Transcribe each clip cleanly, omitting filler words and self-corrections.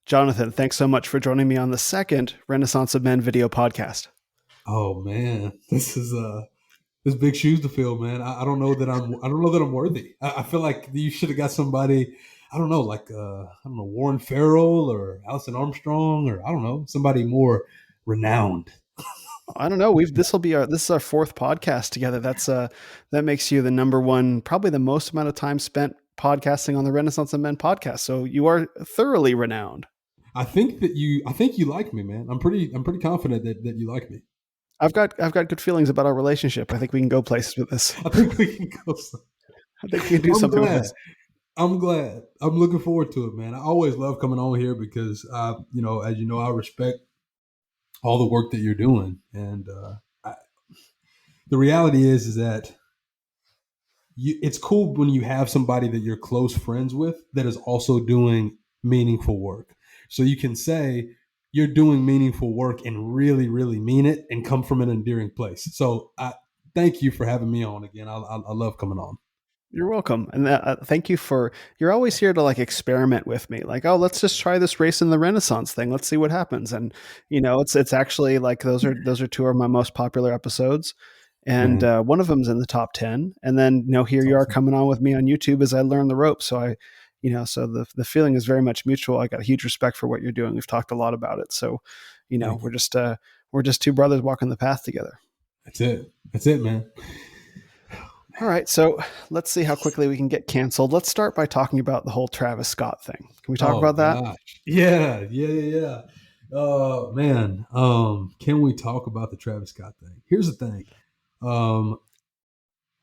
Jonathan, thanks so much for joining me on the second Renaissance of Men video podcast. Oh man, this big shoes to fill, man. I don't know that I'm worthy. I feel like you should have got somebody. I don't know, Warren Farrell or Alison Armstrong, or I don't know, somebody more renowned. I don't know. This is our fourth podcast together. That makes you the number one, probably the most amount of time spent podcasting on the Renaissance of Men podcast. So you are thoroughly renowned. I think you like me, man. I'm pretty confident that you like me. I've got good feelings about our relationship. I think we can go places with this. I think we can go. I think we can do I'm something with glad. this. I'm glad. I'm looking forward to it, man. I always love coming on here because, as you know, I respect all the work that you're doing, and the reality is that it's cool when you have somebody that you're close friends with that is also doing meaningful work. So you can say you're doing meaningful work and really, really mean it and come from an endearing place. So I thank you for having me on again. I love coming on. You're welcome. And thank you you're always here to like experiment with me. Like, oh, let's just try this race in the Renaissance thing. Let's see what happens. And, it's actually like, those are two of my most popular episodes. And one of them's in the top 10. And then, here That's you are awesome. coming on with me on YouTube as I learn the ropes. So so the feeling is very much mutual. I got huge respect for what you're doing. We've talked a lot about it. So, we're just two brothers walking the path together. That's it. That's it, man. All right, so let's see how quickly we can get canceled. Let's start by talking about the whole Travis Scott thing. Can we talk Oh about that? gosh. Yeah. Oh man. Can we talk about the Travis Scott thing? Here's the thing. Um,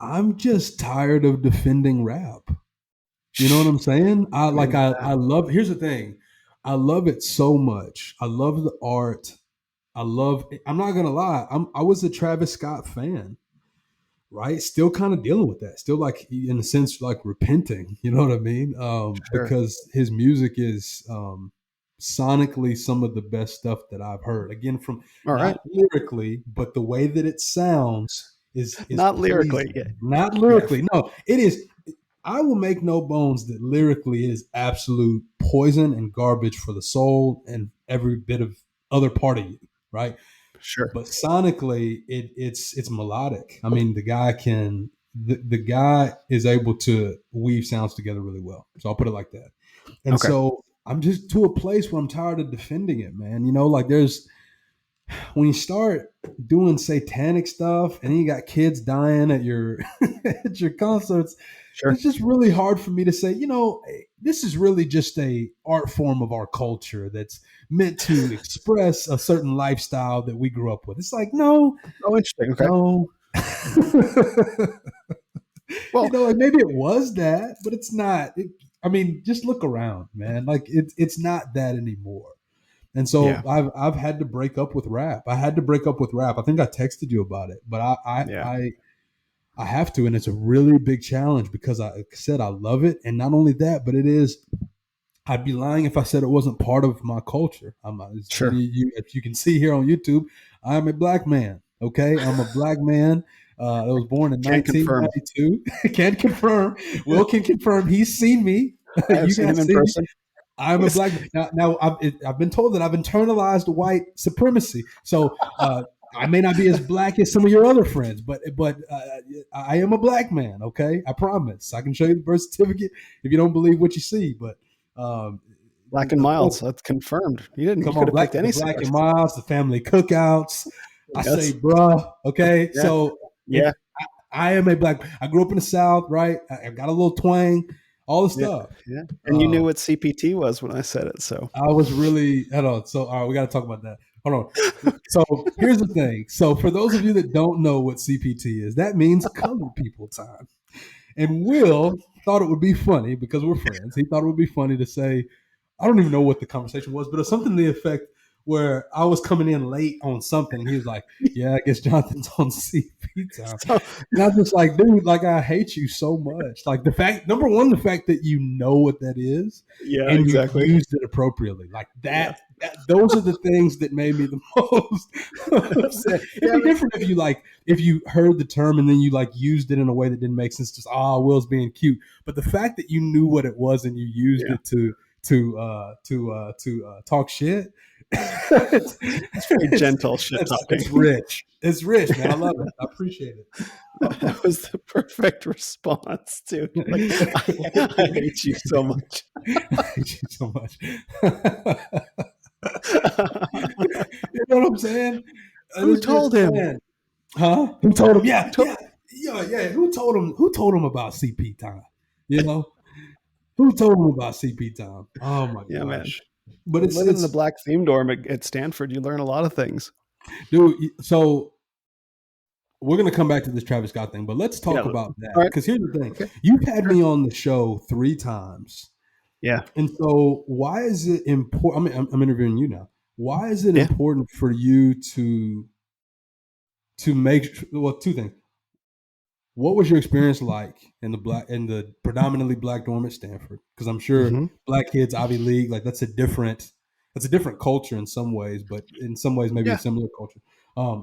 I'm just tired of defending rap. You know what I'm saying? I love, here's the thing. I love it so much. I love the art. I'm not gonna lie, I was a Travis Scott fan, right? Still kind of dealing with that. Still like in a sense like repenting, you know what I mean? Sure. Because his music is sonically some of the best stuff that I've heard. Again, from All right. not lyrically, but the way that it sounds is Not lyrically. pleasing. Yeah. Not Yeah. lyrically. No, it is. I will make no bones that lyrically it is absolute poison and garbage for the soul and every bit of other part of you, right? Sure. But sonically, it's melodic. I mean, the guy is able to weave sounds together really well. So I'll put it like that. And Okay. so I'm just to a place where I'm tired of defending it, man. Like there's when you start doing satanic stuff and then you got kids dying at your at your concerts, Sure. it's just really hard for me to say, this is really just a art form of our culture that's meant to express a certain lifestyle that we grew up with. It's like, no, Oh, interesting. Okay. no. Well, Like maybe it was that, but it's not. I mean, just look around, man. Like it's not that anymore. And so yeah. I've had to break up with rap. I had to break up with rap. I think I texted you about it, but Yeah. I have to, and it's a really big challenge because like I said I love it, and not only that, but it is. I'd be lying if I said it wasn't part of my culture. Sure. If you can see here on YouTube, I'm a black man. Okay, I'm a black man. I was born in Can't confirm. 1992. Can confirm. Will can confirm. He's seen me. I have You seen him guys in see me. person. I'm a Yes. black man. Now I've been told that I've internalized white supremacy. So I may not be as black as some of your other friends, but I am a black man. Okay, I promise. I can show you the birth certificate if you don't believe what you see. But um, Black and mild. So that's confirmed. You come could on, have picked the any black and stars. miles, the family cookouts. I say, Yes. bruh. Okay, Yeah. so if Yeah. I am a black, I grew up in the South, right? I've got a little twang, all the Yeah. stuff. Yeah. And you knew what CPT was when I said it. So I was really, hold on. So, all right, we got to talk about that. Hold on. So, here's the thing. So, for those of you that don't know what CPT is, that means colored people time. And Will thought it would be funny because we're friends. He thought it would be funny to say, I don't even know what the conversation was, but it was something to the effect where I was coming in late on something. And he was like, yeah, I guess Jonathan's on CP time. So, And I'm just like, dude, like, I hate you so much. Like, number one, the fact that you know what that is yeah, and you exactly. used it appropriately. Like, Yeah. those are the things that made me the most upset. It'd be different if you heard the term and then you like used it in a way that didn't make sense. Just Will's being cute. But the fact that you knew what it was and you used Yeah. it to talk shit. it's, It's very it's gentle shit it's talking. rich. It's rich, man. I love it. I appreciate it. That was the perfect response, dude. Like, I hate you so much. I hate you so much. You know what I'm saying? Who It's just told him? man, huh? Who told him? Who Yeah, told? yeah, yeah, yeah. Who told him? Who told him about CP time? You know, who told him about CP time? Oh my Yeah, man. gosh! But Living in the it's black theme dorm at Stanford, you learn a lot of things. dude. So we're gonna come back to this Travis Scott thing, but let's Yeah. talk All about that right. because here's the thing: Okay. you've had Sure. me on the show 3 times, Yeah. and so why is it important? I'm interviewing you now. Why is it Yeah. important for you to make well 2 things? What was your experience like in the predominantly black dorm at Stanford? Because I'm sure Hmm. black kids Ivy League like that's a different culture in some ways, but in some ways maybe a Yeah. similar culture.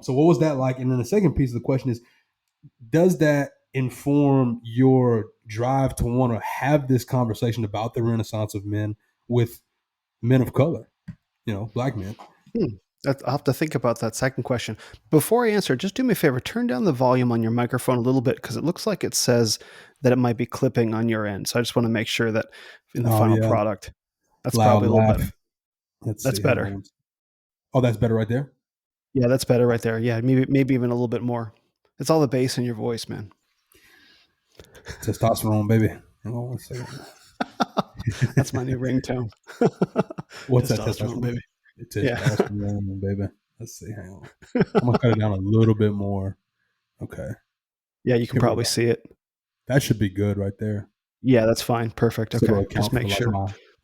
So what was that like? And then the second piece of the question is, does that inform your drive to want to have this conversation about the renaissance of men with men of color, black men? Hmm. I'll have to think about that second question. Before I answer, just do me a favor. Turn down the volume on your microphone a little bit because it looks like it says that it might be clipping on your end. So I just want to make sure that in the Oh final yeah, product, that's loud probably a little better. laugh. Let's That's see. Hang better. on. Oh, that's better right there. Yeah, that's better right there. Yeah, maybe even a little bit more. It's all the bass in your voice, man. Testosterone, baby. Hang on 1 second. That's my new ringtone. What's that Testosterone, testosterone? baby. Yeah. Testosterone, baby. Let's see. Hang on. I'm gonna cut it down a little bit more. Okay, Yeah, you can here we probably go. see it. That should be good right there. Yeah, that's fine. Perfect. So it'll Okay. Just account for make like sure.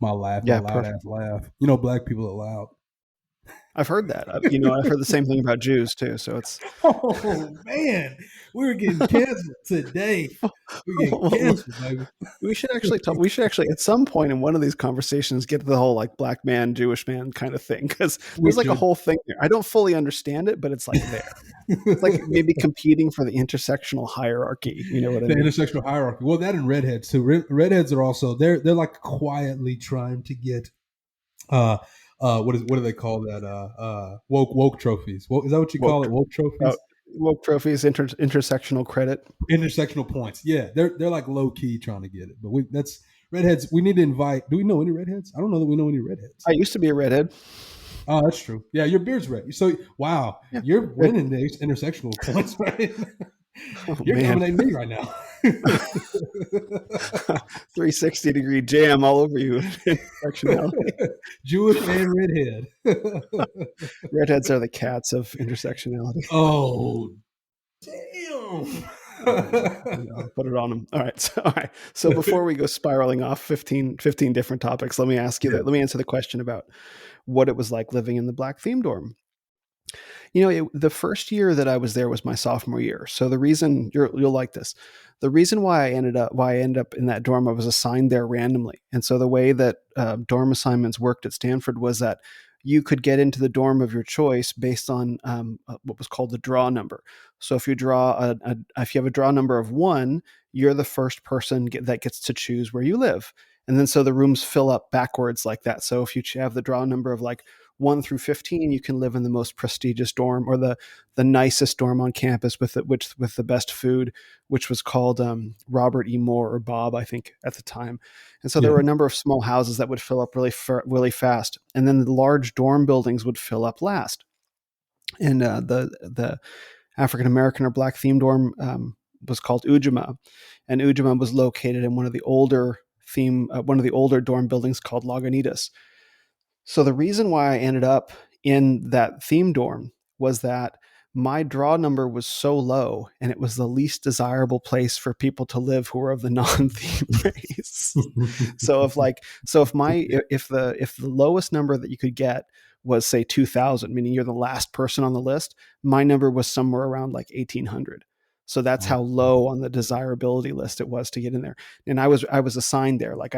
my Yeah, loud perfect. ass laugh. You know, black people are loud. I've heard that. I've heard the same thing about Jews too. So it's Oh man, we're getting canceled today. We're getting canceled, baby. we should actually talk. We should actually, at some point in one of these conversations, get to the whole like black man, Jewish man kind of thing because We there's like a should. whole thing there. I don't fully understand it, but it's like there. It's like maybe competing for the intersectional hierarchy. You know what I The mean? intersectional hierarchy. Well, that and redheads too. Redheads are also they're like quietly trying to get uh what do they call that woke trophies. Is that what you call Woke, it, woke uh, trophies? woke trophies, intersectional credit. Intersectional points. Yeah, they're like low key trying to get it, but that's redheads. We need to invite. Do we know any redheads? I don't know that we know any redheads. I used to be a redhead. Oh, that's true. Yeah, your beard's red. So wow, Yeah. you're winning these intersectional points, right? Oh You're man. dominating me right now. 360-degree jam all over you. Intersectionality. Jewish and redhead. Redheads are the cats of intersectionality. Oh, damn. I know, I'll put it on them. All right. So before we go spiraling off 15 different topics, let me ask you Yeah. that. Let me answer the question about what it was like living in the black theme dorm. The first year that I was there was my sophomore year. So the reason you'll like this, the reason why I ended up in that dorm, I was assigned there randomly. And so the way that dorm assignments worked at Stanford was that you could get into the dorm of your choice based on what was called the draw number. So if you if you have a draw number of 1, you're the first person that gets to choose where you live. And then so the rooms fill up backwards like that. So if you have the draw number of like 1 through 15, you can live in the most prestigious dorm or the nicest dorm on campus with the best food, which was called Robert E. Moore or Bob, I think, at the time. And so there Yeah. were a number of small houses that would fill up really fast, and then the large dorm buildings would fill up last. And the African American or black theme dorm was called Ujamaa, and Ujamaa was located in one of the older dorm buildings called Lagunitas. So the reason why I ended up in that theme dorm was that my draw number was so low and it was the least desirable place for people to live who are of the non-theme race. So if the lowest number that you could get was say 2000, meaning you're the last person on the list, my number was somewhere around like 1800. So that's how low on the desirability list it was to get in there. And I was assigned there. Like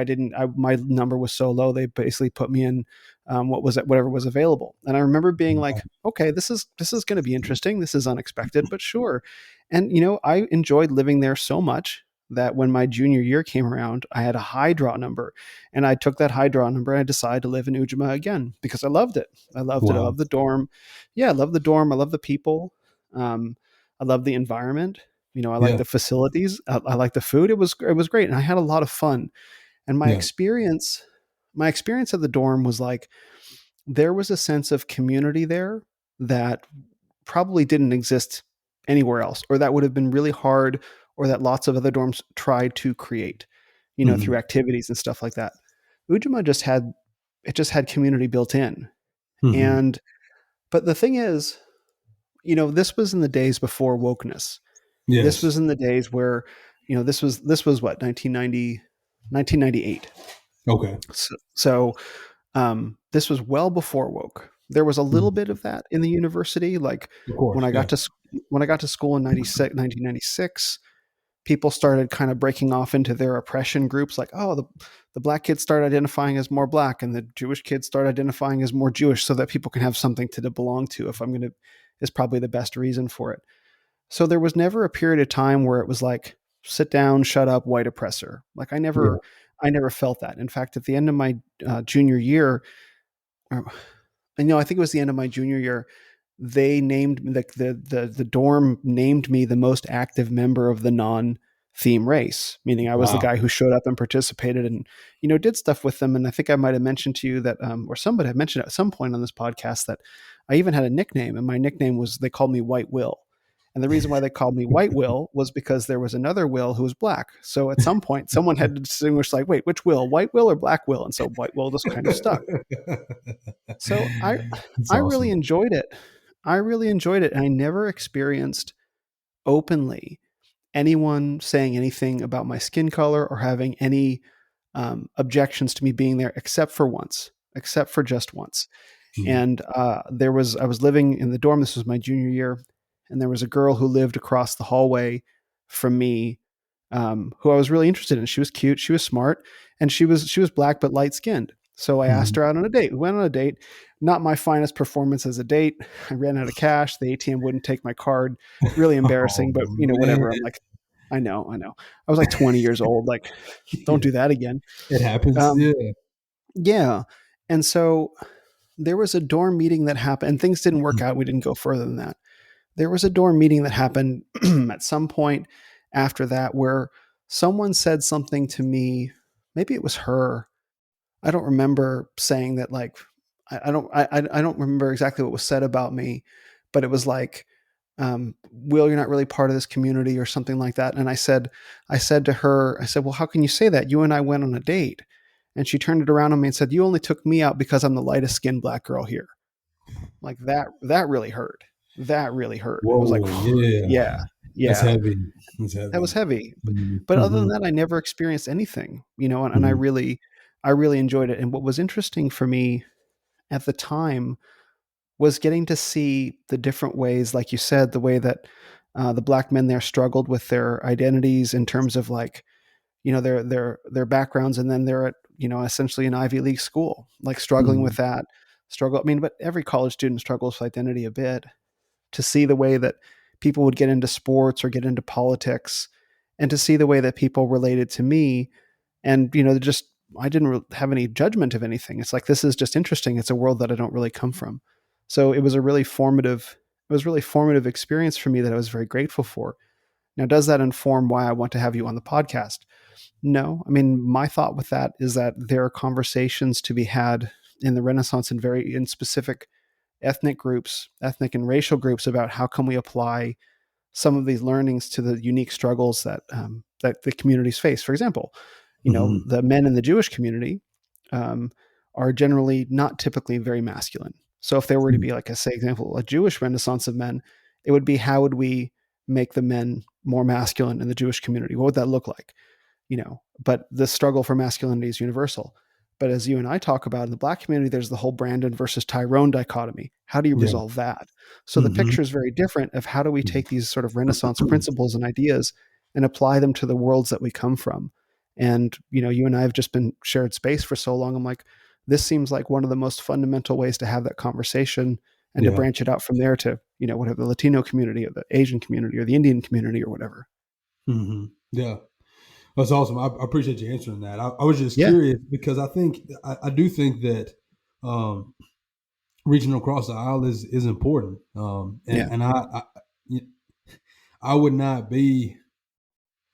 my number was so low, they basically put me in whatever was available. And I remember being like, okay, this is going to be interesting. This is unexpected, but sure. And I enjoyed living there so much. that when my junior year came around, I had a high draw number, and I took that high draw number and I decided to live in Ujamaa again because I loved it. I loved it. I Wow. loved the dorm. Yeah, I love the dorm. I love the people. I love the environment. I like Yeah. the facilities. I like the food. It was great, and I had a lot of fun. And Yeah. my experience at the dorm was like there was a sense of community there that probably didn't exist anywhere else, or that would have been really hard, or that lots of other dorms tried to create, through Hmm. activities and stuff like that. Ujima just had community built in. Hmm. And but the thing is, this was in the days before wokeness. This Yes. was in the days where, this was what, 1990, 1998. Okay. So this was well before woke. There was a little Mhm. bit of that in the university. Like Of when course. I Yeah. got to when I got to school in 1996, people started kind of breaking off into their oppression groups. Like, oh, the black kids start identifying as more black, and the Jewish kids start identifying as more Jewish, so that people can have something to belong to. If I'm gonna, is probably the best reason for it. So there was never a period of time where it was like, sit down, shut up, white oppressor. Like Yeah. I never felt that. In fact, at the end of my junior year, or, I think it was the end of my junior year, they named the dorm named me the most active member of the non-theme race, meaning I was the Wow. guy who showed up and participated and did stuff with them. And I think I might have mentioned to you that, or somebody had mentioned at some point on this podcast, that I even had a nickname, and my nickname was, they called me White Will. And the reason why they called me White Will was because there was another Will who was black. So at some point, someone had to distinguish, like, wait, which Will, White Will or Black Will? And so White Will just kind of stuck. So It's I really awesome. enjoyed it. I really enjoyed it. And I never experienced openly anyone saying anything about my skin color or having any objections to me being there, except for once, except for just once. Mhm. And I was living in the dorm. This was my junior year. And there was a girl who lived across the hallway from me, who I was really interested in. She was cute, she was smart, and she was black but light skinned. So I asked Mhm. her out on a date. We went on a date. Not my finest performance as a date. I ran out of cash. The ATM wouldn't take my card. Really Oh embarrassing, but man, whatever. I'm like, I know. I was like 20 years old. Like, don't yeah, do that again. it happens. Um, Yeah. yeah. And so there was a dorm meeting that happened, and things didn't work Mhm. out. We didn't go further than that. There was a dorm meeting that happened at some point after that, where someone said something to me. Maybe it was her. I don't remember saying that. Like, I don't remember exactly what was said about me, but it was like, Will, you're not really part of this community or something like that. And I said to her, I said, well, how can you say that? You and I went on a date. And she turned it around on me and said, you only took me out because I'm the lightest skinned black girl here. Like that really hurt. That really hurt. It was like, Whoa. Yeah. yeah, That's yeah, heavy. That's that was heavy. heavy. But other than Mm-hmm. that, I never experienced anything, and Hmm. I really enjoyed it. And what was interesting for me at the time was getting to see the different ways, like you said, the way that the black men there struggled with their identities in terms of, like, their backgrounds, and then they're at, essentially an Ivy League school, like struggling Hmm. with that struggle. I mean, but every college student struggles with identity a bit. To see the way that people would get into sports or get into politics, and to see the way that people related to me, and just, I didn't have any judgment of anything. It's like, this is just interesting. It's a world that I don't really come from. So it was really formative experience for me that I was very grateful for. Now, does that inform why I want to have you on the podcast? No. I mean, my thought with that is that there are conversations to be had in the Renaissance, and very in specific ethnic and racial groups, about how can we apply some of these learnings to the unique struggles that the communities face. For example, Hmm. the men in the Jewish community um, are generally not typically very masculine. So if there were to be, like, a say example, a Jewish Renaissance of men, it would be, how would we make the men more masculine in the Jewish community? What would that look like? But the struggle for masculinity is universal. But as you and I talk about in the black community, there's the whole Brandon versus Tyrone dichotomy. How do you Yeah. resolve that? So the Hmm. picture is very different of, how do we take these sort of Renaissance principles and ideas and apply them to the worlds that we come from? And, you and I have just been shared space for so long. I'm like, this seems like one of the most fundamental ways to have that conversation, and to Yeah. branch it out from there to, whatever, the Latino community or the Asian community or the Indian community or whatever. Hmm. Yeah. That's awesome. I appreciate you answering that. I was just Yeah. curious because I do think that um, reaching across the aisle is important. Yeah. I would not be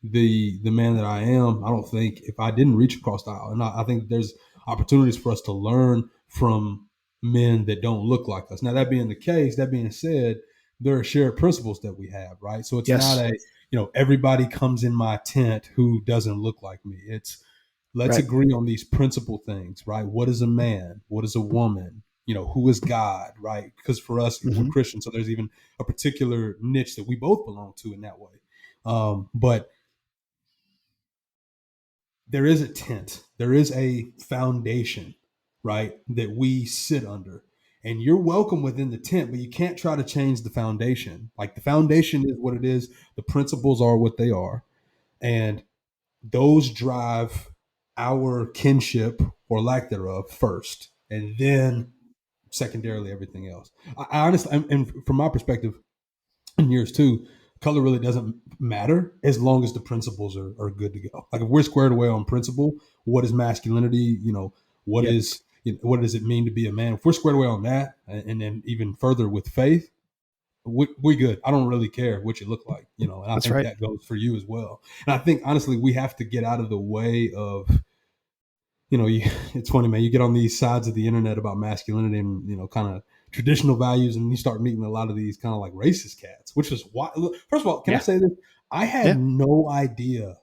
the man that I am, I don't think, if I didn't reach across the aisle. And I think there's opportunities for us to learn from men that don't look like us. Now, that being the case, that being said, there are shared principles that we have, right? So it's not Yes. a, everybody comes in my tent who doesn't look like me. It's let's Right. agree on these principal things, right? What is a man? What is a woman? Who is God, right? Because for us, we're Hmm. Christians, so there's even a particular niche that we both belong to in that way. But there is a tent, there is a foundation, right, that we sit under. And you're welcome within the tent, but you can't try to change the foundation. Like the foundation is what it is, the principles are what they are. And those drive our kinship or lack thereof first. And then secondarily everything else. I honestly, and from my perspective, in years two, color really doesn't matter as long as the principles are good to go. Like if we're squared away on principle, what is masculinity? What Yep. is what does it mean to be a man? If we're squared away on that, and then even further with faith, we good. I don't really care what you look like, and I That's think right. that goes for you as well. And I think honestly, we have to get out of the way of it's funny, man. You get on these sides of the internet about masculinity and kind of traditional values, and you start meeting a lot of these kind of like racist cats. Which is why. First of all, can I Yeah. say this? I had Yeah. no idea.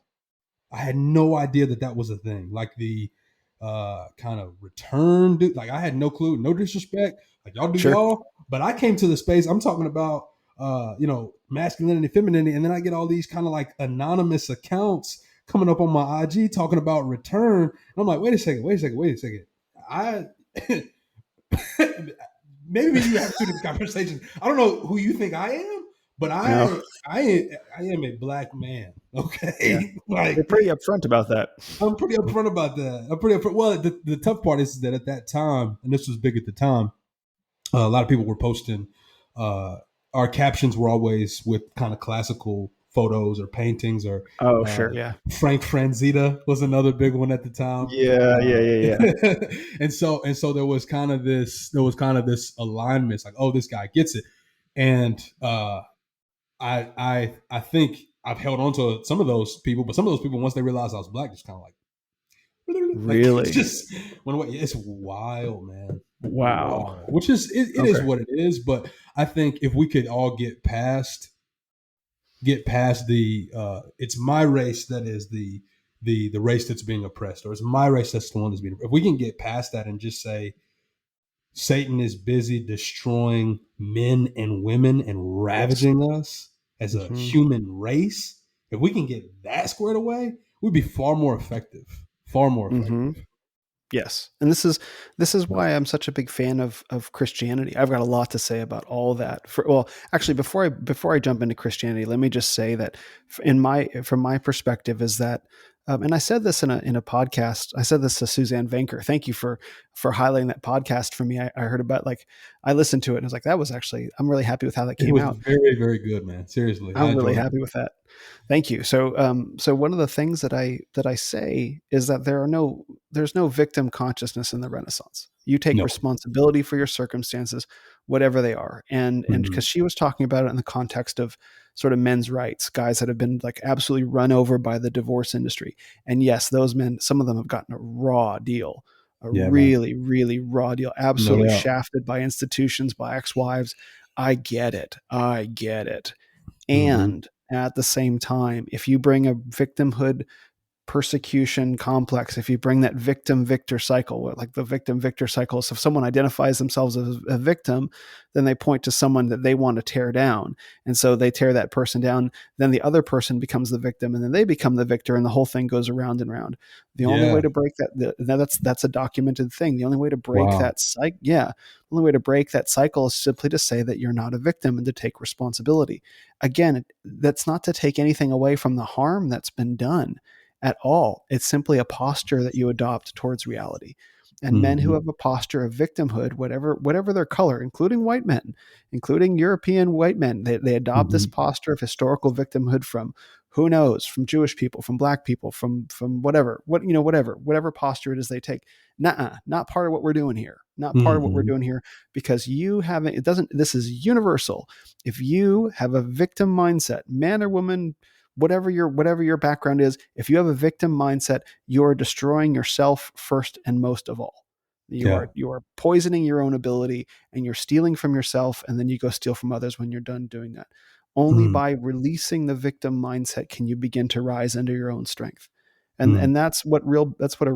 I had no idea that that was a thing. Like the kind of return, like I had no clue. No disrespect. Like y'all do Sure. y'all, but I came to the space. I'm talking about masculinity, femininity, and then I get all these kind of like anonymous accounts coming up on my IG talking about return. And I'm like, wait a second, wait a second, wait a second. I maybe you have two different conversations. I don't know who you think I am, but No. I am a black man. Yeah. Okay, They're like pretty upfront about that. I'm pretty upfront about that. I'm pretty upfront. Well, the tough part is that at that time, and this was big at the time, a lot of people were posting. Uh, our captions were always with kind of classical photos or paintings, or Oh, uh, sure. Yeah. Frank Franzita was another big one at the time. Yeah. Yeah. Yeah. Yeah. And so there was kind of this alignment. It's like, oh, this guy gets it, and I think I've held on to some of those people, but some of those people, once they realized I was black, just kind of like it's Really? just went away. It's wild, man. Wow. Wild. Which is it is Okay. what it is. But I think if we could all get past the it's my race that is the race that's being oppressed, or it's my race that's the one that's being. If we can get past that and just say Satan is busy destroying men and women and Yes. ravaging us as a Hmm. human race, if we can get that squared away, we'd be far more effective. Far more Hmm. effective. Yes, and this is why I'm such a big fan of Christianity. I've got a lot to say about all that. Well, actually, before I jump into Christianity, let me just say that from my perspective is that, and I said this in a podcast. I said this to Suzanne Venker. Thank you for highlighting that podcast for me. I heard about, like, I listened to it and I was like, that was actually, I'm really happy with how that It came was out. very, very good, man. Seriously, I I'm really enjoyed it. happy with that. Thank you. So one of the things that I say is that there's no victim consciousness in the Renaissance. You take No. responsibility for your circumstances, whatever they are. And Mhm. because she was talking about it in the context of sort of men's rights, guys that have been like absolutely run over by the divorce industry. And yes, those men, some of them have gotten a raw deal, a Yeah, man. really, really raw deal, No absolutely doubt. shafted by institutions, by ex-wives. I get it. I get it. Hmm. And at the same time, if you bring a victimhood persecution complex, if you bring that victim victor cycle, like the victim victor cycle, so if someone identifies themselves as a victim, then they point to someone that they want to tear down, and so they tear that person down, then the other person becomes the victim, and then they become the victor, and the whole thing goes around and around. The only way Yeah. to break that's a documented thing. The only way to break Wow. that cycle, yeah, the only way to break that cycle is simply to say that you're not a victim and to take responsibility. Again, that's not to take anything away from the harm that's been done at all. It's simply a posture that you adopt towards reality. And men who Hmm. have a posture of victimhood, whatever their color, including white men, including European white men, they adopt this Hmm. posture of historical victimhood from who knows, from Jewish people, from black people, from whatever, whatever posture it is they take. Nuh-uh, not part of what we're doing here. Not part of what we're Mm-hmm. doing here, because you haven't, it doesn't, this is universal. If you have a victim mindset, man or woman, whatever your background is, if you have a victim mindset, you're destroying yourself first and most of all. Yeah. You are poisoning your own ability, and you're stealing from yourself, and then you go steal from others when you're done doing that. Only Mm. by releasing the victim mindset can you begin to rise into your own strength. and Mm. and that's what a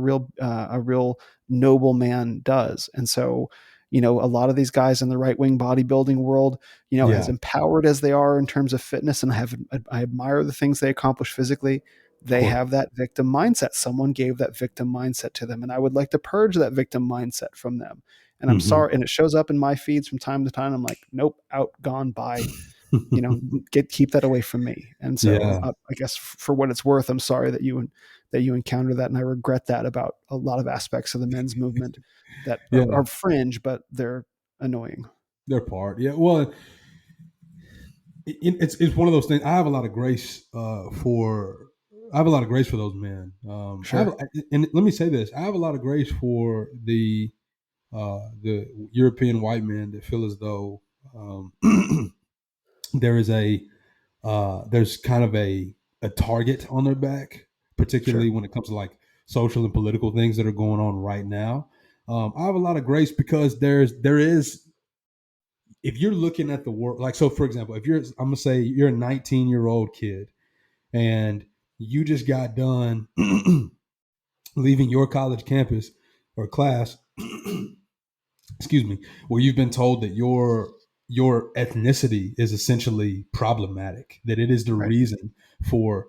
real noble man does. And so, a lot of these guys in the right wing bodybuilding world, as Yeah. empowered as they are in terms of fitness, and I admire the things they accomplish physically, Of they course. have that victim mindset. Someone gave that victim mindset to them, and I would like to purge that victim mindset from them. And I'm Mm-hmm. sorry, and it shows up in my feeds from time to time. I'm like, nope, out, gone, by. Keep that away from me. And so, Yeah. I guess for what it's worth, I'm sorry that you encounter that, and I regret that about a lot of aspects of the men's movement that Yeah. are fringe, but they're annoying. Their part. Yeah. Well, it's one of those things. I have a lot of grace for. I have a lot of grace for those men. Sure, And let me say this: I have a lot of grace for the European white men that feel as though um, there is there's kind of a target on their back, sure, particularly when it comes to like social and political things that are going on right now. I have a lot of grace because there is, if you're looking at the world, like, so for example, if I'm gonna say you're a 19-year-old kid and you just got done leaving your college campus or class, excuse me, where you've been told that your ethnicity is essentially problematic, that it is the right, reason for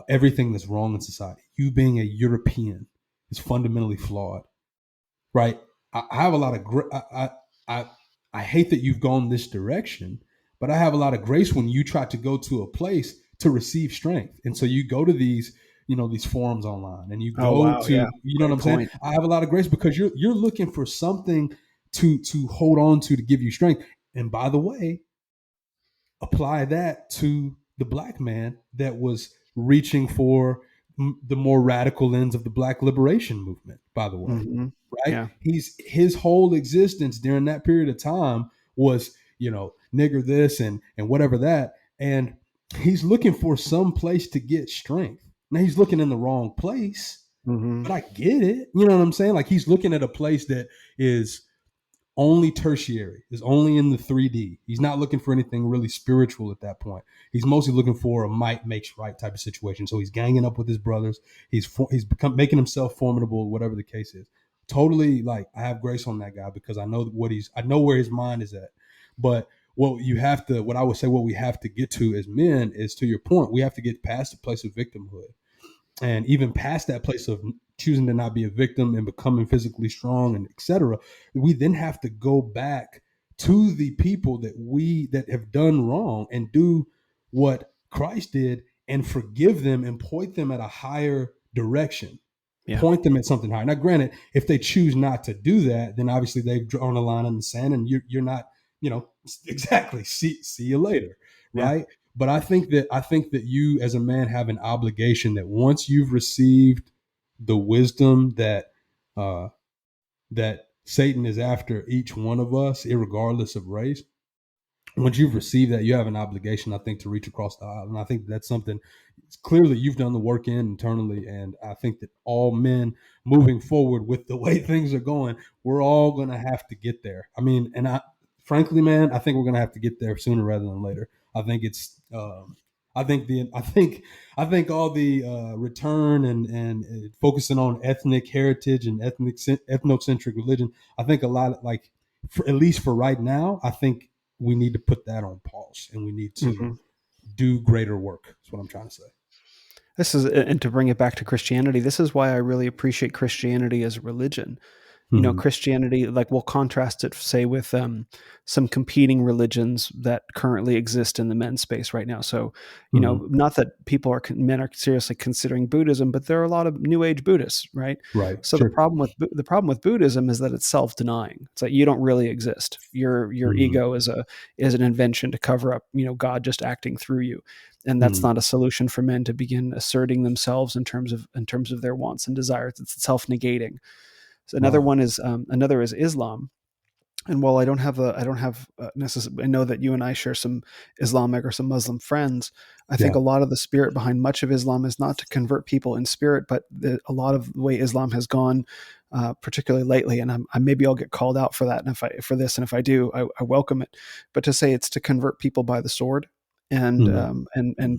everything that's wrong in society. You being a European is fundamentally flawed, right? I have a lot of I I hate that you've gone this direction, but I have a lot of grace when you try to go to a place to receive strength, and so you go to these these forums online, and you oh go wow, to yeah, what great I'm saying. point. I have a lot of grace because you're looking for something to hold on to give you strength. And by the way, apply that to the black man that was reaching for the more radical ends of the black liberation movement, by the way, Hmm. right? Yeah, His whole existence during that period of time was, nigger this and whatever that. And he's looking for some place to get strength. Now he's looking in the wrong place, hmm, but I get it. You know what I'm saying? Like, he's looking at a place that is only tertiary, is only in the 3D. He's not looking for anything really spiritual at that point. He's mostly looking for a might makes right type of situation. So he's ganging up with his brothers. He's become making himself formidable, whatever the case is. Totally, like, I have grace on that guy because I know where his mind is at. But what I would say, what we have to get to as men is, to your point, we have to get past the place of victimhood, and even past that place of choosing to not be a victim and becoming physically strong and etc. We then have to go back to the people that have done wrong and do what Christ did and forgive them and point them at a higher direction, yeah, point them at something higher. Now granted, if they choose not to do that, then obviously they've drawn a line in the sand, and you're not, exactly, see you later, yeah, right? But I think that you as a man have an obligation that once you've received the wisdom uh, that Satan is after each one of us, regardless of race, once you've received that, you have an obligation, I think, to reach across the aisle. And I think that's something clearly you've done the work in internally. And I think that all men moving forward with the way things are going, we're all going to have to get there. I mean, frankly, man, I think we're going to have to get there sooner rather than later. I think it's, I think all the return and focusing on ethnic heritage and ethnocentric religion. I think a lot of, like, at least for right now, I think we need to put that on pause and we need to hmm. do greater work. That's what I'm trying to say. And to bring it back to Christianity, this is why I really appreciate Christianity as a religion. Mm-hmm. Christianity, like, we'll contrast it, say, with some competing religions that currently exist in the men's space right now. So, Mm-hmm. not that men are seriously considering Buddhism, but there are a lot of New Age Buddhists, right? Right. So Sure. the problem with Buddhism is that it's self-denying. It's like you don't really exist. Your Mm-hmm. ego is an invention to cover up, God just acting through you. and that's Mm. not a solution for men to begin asserting themselves in terms of their wants and desires. It's self-negating. So Wow. another is Islam. And while I don't have necessarily, I know that you and I share some Islamic or some Muslim friends. I think Yeah. a lot of the spirit behind much of Islam is not to convert people in spirit, but a lot of the way Islam has gone, particularly lately, and maybe I'll get called out for that, and if I do, I welcome it. But to say it's to convert people by the sword, and Mm. and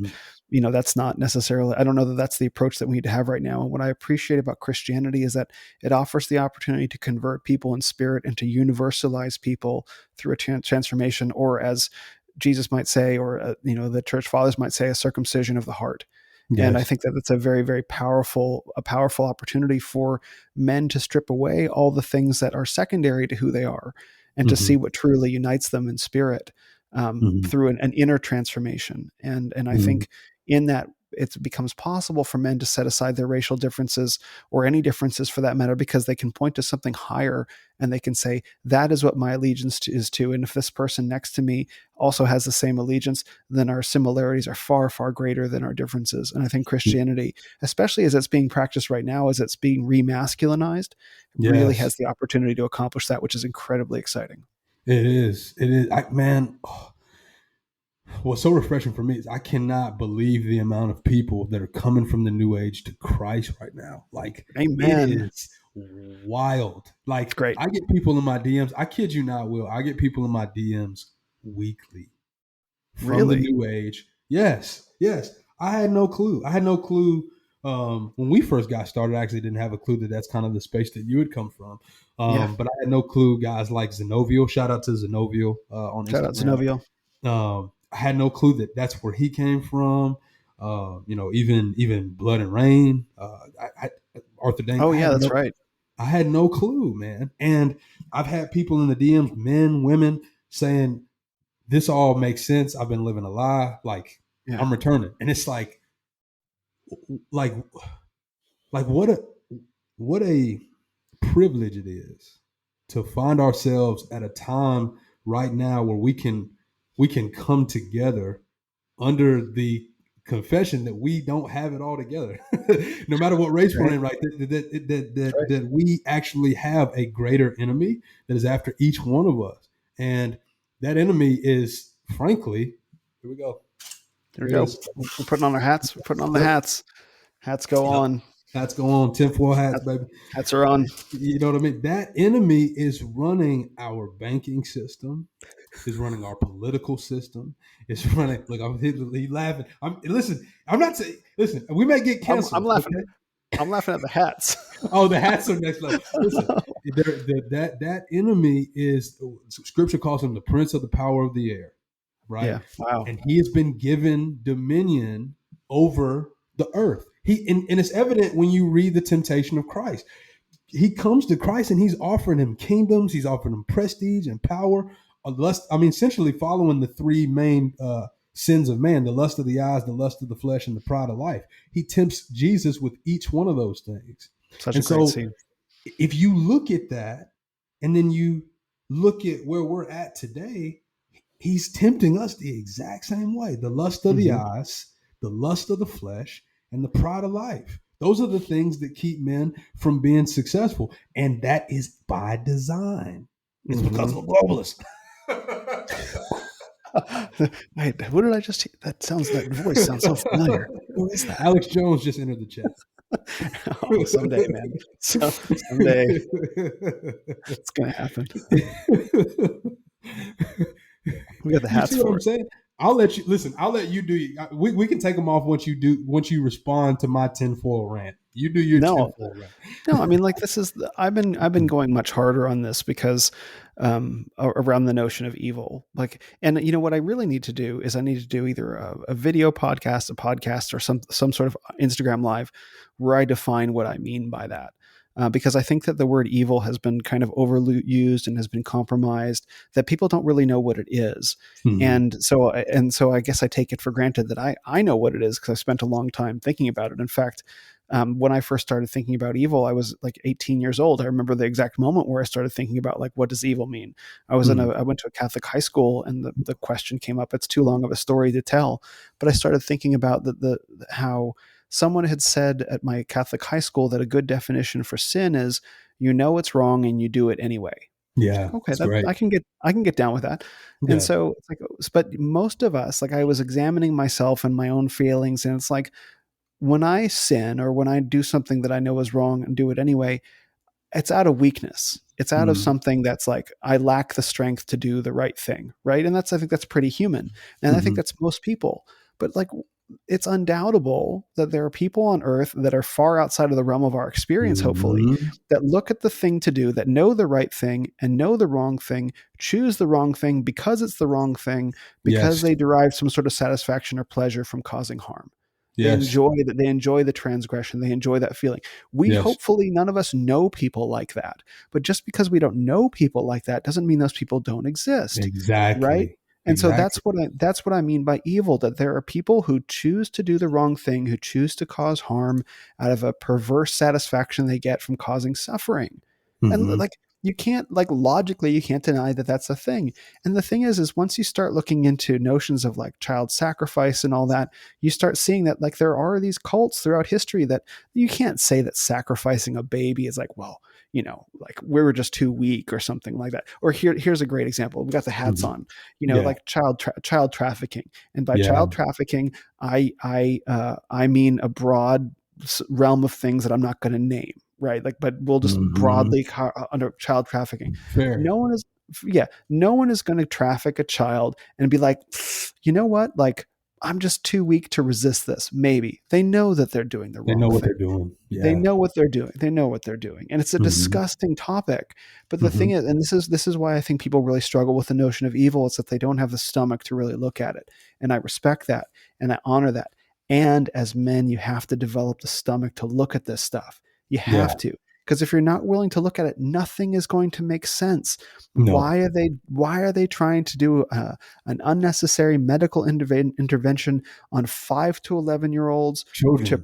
Hmm. that's not necessarily. I don't know that that's the approach that we need to have right now. And what I appreciate about Christianity is that it offers the opportunity to convert people in spirit and to universalize people through a transformation, or as Jesus might say, or the church fathers might say, a circumcision of the heart. And I Yes. think that it's a very, very powerful opportunity for men to strip away all the things that are secondary to who they are, and to Hmm. see what truly unites them in spirit, Hmm. through an inner transformation. And I Hmm. think in that it becomes possible for men to set aside their racial differences, or any differences for that matter, because they can point to something higher, and they can say, that is what my allegiance is to. And if this person next to me also has the same allegiance, then our similarities are far, far greater than our differences. And I think Christianity, especially as it's being practiced right now, as it's being remasculinized, really Yes. has the opportunity to accomplish that, which is incredibly exciting. It is. It is. Man, what's so refreshing for me is I cannot believe the amount of people that are coming from the new age to Christ right now. Like, it Amen. is wild. It's Like, great. I get people in my DMs. I kid you not, Will. I get people in my DMs weekly from the Really? new age. Yes, yes. I had no clue. I had no clue when we first got started. I actually didn't have a clue that that's kind of the space that you would come from. Yeah. But I had no clue guys like Zenobio. Shout out to Zenobio on Shout out Instagram. Zenovio. I had no clue that that's where he came from. Even Blood and Rain. Arthur Dang. Oh, yeah, that's right. I had no clue, man. And I've had people in the DMs, men, women, saying this all makes sense. I've been living a lie. Like, Yeah. I'm returning, and it's like like what a privilege it is to find ourselves at a time right now where we can come together under the confession that we don't have it all together, no matter what race we're Right. in. Right, That's right. that we actually have a greater enemy that is after each one of us, and that enemy is, frankly, here we go. There we Here it go. is. We're putting on our hats. We're putting on the Yep. hats. Hats go Yep. on. Hats go on, tinfoil hats, Hat, baby. hats are on. You know what I mean? That enemy is running our banking system, is running our political system, is running. Look, he laughing. Listen. I'm not saying. Listen, we may get I'm canceled. laughing. Okay. I'm laughing at the hats. Oh, the hats are next level. Listen, that enemy is, Scripture calls him the prince of the power of the air, right? Yeah. Wow. And he has been given dominion over the earth. And it's evident when you read the temptation of Christ. He comes to Christ and he's offering him kingdoms, he's offering him prestige and power, a lust. I mean, essentially following the three main sins of man: the lust of the eyes, the lust of the flesh, and the pride of life. He tempts Jesus with each one of those things. Such a And great so, scene. if you look at that, and then you look at where we're at today, he's tempting us the exact same way: the lust of the Hmm. eyes, the lust of the flesh, and the pride of life. Those are the things that keep men from being successful. And that is by design. It's because Hmm. of a globalist. Wait, what did I just hear? That voice sounds so familiar. Who is that? Alex Jones just entered the chat. Oh, someday, man. So someday it's gonna happen. We got the You hats see what for I'm it. saying? I'll let you listen. I'll let you do. We can take them off once you respond to my tinfoil rant. You do your No, tinfoil rant. no, I mean, like, I've been going much harder on this because around the notion of evil. Like, and what I really need to do is I need to do either a video podcast, a podcast, or some sort of Instagram live where I define what I mean by that. Because I think that the word evil has been kind of overused and has been compromised, that people don't really know what it is. Mhm. And so I guess I take it for granted that I know what it is because I spent a long time thinking about it. In fact, when I first started thinking about evil, I was like 18 years old. I remember the exact moment where I started thinking about like, what does evil mean? Mhm. I went to a Catholic high school, and the question came up. It's too long of a story to tell, but I started thinking about how someone had said at my Catholic high school that a good definition for sin is you know it's wrong and you do it anyway. Yeah, Okay, it's that great. I can get down with that. And Yeah. so it's like, but most of us, like I was examining myself and my own feelings, and it's like when I sin or when I do something that I know is wrong and do it anyway, it's out of weakness. It's out of Mm. something that's like I lack the strength to do the right thing, right? And that's I think that's pretty human, and I think Mhm. that's most people. But like, it's undoubtable that there are people on Earth that are far outside of the realm of our experience, hopefully, Mhm. that look at the thing to do, that know the right thing and know the wrong thing, choose the wrong thing because it's the wrong thing, because Yes. they derive some sort of satisfaction or pleasure from causing harm. Yes. They enjoy the transgression, they enjoy that feeling. We Yes. hopefully none of us know people like that. But just because we don't know people like that doesn't mean those people don't exist, right? Exactly. And so Exactly. that's what I mean by evil, that there are people who choose to do the wrong thing, who choose to cause harm out of a perverse satisfaction they get from causing suffering. And Mhm. like, you can't, like, logically you can't deny that that's a thing. And the thing is once you start looking into notions of like child sacrifice and all that, you start seeing that like there are these cults throughout history that you can't say that sacrificing a baby is like, well, like we were just too weak or something like that. Or here's a great example. We got the hats Mhm. on, Yeah. like child trafficking. And by Yeah. child trafficking, I mean a broad realm of things that I'm not going to name, right? Like, but we'll just Mhm. broadly under child trafficking. Fair. No one is, yeah, no one is going to traffic a child and be like, you know what, like, I'm just too weak to resist this. Maybe they know that they're doing the They wrong know what they're thing. doing. They Yeah. know what they're doing. They know what they're doing. And it's a Mhm. disgusting topic. But the thing Mhm. is, and this is why I think people really struggle with the notion of evil, it's that they don't have the stomach to really look at it. And I respect that and I honor that. And as men, you have to develop the stomach to look at this stuff. You Yeah. have to. Because if you're not willing to look at it, nothing is going to make sense. No. Why are they trying to do an unnecessary medical intervention on 5 to 11 year olds to Children.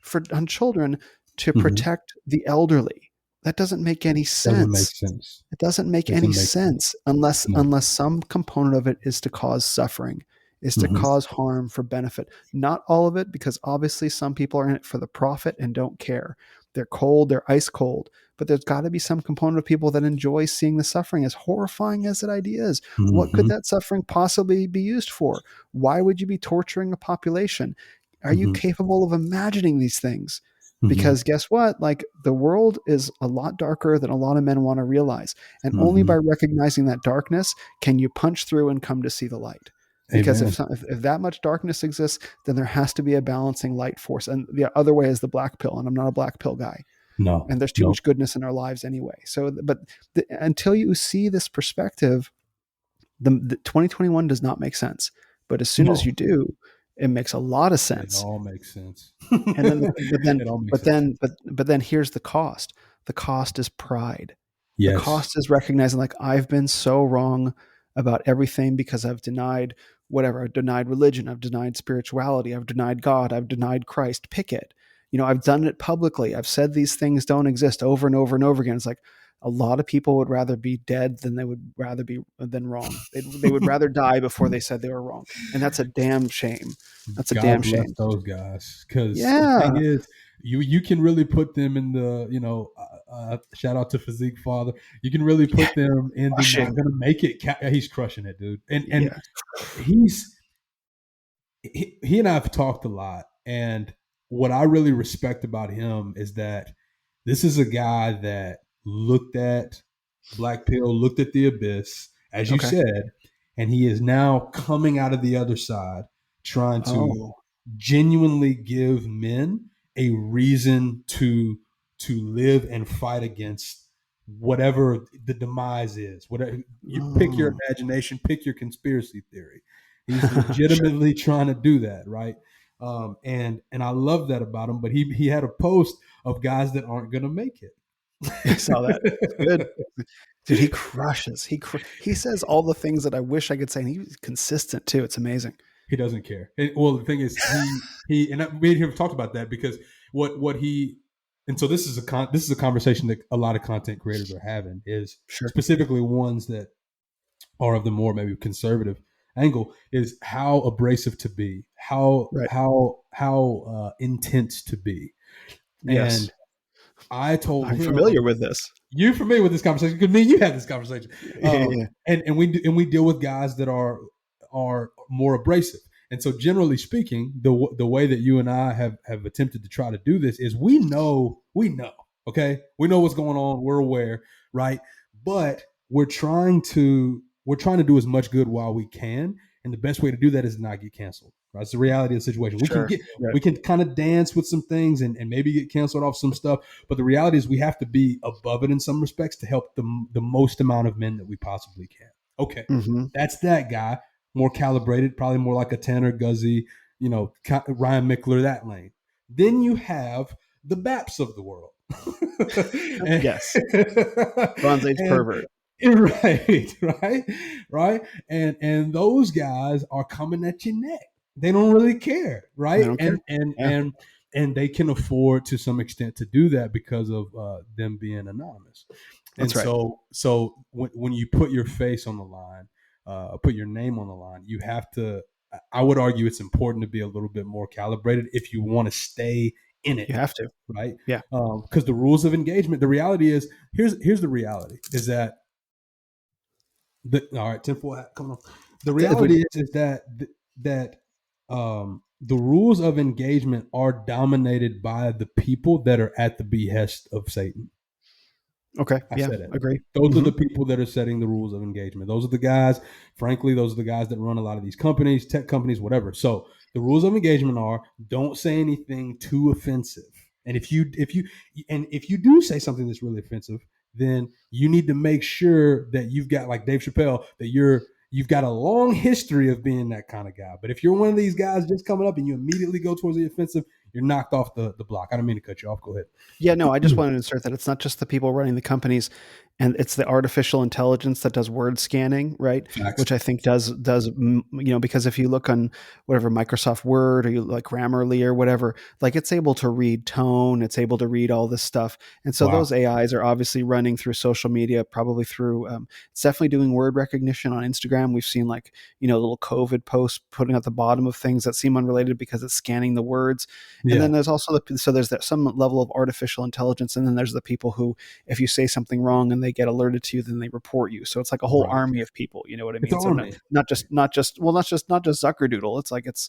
for on children to Mhm. protect the elderly? That doesn't make any Doesn't make sense. sense. It doesn't make any Doesn't make sense. sense No. unless some component of it is to cause suffering, is to Mhm. cause harm for benefit. Not all of it, because obviously some people are in it for the profit and don't care. They're cold, they're ice cold. But there's got to be some component of people that enjoy seeing the suffering, as horrifying as that idea is. What could Mhm. that suffering possibly be used for? Why would you be torturing a population? Are you Mhm. capable of imagining these things? Mhm. Because guess what? Like, the world is a lot darker than a lot of men want to realize. And only by Mhm. recognizing that darkness can you punch through and come to see the light. Because Amen. if that much darkness exists, then there has to be a balancing light force. And the other way is the black pill. And I'm not a black pill guy. No. And there's too No. much goodness in our lives anyway. So, but until you see this perspective, the 2021 does not make sense. But as soon as No. you do, it makes a lot of It sense. all makes sense. And then, It all makes sense. but then here's the cost. The cost is pride. The Yes. cost is recognizing, like, I've been so wrong about everything because I've denied whatever. I've denied religion. I've denied spirituality. I've denied God. I've denied Christ. Pick it. I've done it publicly. I've said these things don't exist over and over and over again. It's like a lot of people would rather be dead than they would rather be than wrong. They would rather die before they said they were wrong. And that's a damn shame. That's a God damn bless shame. those guys, because the thing Yeah. is, you can really put them in the shout out to Physique Father. You can really Yeah. put them in the not Crushing. gonna make it. He's crushing it, dude, and Yeah. he's he and I have talked a lot, and what I really respect about him is that this is a guy that looked at Black Pill, looked at the abyss, as you Okay. said, and he is now coming out of the other side, trying to Oh. genuinely give men a reason to live and fight against whatever the demise is. Whatever you pick your Mm. imagination, pick your conspiracy theory. He's Sure. legitimately trying to do that, right? And I love that about him. But he had a post of guys that aren't going to make I saw that. It's good. it. Dude, he crushes. He says all the things that I wish I could say, and he's consistent too. It's amazing. He doesn't care. Well, the thing is, he and me and him talked about that because what he and so this is a conversation that a lot of content creators are having, is Sure. specifically ones that are of the more maybe conservative angle, is how abrasive to be, Right. how intense to be. Yes. And I told I'm him, familiar with this. you're familiar with this conversation because me and you had this conversation, Yeah. and we deal with guys that are more abrasive. And so, generally speaking, the way that you and I have attempted to try to do this is okay, we know what's going on, we're aware, right? But we're trying to do as much good while we can, and the best way to do that is to not get canceled. Right? It's the reality of the situation. Sure. Right. We can kind of dance with some things and maybe get canceled off some stuff, but the reality is we have to be above it in some respects to help the most amount of men that we possibly can. Okay, Hmm. that's that guy. More calibrated, probably more like a Tanner Guzzi, Ryan Mickler, that lane. Then you have the Baps of the world. and, Yes. Bronze Age and pervert. right, right. And those guys are coming at your neck. They don't really care, I right? don't care. And Yeah. and they can afford to some extent to do that because of them being anonymous. And That's right. so when you put your face on the line, put your name on the line, you have to. I would argue it's important to be a little bit more calibrated if you want to stay in You it, have to. right? Yeah. Because the rules of engagement, the reality is, here's the reality is that all right, 10-4 hat coming on. The If we reality is that the rules of engagement are dominated by the people that are at the behest of Satan. Okay. I Yeah. said it. Agree. Those are Hmm. the people that are setting the rules of engagement. Those are the guys, frankly, those are the guys that run a lot of these companies, tech companies, whatever. So the rules of engagement are don't say anything too offensive. And if you do say something that's really offensive, then you need to make sure that you've got, like Dave Chappelle, that you've got a long history of being that kind of guy. But if you're one of these guys just coming up and you immediately go towards the offensive, you're knocked off the block. I don't mean to cut you off. Go ahead. Yeah, no, I just wanted to insert that it's not just the people running the companies, and it's the artificial intelligence that does word scanning, right? Facts. Which I think because if you look on whatever Microsoft Word or you like Grammarly or whatever, like it's able to read tone, it's able to read all this stuff, and so those Wow. AIs are obviously running through social media, probably through. It's definitely doing word recognition on Instagram. We've seen like little COVID posts putting at the bottom of things that seem unrelated because it's scanning the words. And Yeah. then there's also there's some level of artificial intelligence, and then there's the people who, if you say something wrong and they get alerted to you, then they report you. So it's like a whole Right. army of people. You know what I It's mean? an So army. not just Zuckerdoodle. It's like it's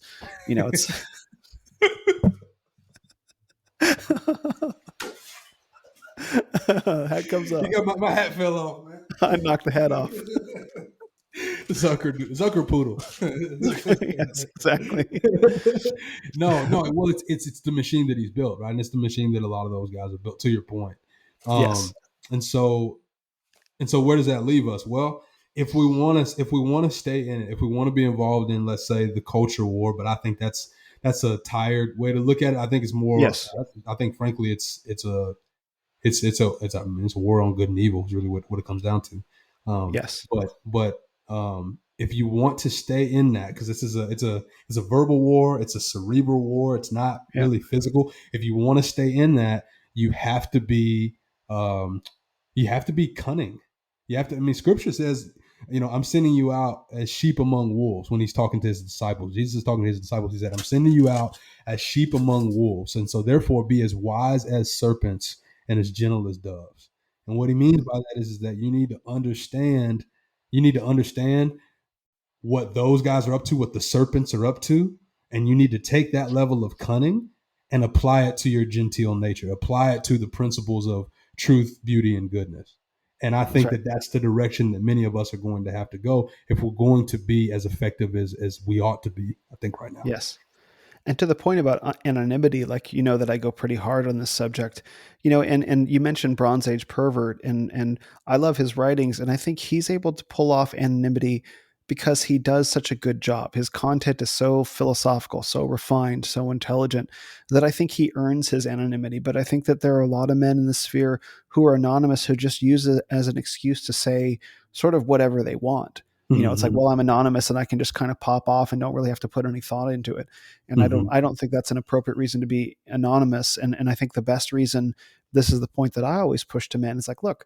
hat comes You off. got my hat fell off, man. I knocked the head off. Zucker poodle. Yes, exactly. No. Well, it's the machine that he's built, right? And it's the machine that a lot of those guys are built. To your point, Yes. and so where does that leave us? Well, if we want to stay in it, if we want to be involved in, let's say, the culture war, but I think that's a tired way to look at it. I think it's more. Yes. I think, frankly, it's a war on good and evil is really what it comes down to. Yes. But if you want to stay in that, because this is it's a verbal war, it's a cerebral war, it's not Yeah. really physical. If you want to stay in that, you have to be um, you have to be cunning. You have to. I mean, Scripture says, I'm sending you out as sheep among wolves. When he's talking to his disciples, Jesus is talking to his disciples. He said, "I'm sending you out as sheep among wolves, and so therefore be as wise as serpents and as gentle as doves." And what he means by that is that you need to understand. You need to understand what those guys are up to, what the serpents are up to, and you need to take that level of cunning and apply it to your genteel nature. Apply it to the principles of truth, beauty, and goodness. And I That's think right. that that's the direction that many of us are going to have to go if we're going to be as effective as we ought to be, I think, right now. Yes. And to the point about anonymity, like that I go pretty hard on this subject, and you mentioned Bronze Age pervert, and I love his writings, and I think he's able to pull off anonymity because he does such a good job. His content is so philosophical, so refined, so intelligent that I think he earns his anonymity. But I think that there are a lot of men in the sphere who are anonymous who just use it as an excuse to say sort of whatever they want. It's like, Mm-hmm. well, I'm anonymous and I can just kind of pop off and don't really have to put any thought into it. And Mm-hmm. I don't think that's an appropriate reason to be anonymous. And I think the best reason, this is the point that I always push to men, is like, look,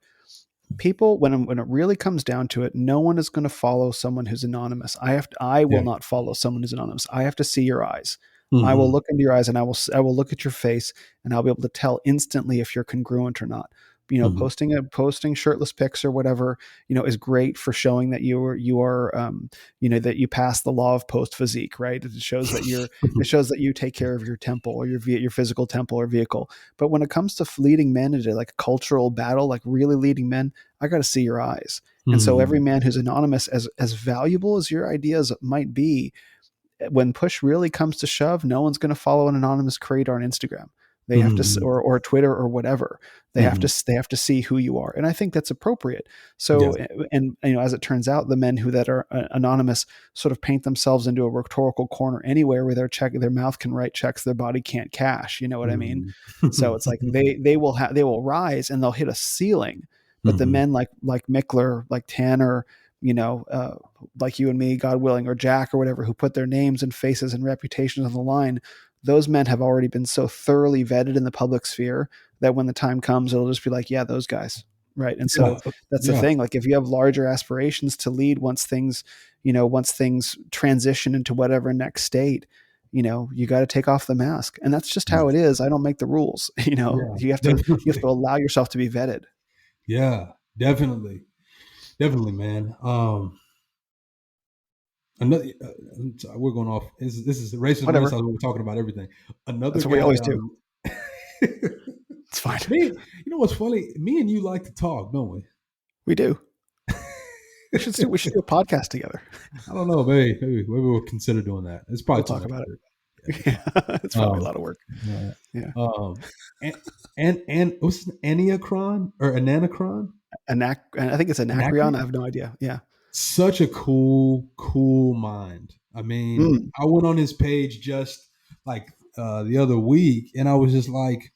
people, when it really comes down to it, no one is going to follow someone who's anonymous. I will Yeah. not follow someone who's anonymous. I have to see your eyes. I will Mm-hmm. look into your eyes, and I will look at your face, and I'll be able to tell instantly if you're congruent or not. Mm-hmm. Posting shirtless pics or whatever, is great for showing that you are, that you pass the law of post physique, right? It shows that you take care of your temple, or your physical temple or vehicle. But when it comes to leading men into like a cultural battle, like really leading men, I got to see your eyes. And so every Mm-hmm. man who's anonymous, as valuable as your ideas might be, when push really comes to shove, no one's going to follow an anonymous creator on Instagram. They have to, Mm-hmm. or Twitter or whatever. Mm-hmm. They have to see who you are, and I think that's appropriate. Yeah. So, and as it turns out, the men who that are anonymous sort of paint themselves into a rhetorical corner anywhere where their mouth can write checks their body can't cash. You know what I mean? So it's like they will rise and they'll hit a ceiling, but the Mm-hmm. men like Mickler, like Tanner, you know, uh, like you and me, God willing, or Jack or whatever, who put their names and faces and reputations on the line, those men have already been so thoroughly vetted in the public sphere that when the time comes, it'll just be like, yeah, those guys. Right. And Yeah. so that's the Yeah. thing. Like if you have larger aspirations to lead once things transition into whatever next state, you got to take off the mask. And that's just how it is. I don't make the rules. Yeah. You have to Definitely. allow yourself to be vetted. Yeah. Definitely. Definitely, man. Another, we're going off. This is racism and Whatever. renaissance. We're talking about everything. Another That's what we guy always that do. It's fine. me, you know what's funny? Me and you like to talk, don't we? We do. We should do a podcast together. I don't know. Maybe we'll consider doing that. It's probably We'll too talk much about work. Yeah, it. it's fine. Yeah, it's probably a Um, lot of work. yeah. Yeah. And what's an Aniacron or Ananacron? I think it's Anacreon. I Anacreon? have no idea. Yeah. Such a cool mind. I mean, Mm. I went on his page just like the other week, and I was just like,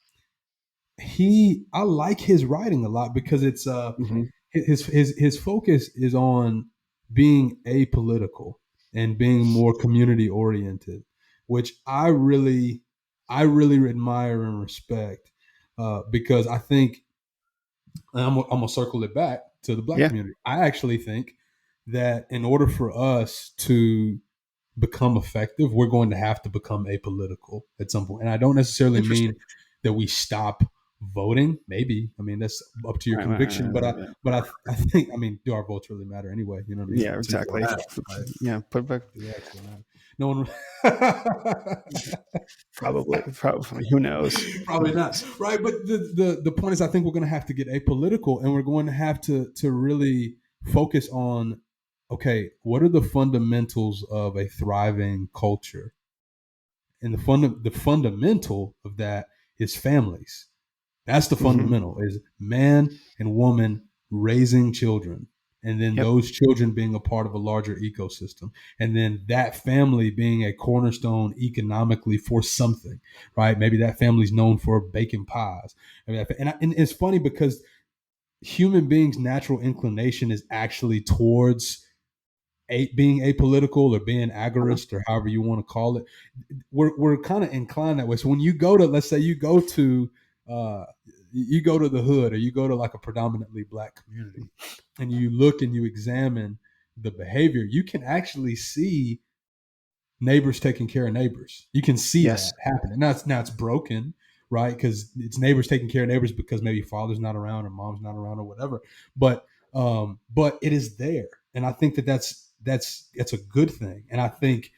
I like his writing a lot because it's Hmm. his focus is on being apolitical and being more community oriented, which I really admire and respect because I think I'm gonna circle it back to the black Yeah. community. I actually think that in order for us to become effective, we're going to have to become apolitical at some point. And I don't necessarily Interesting. mean that we stop voting. Maybe, I mean, that's up to your Right, conviction. But yeah. I think, I mean, do our votes really matter anyway? You know what I mean? Yeah, Since we exactly. don't have, right? Yeah. Put back. Do they actually matter? No one. Probably. Who knows? Who Probably not, knows? right? But the point is, I think we're going to have to get apolitical, and we're going to have to really focus on, okay, what are the fundamentals of a thriving culture? And the fundamental of that is families. That's the Hmm. fundamental, is man and woman raising children, and then Yep. those children being a part of a larger ecosystem, and then that family being a cornerstone economically for something, right? Maybe that family's known for baking pies. And it's funny because human beings' natural inclination is actually towards being apolitical or being Uh-huh. agorist or however you want to call it. We're kind of inclined that way. So when you go to, let's say uh, you go to the hood, or you go to like a predominantly black community, and you look and you examine the behavior, you can actually see neighbors taking care of neighbors. You can see Yes. that happening. Now it's broken, right? Because it's neighbors taking care of neighbors because maybe father's not around or mom's not around or whatever. But it is there, and I think that's a good thing. And I think,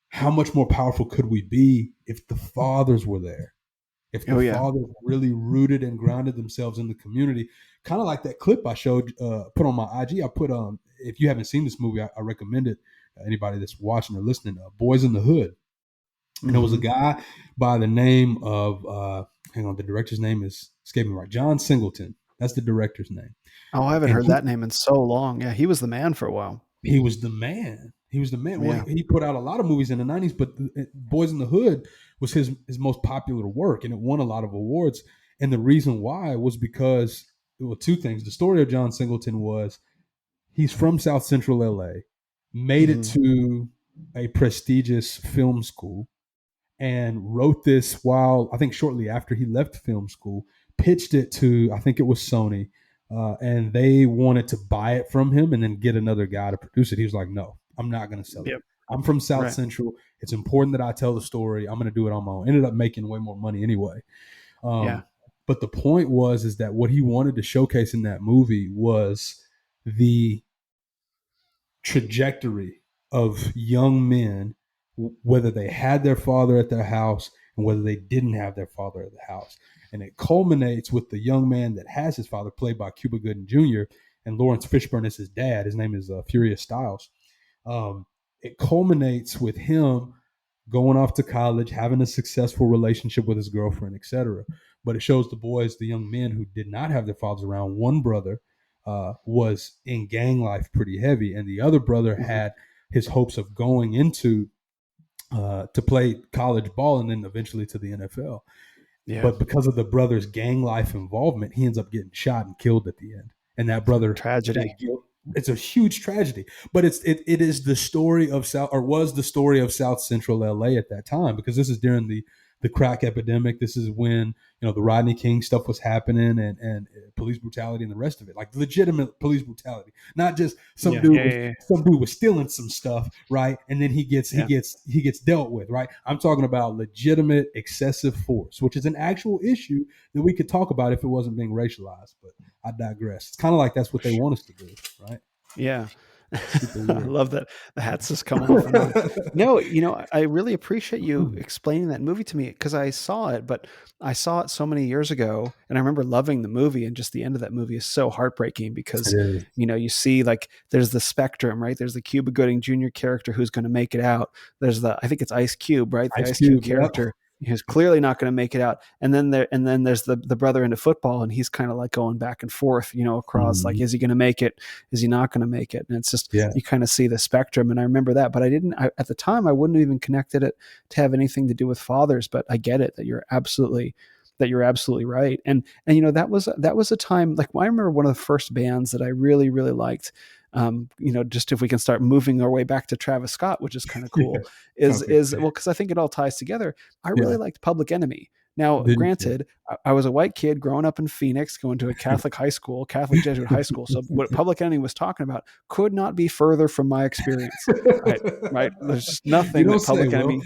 how much more powerful could we be if the fathers were there? If the Oh yeah. fathers really rooted and grounded themselves in the community, kind of like that clip I showed, put on my IG. I put if you haven't seen this movie, I recommend it. Anybody that's watching or listening, Boyz N Tha Hood, and it was a Hmm. guy by the name of hang on, the director's name is escaping me right. John Singleton. That's the director's name, Oh, I haven't and heard that name in so long. Yeah, he was the man for a while. he was the man. He was the man. Well, Yeah. he put out a lot of movies in the '90s, but Boyz N Tha Hood was his most popular work, and it won a lot of awards. And the reason why was because, well, two things. The story of John Singleton was He's from South Central LA, made it Hmm. to a prestigious film school, and wrote this while I think shortly after he left film school, pitched it to I think it was Sony, and they wanted to buy it from him and then get another guy to produce it. He was like, "No, I'm not going to sell it. Yep. I'm from South Right. Central. It's important that I tell the story. I'm going to do it on my own." Ended up making way more money anyway. Yeah. But the point was is that what he wanted to showcase in that movie was the trajectory of young men, whether they had their father at their house and whether they didn't have their father at the house. And it culminates with the young man that has his father, played by Cuba Gooding Jr., and Lawrence Fishburne is his dad. His name is Furious Styles. It culminates with him going off to college, having a successful relationship with his girlfriend, etc. But it shows the boys, the young men who did not have their fathers around. One brother was in gang life pretty heavy, and the other brother Hmm. had his hopes of going into to play college ball and then eventually to the NFL. Yeah. But because of the brother's gang life involvement, he ends up getting shot and killed at the end. And that brother, that Tragedy. guilt, it's a huge tragedy. But it is the story of South, or was the story of South Central LA at that time, because this is during the crack epidemic. This is when the Rodney King stuff was happening, and police brutality and the rest of it, like legitimate police brutality, not just Yeah. Yeah. Yeah. some dude was stealing some stuff, right? And then Yeah. he gets dealt with, right? I'm talking about legitimate excessive force, which is an actual issue that we could talk about if it wasn't being racialized. But I digress. It's kind of like that's what they want us to do, right? Yeah. Super I weird. love that the hats just come off and on. No, I really appreciate you explaining that movie to me because I saw it, but I saw it so many years ago and I remember loving the movie and just the end of that movie is so heartbreaking It because, is. you see like there's the spectrum, right? There's the Cuba Gooding Jr. character who's going to make it out. There's I think it's Ice Cube, right? The Ice Ice Cube Cube, yep. character who's clearly not going to make it out. And then there's the brother into football and he's kind of like going back and forth, across like, Mhm. is he going to make it? Is he not going to make it? And it's just, Yeah. you kind of see the spectrum. And I remember that, but at the time, I wouldn't have even connected it to have anything to do with fathers, but I get it that you're absolutely right. And that was a time like I remember one of the first bands that I really, really liked. Just if we can start moving our way back to Travis Scott, which is kind of Yeah. cool, is Okay. is well, because I think it all ties together. I really Yeah. liked Public Enemy. Now, Didn't you? granted, I was a white kid growing up in Phoenix, going to a Catholic high school, Catholic Jesuit high school. So what Public Enemy was talking about could not be further from my experience. Right, right. There's just You nothing don't that say, Public Will. Enemy,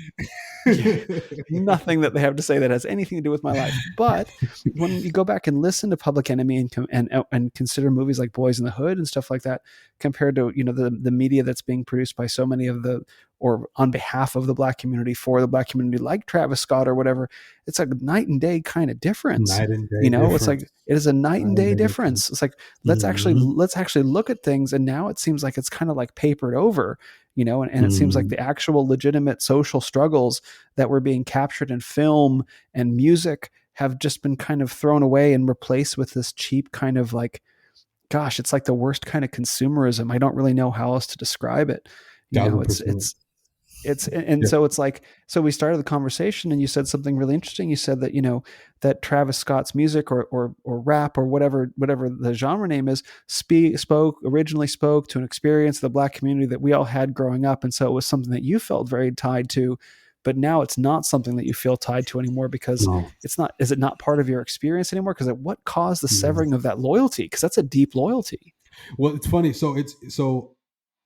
yeah, nothing that they have to say that has anything to do with my life. But when you go back and listen to Public Enemy and consider movies like Boyz N Tha Hood and stuff like that, compared to the media that's being produced by so many of the or on behalf of the black community for the black community, like Travis Scott or whatever, it's a night and day kind of difference. Night and day It's like difference. it is a night and Night and day day difference. difference. It's like Mm-hmm. let's actually look at things, and now it seems like it's kind of like papered over, and it seems like Mm-hmm. the actual legitimate social struggles that were being captured in film and music have just been kind of thrown away and replaced with this cheap kind of like, gosh, it's like the worst kind of consumerism. I don't really know how else to describe it. You know, Thousand it's percent. it's it's and Yeah. so it's like, so we started the conversation and you said something really interesting. You said that that Travis Scott's music or rap or whatever the genre name is originally spoke to an experience of the black community that we all had growing up, and so it was something that you felt very tied to, but now it's not something that you feel tied to anymore because No. it's not. Is it not part of your experience anymore? Because what caused the Yeah. severing of that loyalty? Because that's a deep loyalty. Well, it's funny. So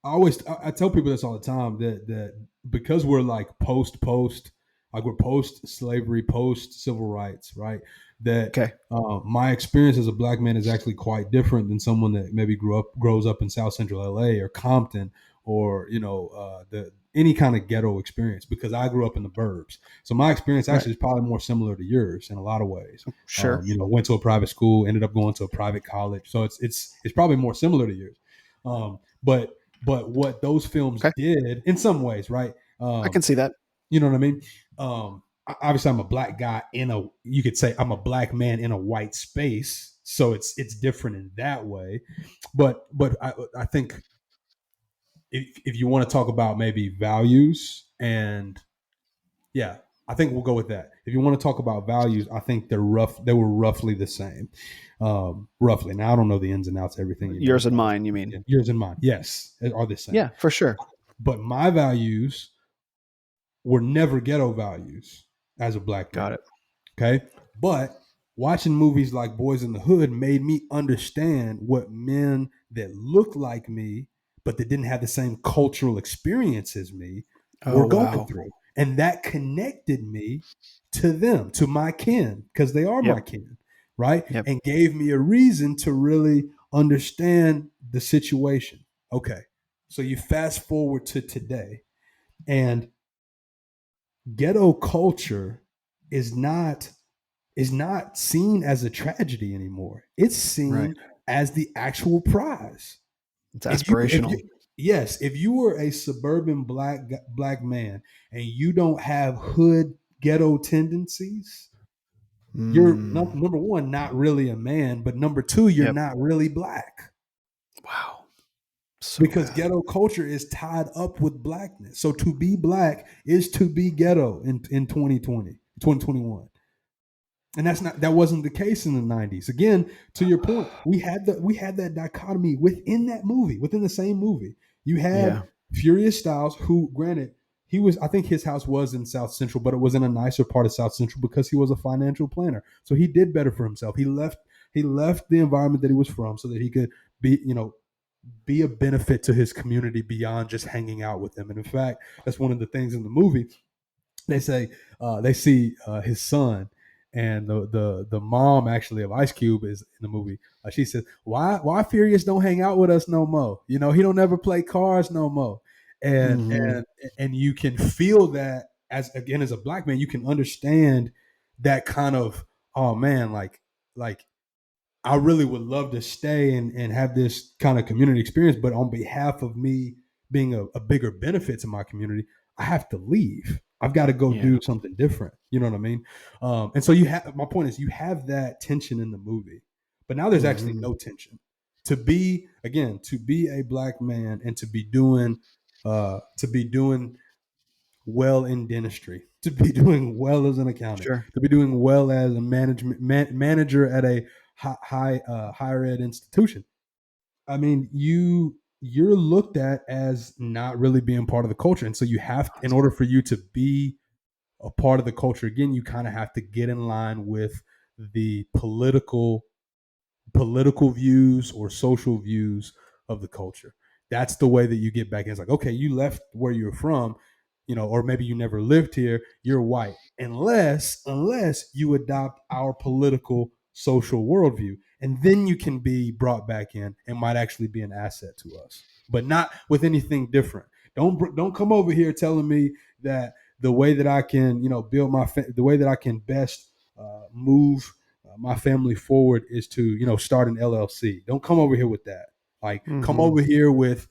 I tell people this all the time that because we're like like we're post slavery, post civil rights, right? That Okay. my experience as a black man is actually quite different than someone that maybe grows up in South Central LA or Compton, or the any kind of ghetto experience, because I grew up in the burbs. So my experience Right. actually is probably more similar to yours in a lot of ways. Sure. Went to a private school, ended up going to a private college, so it's probably more similar to yours. But what those films Okay. did in some ways, right? I can see that. You know what I mean? Obviously, I'm a black guy you could say I'm a black man in a white space, so it's different in that way. But I think if you want to talk about maybe values and yeah, I think we'll go with that. If you want to talk about values, I think they're rough. They were roughly the same, roughly. Now I don't know the ins and outs of everything, Yours and but mine, you mean? yours and mine, yes, are the same. Yeah, for sure. But my values were never ghetto values as a black Got man. it. Okay. But watching movies like Boyz N Tha Hood made me understand what men that looked like me, but that didn't have the same cultural experience as me, Oh were going wow. through. And that connected me to them, to my kin, because they are my Yep. kin, right? Yep. And gave me a reason to really understand the situation. Okay. So you fast forward to today, and ghetto culture is not seen as a tragedy anymore. It's Right. seen as the actual prize. It's If you aspirational. yes, if you were a suburban black man and you don't have hood ghetto tendencies, you're Mm. number one not really a man, but number two you're Yep. not really black Wow. So because bad. ghetto culture is tied up with blackness. So to be black is to be ghetto in 2020, 2021. And that wasn't the case in the 90s. Again, to your point, we had that dichotomy within that movie, within the same movie. You had Yeah. Furious Styles, who, granted, he was, I think his house was in South Central, but it was in a nicer part of South Central because he was a financial planner. So he did better for himself. He left the environment that he was from so that he could be, be a benefit to his community beyond just hanging out with them. And in fact, that's one of the things in the movie. They say they see his son, and the mom actually of Ice Cube is in the movie. She says, "Why Furious don't hang out with us no more? You know, he don't ever play cars no more." And Hmm. and you can feel that as a black man, you can understand that kind of, oh man, like I really would love to stay and have this kind of community experience, but on behalf of me being a bigger benefit to my community, I have to leave. I've got to go Yeah. do something different. You know what I mean? And so you have, my point is, you have that tension in the movie, but now there's actually Hmm. no tension. To be a black man and to be doing well in dentistry, to be doing well as an accountant, Sure. to be doing well as a manager at a higher ed institution. I mean, you're looked at as not really being part of the culture, and so you have, in order for you to be a part of the culture again, you kind of have to get in line with the political views or social views of the culture. That's the way that you get back in. It's like, okay, you left where you're from, or maybe you never lived here, you're white. Unless you adopt our political social worldview. And then you can be brought back in and might actually be an asset to us. But not with anything different. Don't come over here telling me that the way that I can, build the way that I can best move my family forward is to start an LLC. Don't come over here with that. Like, come Hmm. over here with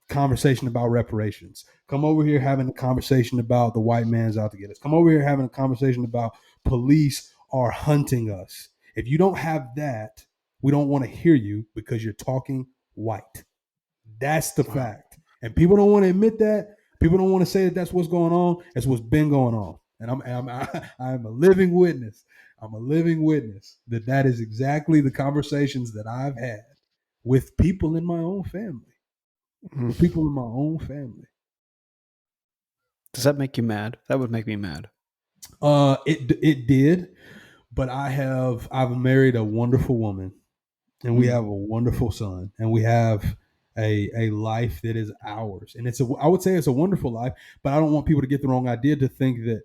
conversation about reparations. Come over here having a conversation about the white man's out to get us. Come over here having a conversation about police are hunting us. If you don't have that, we don't want to hear you because you're talking white. That's the Wow. fact. And people don't want to admit that. People don't want to say that that's what's going on. That's what's been going on. And I'm a living witness. I'm a living witness that that is exactly the conversations that I've had with people in my own family. With Mm. people in my own family. Does that make you mad? That would make me mad. It did, but I've married a wonderful woman, and we Mm. have a wonderful son, and we have a life that is ours, and I would say it's a wonderful life, but I don't want people to get the wrong idea to think that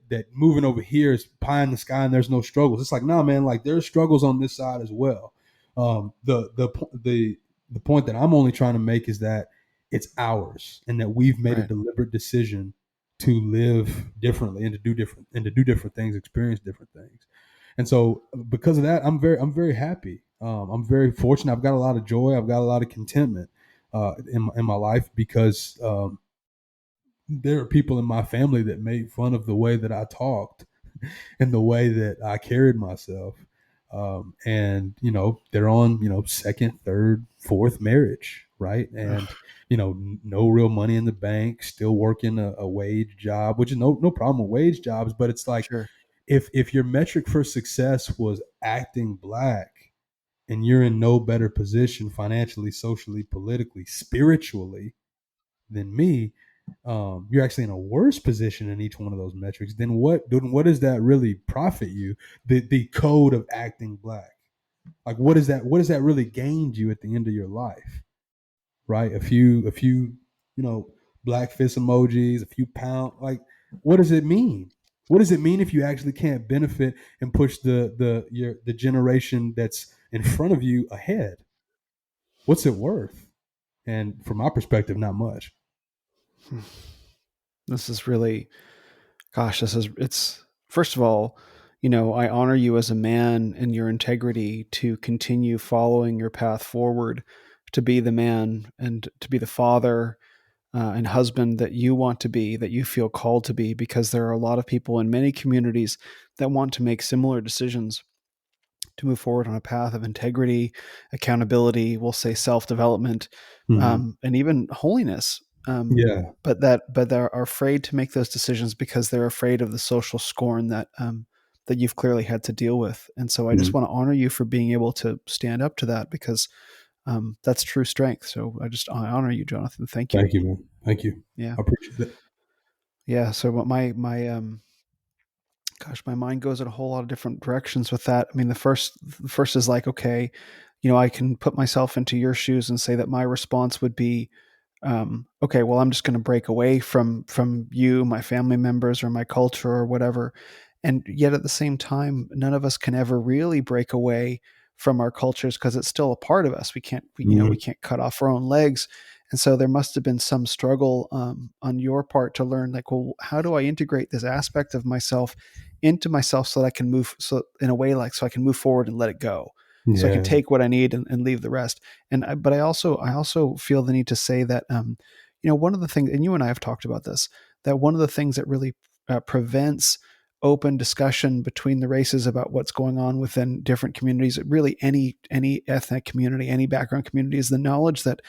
that moving over here is pie in the sky and there's no struggles. It's like, no, man, like there's struggles on this side as well. The point that I'm only trying to make is that it's ours, and that we've made a Right. deliberate decision to live differently and to do different things, experience different things. And so because of that, I'm very happy. I'm very fortunate. I've got a lot of joy. I've got a lot of contentment in my life because there are people in my family that made fun of the way that I talked and the way that I carried myself. And they're on second, third, fourth marriage, right? And Ugh, no real money in the bank, still working a wage job, which is no problem with wage jobs, but it's like sure. if your metric for success was acting black, and you're in no better position financially, socially, politically, spiritually than me, you're actually in a worse position in each one of those metrics. Then what does that really profit you? The code of acting black. Like what does that really gain you at the end of your life? Right? A few, you know, black fist emojis, a few pound, like what does it mean? What does it mean if you actually can't benefit and push the generation that's in front of you ahead? What's it worth? And from my perspective, not much. This is really, gosh, it's, first of all, I honor you as a man and your integrity to continue following your path forward, to be the man and to be the father and husband that you want to be, that you feel called to be, because there are a lot of people in many communities that want to make similar decisions to move forward on a path of integrity, accountability, we'll say self development, Mm-hmm. and even holiness. Yeah. But they're afraid to make those decisions because they're afraid of the social scorn that you've clearly had to deal with. And so I just Mhm. want to honor you for being able to stand up to that, because that's true strength. So I honor you, Jonathan. Thank you. Thank you, man. Thank you. Yeah, I appreciate it. yeah. So what my gosh, my mind goes in a whole lot of different directions with that. I mean, the first is like, okay, I can put myself into your shoes and say that my response would be, okay, well, I'm just going to break away from you, my family members, or my culture, or whatever. And yet, at the same time, none of us can ever really break away from our cultures because it's still a part of us. We Mhm. can't cut off our own legs. And so there must have been some struggle on your part to learn, like, well, how do I integrate this aspect of myself into myself so that I can move, so in a way, like, so I can move forward and let it go, so I can Yeah. take what I need and leave the rest. But I also feel the need to say that, one of the things, and you and I have talked about this, that one of the things that really prevents open discussion between the races about what's going on within different communities, really any ethnic community, any background community, is the knowledge that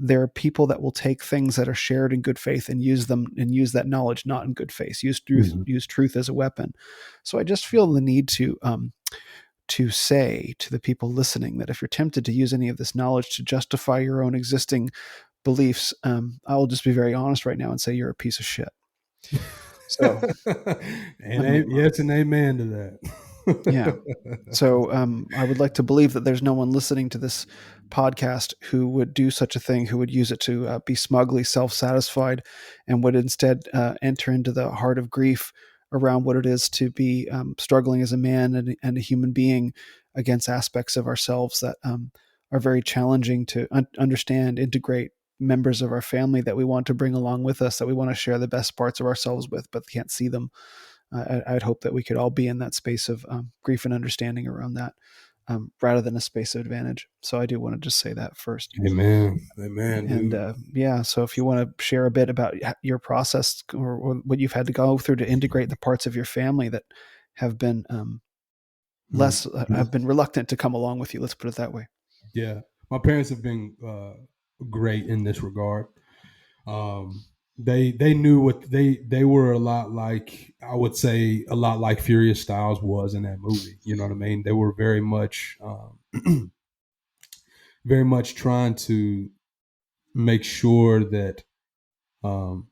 there are people that will take things that are shared in good faith and use them, and use that knowledge not in good faith, Mhm. use truth as a weapon. So I just feel the need to say to the people listening that if you're tempted to use any of this knowledge to justify your own existing beliefs, I will just be very honest right now and say you're a piece of shit. So And I'm yes, and amen to yeah. that. So I would like to believe that there's no one listening to this podcast who would do such a thing, who would use it to be smugly self-satisfied, and would instead enter into the heart of grief around what it is to be struggling as a man and a human being against aspects of ourselves that are very challenging to understand, integrate, members of our family that we want to bring along with us, that we want to share the best parts of ourselves with, but can't see them. I'd hope that we could all be in that space of grief and understanding around that, rather than a space of advantage. So I do want to just say that first. Amen. Amen, And dude. yeah, so if you want to share a bit about your process, or what you've had to go through to integrate the parts of your family that have been less Mhm. have been reluctant to come along with you. Let's put it that way. Yeah. My parents have been great in this regard. Um, they knew what they were a lot like, I would say a lot like Furious Styles was in that movie. You know what I mean? They were very much trying to make sure that um,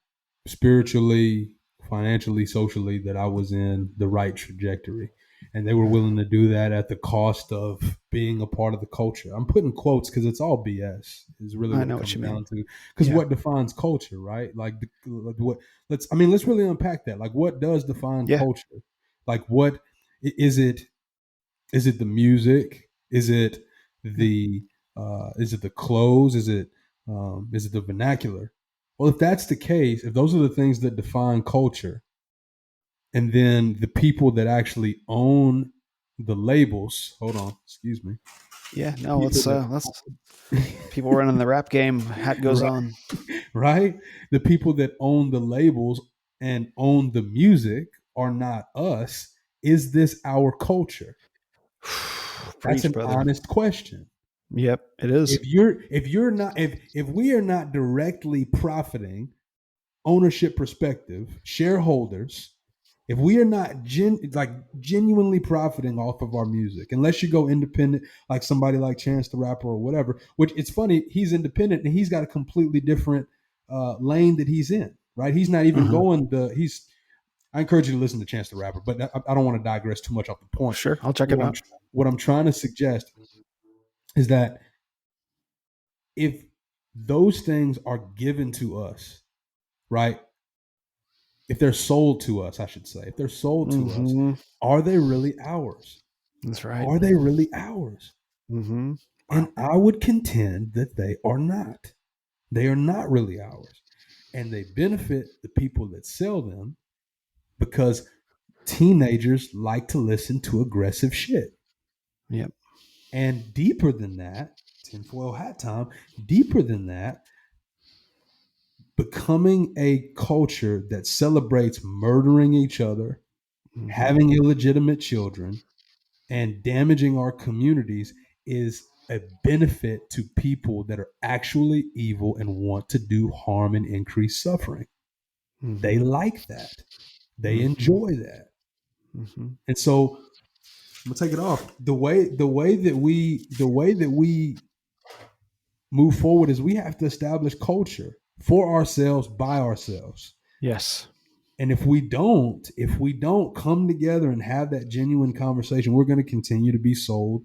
spiritually, financially, socially, that I was in the right trajectory. And they were willing to do that at the cost of being a part of the culture. I'm putting quotes because it's all BS, is really I what it know what comes you mean. down to. Because Yeah, what defines culture, right? What let's really unpack that. Like, what does define yeah, culture? Like, what is it? Is it the music? yeah, Is it the clothes? Is it the vernacular? Well, if that's the case, if those are the things that define culture, and then the people that actually own the labels, hold on, excuse me, yeah. the No, people let's that people running the rap game. Hat goes right, on. right, the people that own the labels and own the music are not us. Is this our culture? That's Preach, an brother. honest question. Yep, it is. If you're not if we are not directly profiting, ownership perspective, shareholders, if we are not genuinely profiting off of our music, unless you go independent, like somebody like Chance the Rapper or whatever, which it's funny, he's independent and he's got a completely different lane that he's in, right? He's not even Mhm. going he's, I encourage you to listen to Chance the Rapper, but I don't want to digress too much off the point. Sure, I'll check it What I'm out. what I'm trying to suggest is that if those things are given to us, right? If they're sold to us, I should say, if they're sold to us, Mhm. are they really ours? That's right. Are they really ours? Mhm. And Wow. I would contend that they are not. They are not really ours. And they benefit the people that sell them because teenagers like to listen to aggressive shit. Yep. And deeper than that, tinfoil hat time, deeper than that, becoming a culture that celebrates murdering each other, Mhm. having illegitimate children, and damaging our communities is a benefit to people that are actually evil and want to do harm and increase suffering. They Mhm. like that. They Mhm. enjoy that. Mhm. And so I'm gonna take it off. The way that we move forward is we have to establish culture for ourselves by ourselves. Yes. And if we don't come together and have that genuine conversation, we're going to continue to be sold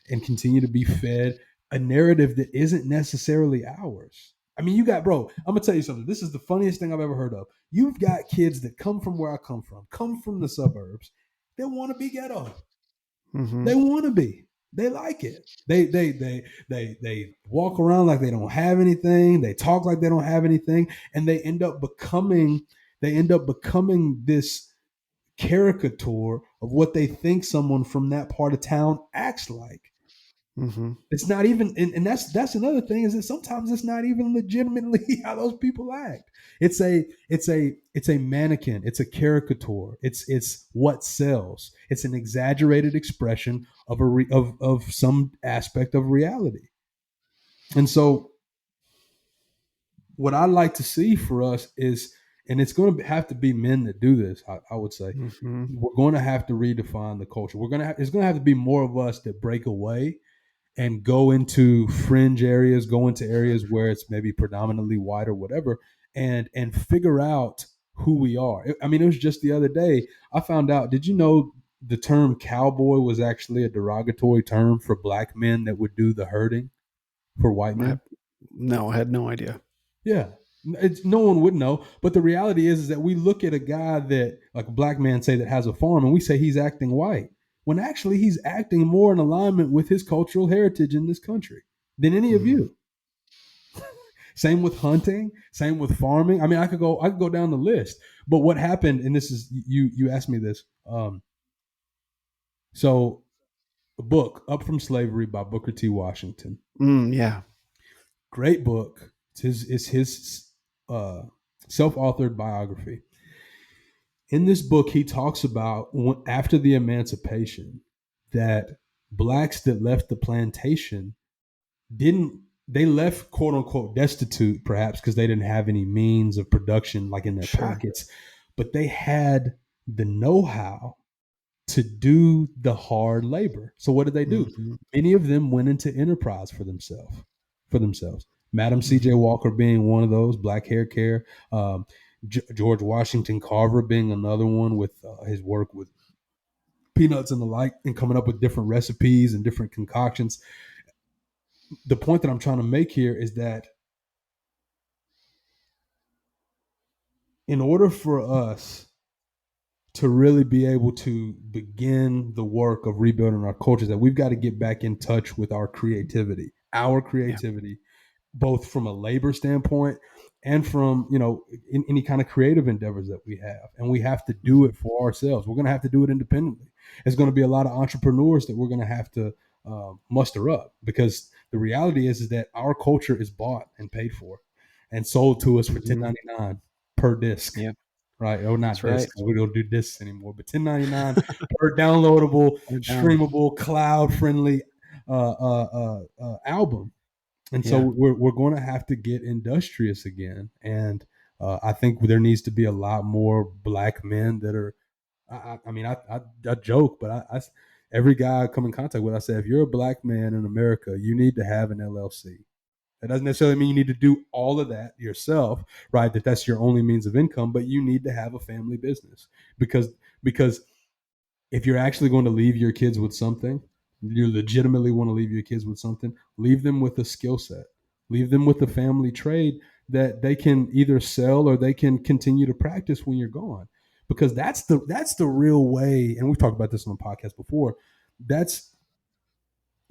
and continue to be fed a narrative that isn't necessarily ours. I mean, bro, I'm going to tell you something. This is the funniest thing I've ever heard of. You've got kids that come from where I come from the suburbs. They want to be ghetto. Mhm. They want to be. They like it. They walk around like they don't have anything. They talk like they don't have anything, and they end up becoming this caricature of what they think someone from that part of town acts like. Mhm. It's not even, and that's another thing, is that sometimes it's not even legitimately how those people act. It's a mannequin. It's a caricature. It's what sells. It's an exaggerated expression of of some aspect of reality. And so, what I like to see for us is, and it's going to have to be men that do this. I would say Mhm. we're going to have to redefine the culture. It's going to have to be more of us that break away and go into fringe areas, go into areas where it's maybe predominantly white or whatever, and figure out who we are. I mean, it was just the other day I found out. Did you know the term cowboy was actually a derogatory term for black men that would do the herding for white I men? no, I had no idea. Yeah. No one would know, but the reality is that we look at a guy that, like a black man, say, that has a farm, and we say he's acting white, when actually he's acting more in alignment with his cultural heritage in this country than any of Mhm. you. Same with hunting, same with farming. I mean, I could go down the list. But what happened, and this is, you asked me this. So a book, Up from Slavery by Booker T. Washington. Yeah. Great book. It's his uh, self-authored biography. In this book, he talks about after the emancipation, that blacks that left the plantation didn't they left, quote unquote, destitute, perhaps because they didn't have any means of production like in their Sure. pockets, but they had the know-how to do the hard labor. So what did they do? Mhm. Many of them went into enterprise for themselves. Madam C.J. Mhm. Walker being one of those, black hair care. Um, George Washington Carver being another one, with his work with peanuts and the like, and coming up with different recipes and different concoctions. The point that I'm trying to make here is that in order for us to really be able to begin the work of rebuilding our cultures, that we've got to get back in touch with our Yeah. creativity, both from a labor standpoint and from, in any kind of creative endeavors that we have. And we have to do it for ourselves. We're going to have to do it independently. There's going to be a lot of entrepreneurs that we're going to have to muster up, because the reality is that our culture is bought and paid for and sold to us for Mhm. 10.99 per disc, Yeah. right? Oh, That's not this. right. We don't do this anymore. But 1099 per downloadable, Put it down. streamable, cloud friendly album. And so Yeah. we're going to have to get industrious again. And I think there needs to be a lot more black men that are. I mean, I joke, but every guy I come in contact with, I say, if you're a black man in America, you need to have an LLC. That doesn't necessarily mean you need to do all of that yourself, right? That's your only means of income, but you need to have a family business because because if you're actually going to leave your kids with something, you legitimately want to leave your kids with something, leave them with a skill set, leave them with a family trade that they can either sell or they can continue to practice when you're gone. Because that's the real way, and we've talked about this on the podcast before. That's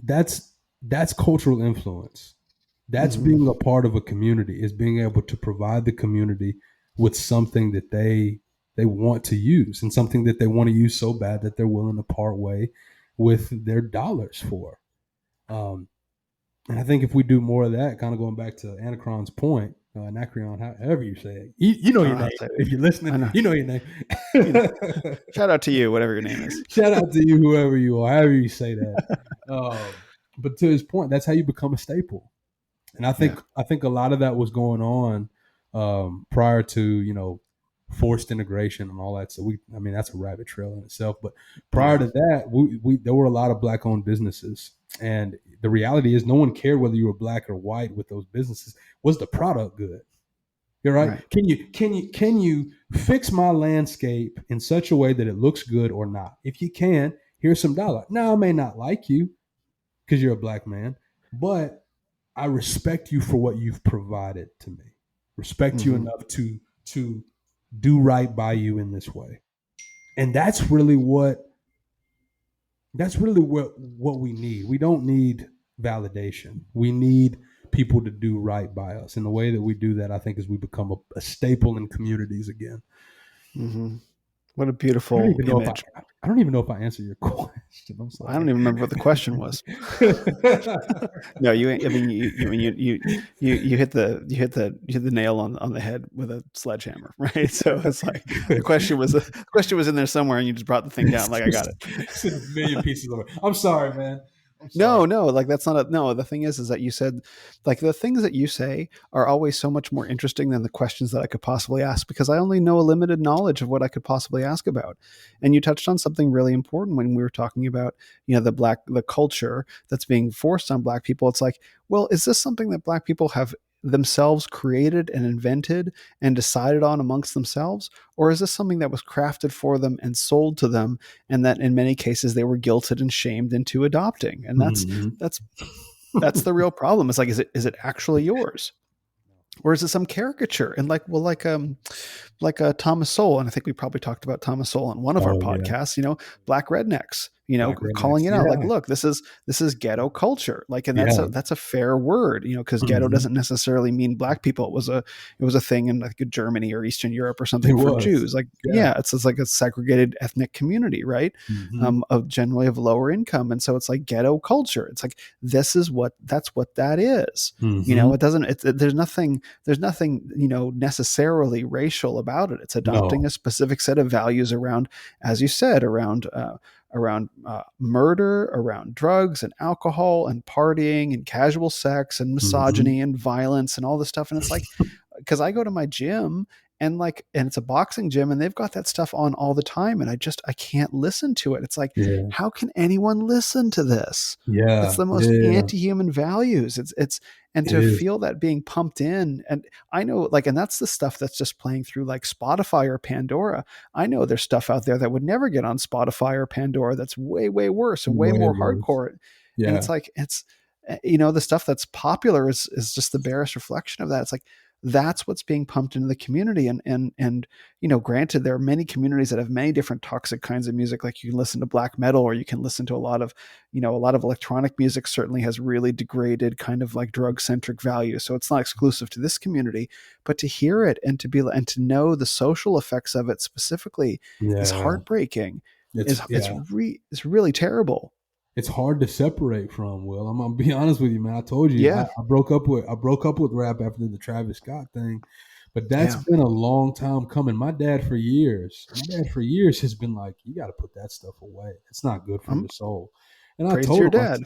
that's that's cultural influence. That's Hmm. being a part of a community, is being able to provide the community with something that they want to use, and something that they want to use so bad that they're willing to part way with their dollars for. Um, and I think if we do more of that, kind of going back to Anacron's point, Anacreon, however you say it, you know I don't your know how name. to say it. If you're listening, I know. you know your name. You know. Shout out to you, whatever your name is. Shout out to you, whoever you are, however you say that. But to his point, that's how you become a staple. And Yeah. I think a lot of that was going on prior to forced integration and all that. So I mean that's a rabbit trail in itself. But prior Yeah. to that, we there were a lot of black owned businesses, and the reality is no one cared whether you were black or white with those businesses. Was the product good? You're right. Right. Can you fix my landscape in such a way that it looks good or not? If you can, here's some dollar. Now I may not like you because you're a black man, but I respect you for what you've provided to me. Respect you Hmm. enough to do right by you in this way. And that's really what we need. We don't need validation. We need people to do right by us. And the way that we do that, I think, is we become a staple in communities again. Hmm. What a I don't beautiful even know if I image. I don't even know if I answered your question. I'm I don't sorry. even remember what the question was. No, you. I mean, you hit the nail on the head with a sledgehammer, right? So it's like the question was in there somewhere, and you just brought the thing down. Like I got it. It's in a million pieces of it. I'm sorry, man. I'm sorry. No, no, like that's not a no. The thing is that you said, like the things that you say are always so much more interesting than the questions that I could possibly ask because I only know a limited knowledge of what I could possibly ask about. And you touched on something really important when we were talking about, the culture that's being forced on black people. It's like, well, is this something that black people have themselves created and invented and decided on amongst themselves? Or is this something that was crafted for them and sold to them and that in many cases they were guilted and shamed into adopting? And Mhm. that's that's the real problem. It's like, is it actually yours? Or is it some caricature? And like Thomas Sowell, and I think we probably talked about Thomas Sowell on one of our Oh yeah, podcasts. Black rednecks. black Calling rednecks. it out. Like, Yeah, look, this is ghetto culture. Like, and yeah. that's a fair word. Because ghetto Mhm. doesn't necessarily mean black people. It was a thing in like Germany or Eastern Europe or It something for was. Jews. Like, Yeah. yeah, it's like a segregated ethnic community, right? Mhm. Of generally of lower income, and so it's like ghetto culture. It's like that's what that is. Mhm. It doesn't. There's nothing necessarily racial about it. It's adopting No. a specific set of values around, as you said, around murder, around drugs and alcohol and partying and casual sex and Mhm. misogyny and violence and all this stuff. And it's like, because I go to my gym and it's a boxing gym and they've got that stuff on all the time and I can't listen to it. It's like, Yeah. how can anyone listen to this? It's Yeah. the most Yeah. anti-human values. It's and It to is. feel that being pumped in, and I know, like, and that's the stuff that's just playing through like Spotify or Pandora. I know there's stuff out there that would never get on Spotify or Pandora that's way, way worse and way Way more worse. hardcore. And Yeah. it's like, the stuff that's popular is just the barest reflection of that. It's like, that's what's being pumped into the community. And granted, there are many communities that have many different toxic kinds of music. Like you can listen to black metal, or you can listen to a lot of electronic music certainly has really degraded kind of like drug centric values. So it's not exclusive to this community, but to hear it and to know the social effects of it specifically is Yeah. heartbreaking. It's yeah. It's really terrible. It's hard to separate from. Will, I'm gonna be honest with you, man. I told you Yeah. I broke up with rap after the Travis Scott thing But that's Yeah. been a long time coming. My dad for years has been like, you got to put that stuff away. It's not good for I'm your soul. And I praise told your him, dad.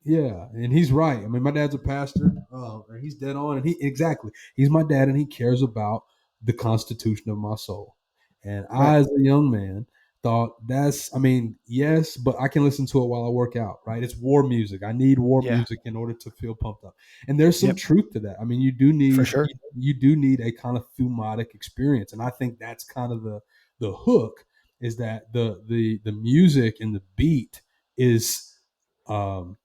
yeah, and he's right. I mean, my dad's a pastor, and he's dead on. And he's my dad, and he cares about the constitution of my soul. And Right. I, as a young man, thought I mean, yes, but I can listen to it while I work out, right? It's war music. I need war Yeah. music in order to feel pumped up. And there's some Yep. truth to that. I mean, For sure. you do need a kind of thematic experience. And I think that's kind of the hook, is that the music and the beat is um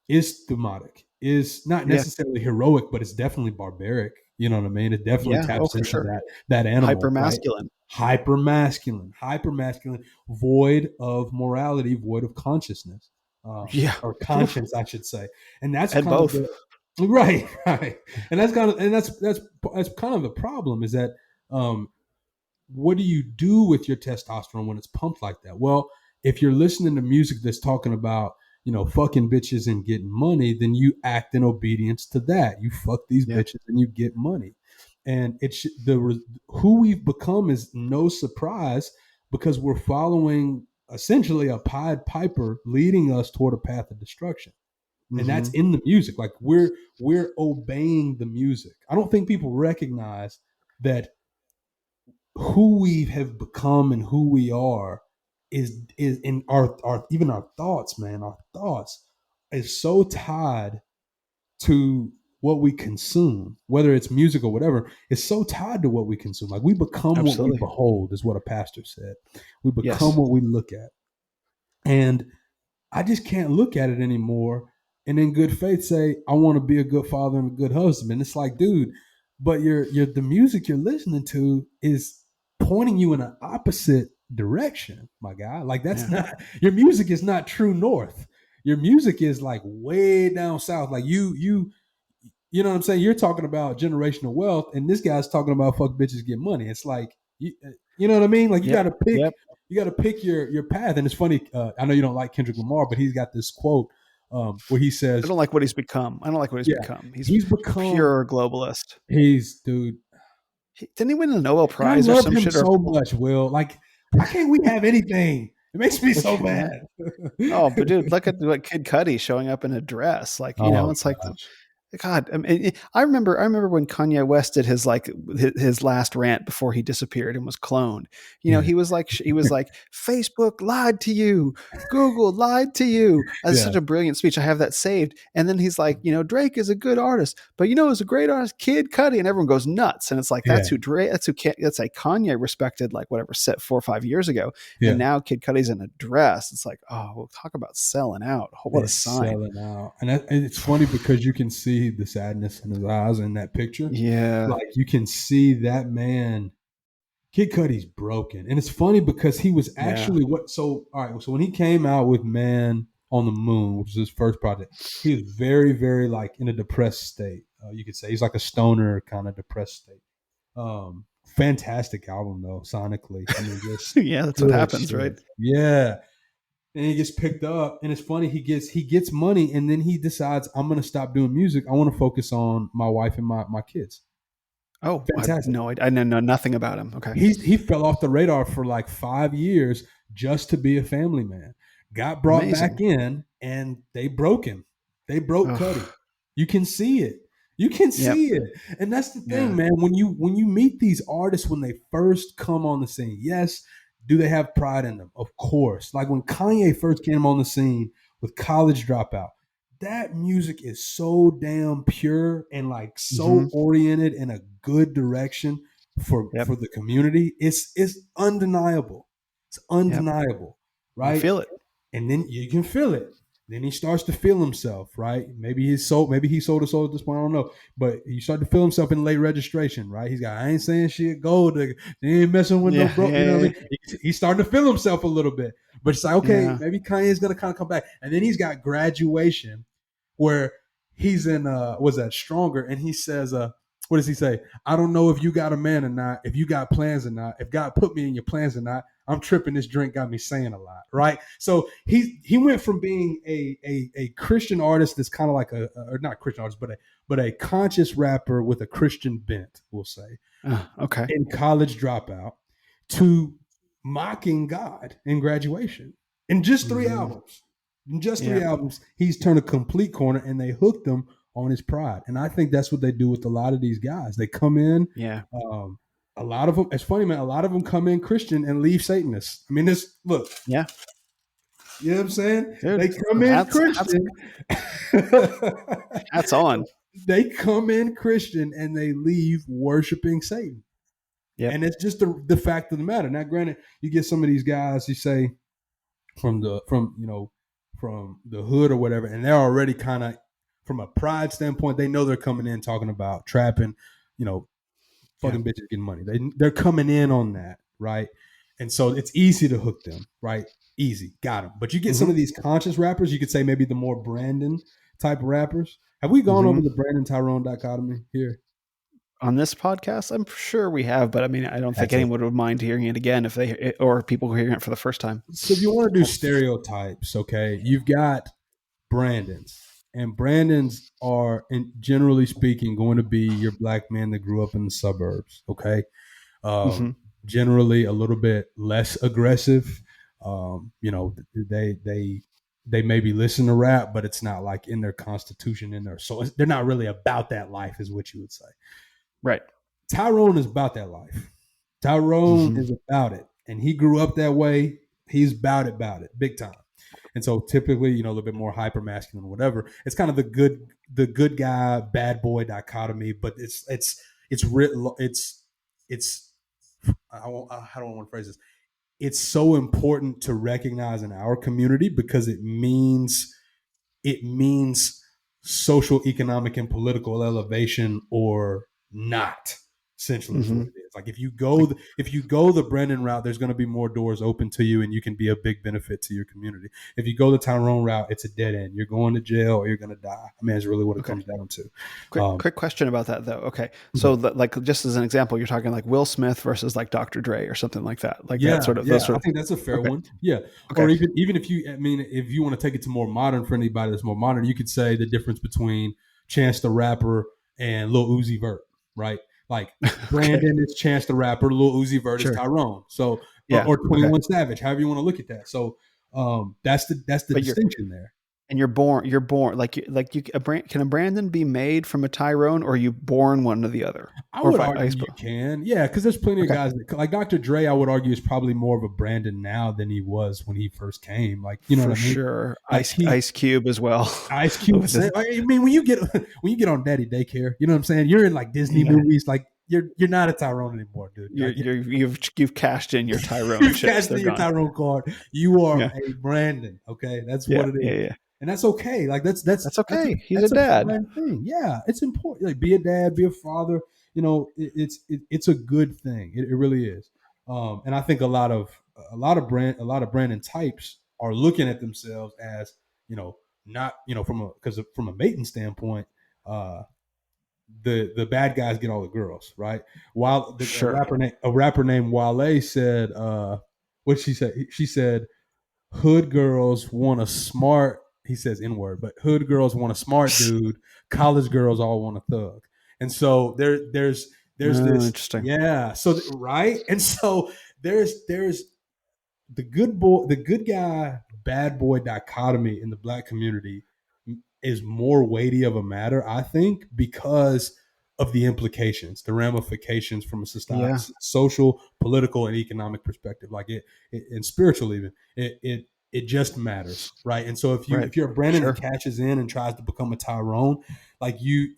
is thematic, is not Yeah. necessarily heroic, but it's definitely barbaric. You know what I mean? It definitely Yeah. Oh, taps for into sure. that Hyper animal, right? masculine. Hyper masculine, void of morality, void of consciousness, Yeah. or Oof. conscience, I should say. And that's And kind of both. the right, right. And that's kind of the problem, is that um, what do you do with your testosterone when it's pumped like that? Well, if you're listening to music that's talking about, fucking bitches and getting money, then you act in obedience to that. You fuck these Yeah. bitches and you get money. And who we've become is no surprise, because we're following essentially a Pied Piper leading us toward a path of destruction. And that's Mm-hmm. in the music. Like we're obeying the music. I don't think people recognize that who we have become and who we are is in our even our thoughts, man. Our thoughts is so tied to what we consume, whether it's music or whatever. It's so tied to what we consume. Like we become what we Absolutely. behold, is what a pastor said. We become Yes. what we look at. And I just can't look at it anymore and in good faith say, I want to be a good father and a good husband. It's like, dude, but the music you're listening to is pointing you in an opposite direction, my guy. Like that's Yeah. not your music is not true north. Your music is like way down south. Like you know what I'm saying? You're talking about generational wealth, and this guy's talking about fuck bitches get money. It's like you know what I mean? Like Yep. Yep. you got to pick your path. And it's funny. I know you don't like Kendrick Lamar, but he's got this quote where he I says, don't like what he's become. I don't like what he's "Yeah, become. He's he's become pure globalist. he's dude." Didn't he win the Nobel And I Prize or love some him shit? Or so much. Will, like, why can't we have anything? It makes me so yeah. mad. Oh, but dude, look at what Kid Cudi showing up in a dress. Like, Oh it's like gosh, God. I mean, I remember when Kanye West did his like his last rant before he disappeared and was cloned. yeah, He was like Facebook lied to you, Google lied to you. That's yeah, such a brilliant speech. I have that saved. And then he's like, Drake is a good artist, but who's a great artist? Kid Cudi, and everyone goes nuts. And it's like yeah, that's a Kanye respected like whatever set 4 or 5 years ago, and yeah. now Kid Cudi's in a dress. It's like, oh, we'll talk about selling out. What a It's sign. selling out, and it's funny because you can see the sadness in his eyes in that picture. Yeah. Like you can see that man, Kid Cudi's broken, and it's funny because he was Yeah. actually what. So all right, so when he came out with "Man on the Moon," which was his first project, he was very, very like in a depressed state. You could say he's like a stoner kind of depressed state. Fantastic album though, sonically. I mean, just Yeah, that's what good happens, right? shit. Yeah, and he gets picked up, and it's funny, he gets money, and then he decides, I'm gonna stop doing music. I want to focus on my wife and my kids. Oh, I Fantastic. no, I know nothing about him. Okay, He fell off the radar for like 5 years just to be a family man. Got brought back amazing. in, and they broke him. They broke Cuddy. Oh, You can see it. You can yep, see it. And that's the thing, yeah, man. When you meet these artists when they first come on the scene, yes, do they have pride in them? Of course. Like when Kanye first came on the scene with College Dropout, that music is so damn pure and like hmm so oriented in a good direction yep, for the community. It's undeniable. It's yep. undeniable, You right? feel it. And then you can feel it. Then he starts to feel himself, right? Maybe he sold his soul at this point. I don't know. But he started to feel himself in late registration, right? He's got, I ain't saying shit, gold digger. He ain't messing with no Yeah, broke, you know what I yeah, mean? He's starting to feel himself a little bit. But it's like, okay, yeah. maybe Kanye's gonna kind of come back. And then he's got graduation where he's in was that stronger, and he says, what does he say? I don't know if you got a man or not, if you got plans or not, if God put me in your plans or not. I'm tripping. This drink got me saying a lot, right? So he went from being a Christian artist that's kind of like or not Christian artist, but a conscious rapper with a Christian bent, we'll say, Okay. in college dropout, to mocking God in graduation in just three Hmm. albums. In just Yeah. three albums, he's turned a complete corner, and they hooked him on his pride. And I think that's what they do with a lot of these guys. They come in, Yeah. um, a lot of them. It's funny, man. A lot of them come in Christian and leave Satanists. I mean, this look. Yeah. You know what I'm saying? Dude, They come in hats Christian. hats on. They come in Christian and they leave worshiping Satan. Yep. And it's just the fact of the matter. Now, granted, you get some of these guys, you say from the hood or whatever, and they're already kind of from a pride standpoint, they know they're coming in talking about trapping, you know, Yeah. fucking bitches getting money. They're coming in on that, right? And so it's easy to hook them, right? Easy, got them. But you get some Hmm. of these conscious rappers. You could say maybe the more Brandon type rappers. Have we gone Hmm. over the Brandon Tyrone dichotomy here? On this podcast, I'm sure we have, but I mean, I don't think That's it. anyone would mind hearing it again if they or people hearing it for the first time. So if you want to do stereotypes, okay, you've got Brandons. And Brandons are, generally speaking, going to be your black man that grew up in the suburbs. Okay, Hmm. generally a little bit less aggressive. You know, they maybe listen to rap, but it's not like in their constitution, in their soul. They're not really about that life, is what you would say. Right. Tyrone is about that life. Tyrone Hmm. is about it, and he grew up that way. He's about it, big time. And so typically, a little bit more hyper masculine, whatever. It's kind of the good guy, bad boy dichotomy, but it's written, it's how do I want to phrase this? It's so important to recognize in our community because it means social, economic, and political elevation or not. Essentially, is what Hmm. it is. Like if you go the Brendan route, there's going to be more doors open to you, and you can be a big benefit to your community. If you go the Tyrone route, it's a dead end. You're going to jail or you're going to die. I mean, that's really what it Okay. comes down to. Quick, Um, quick question about that though. Okay, so like just as an example, you're talking like Will Smith versus like Dr. Dre or something like that, like that Yeah, sort of those yeah, sort I of. think that's a fair Okay. one. Yeah, or Okay. even if you, I mean, if you want to take it to more modern for anybody that's more modern, you could say the difference between Chance the Rapper and Lil Uzi Vert, right? Like Okay. Brandon is Chance the Rapper, Lil Uzi Vert is Sure. Tyrone. So, Yeah. or Okay. 21 Savage, however you want to look at that. So, that's the But you're distinction there. and you're born like you can a Brandon be made from a Tyrone, or are you born one or the other, I or would if I argue you suppose. can, yeah, because there's plenty of Okay. guys like Dr. Dre. I would argue is probably more of a Brandon now than he was when he first came. Like, you know what For I mean? sure, Like he Ice Cube as well. Ice Cube. With this, I mean, when you get on Daddy Daycare, you know what I'm saying? You're in like Disney yeah, movies. Like you're not a Tyrone anymore, dude. Like you've cashed in your Tyrone you've chips. cashed They're in your gone. Tyrone card. You are Yeah. a Brandon. Okay, that's Yeah. what it Yeah. is, Yeah. and that's okay. Like that's that's That's that's a okay. He's a that's a dad. fine thing. Yeah, it's important. Like be a dad, be a father. It's a good thing. It really is. And I think a lot of Brandon types are looking at themselves as not from a mating standpoint. Uh, the bad guys get all the girls, right? While a Sure. rapper named Wale said, what she said? She said, "Hood girls want a smart." He says N word, but hood girls want a smart dude. College girls all want a thug, and so there's Oh, this, interesting. yeah. So right, and so there's the good guy, bad boy dichotomy in the black community is more weighty of a matter, I think, because of the implications, the ramifications from a Yeah. social, political, and economic perspective, like and spiritual even. It just matters, right? And so if you Right. if you're a Brandon that Sure. catches in and tries to become a Tyrone, like you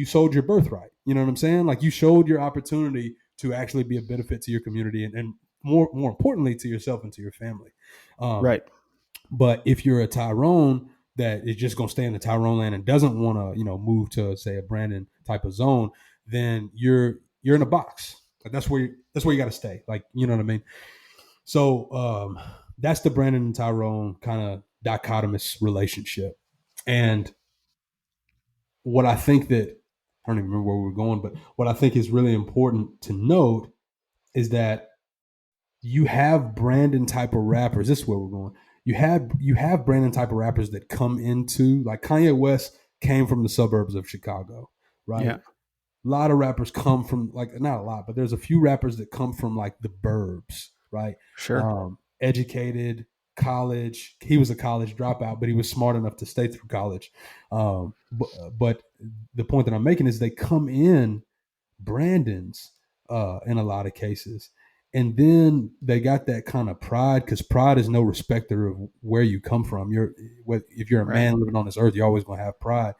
sold your birthright. You know what I'm saying? Like you showed your opportunity to actually be a benefit to your community and more importantly to yourself and to your family. Um, Right. but if you're a Tyrone that is just going to stay in the Tyrone land and doesn't want to, move to say a Brandon type of zone, then you're in a box. Like that's where you got to stay. Like you know what I mean. So that's the Brandon and Tyrone kind of dichotomous relationship. And what I think that I don't even remember where we were going, but what I think is really important to note is that you have Brandon type of rappers. This is where we're going. You have Brandon type of rappers that come into, like Kanye West came from the suburbs of Chicago, right? Yeah. A lot of rappers come from, like, not a lot, but there's a few rappers that come from like the burbs, right? Sure. Educated, college. He was a college dropout, but he was smart enough to stay through college. But the point that I'm making is they come in Brandon's in a lot of cases. And then they got that kind of pride, because pride is no respecter of where you come from. If you're a Right. man living on this earth, you're always going to have pride,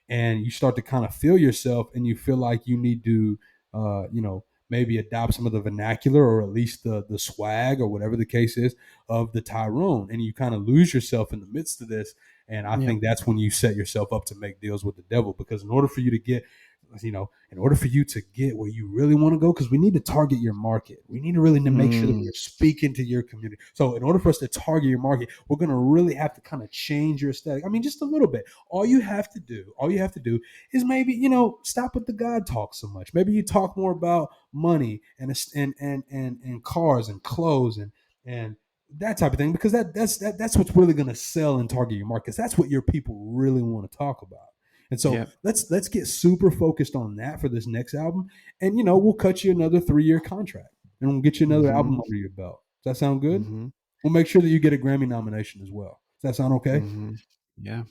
and you start to kind of feel yourself, and you feel like you need to, maybe adopt some of the vernacular, or at least the swag, or whatever the case is, of the Tyrone, and you kind of lose yourself in the midst of this. And I Yeah. think that's when you set yourself up to make deals with the devil, because in order for you to get, in order for you to get where you really want to go, because we need to target your market. We need to really make sure that Mm. we're speaking to your community. So in order for us to target your market, we're going to really have to kind of change your aesthetic. I mean, just a little bit. All you have to do is maybe, stop with the God talk so much. Maybe you talk more about money and cars and clothes and that type of thing, because that's what's really going to sell and target your markets. That's what your people really want to talk about. And so Yeah. let's get super focused on that for this next album. And we'll cut you another 3-year contract, and we'll get you another Mm-hmm. album under your belt. Does that sound good? Mm-hmm. We'll make sure that you get a Grammy nomination as well. Does that sound okay? Mm-hmm. Yeah.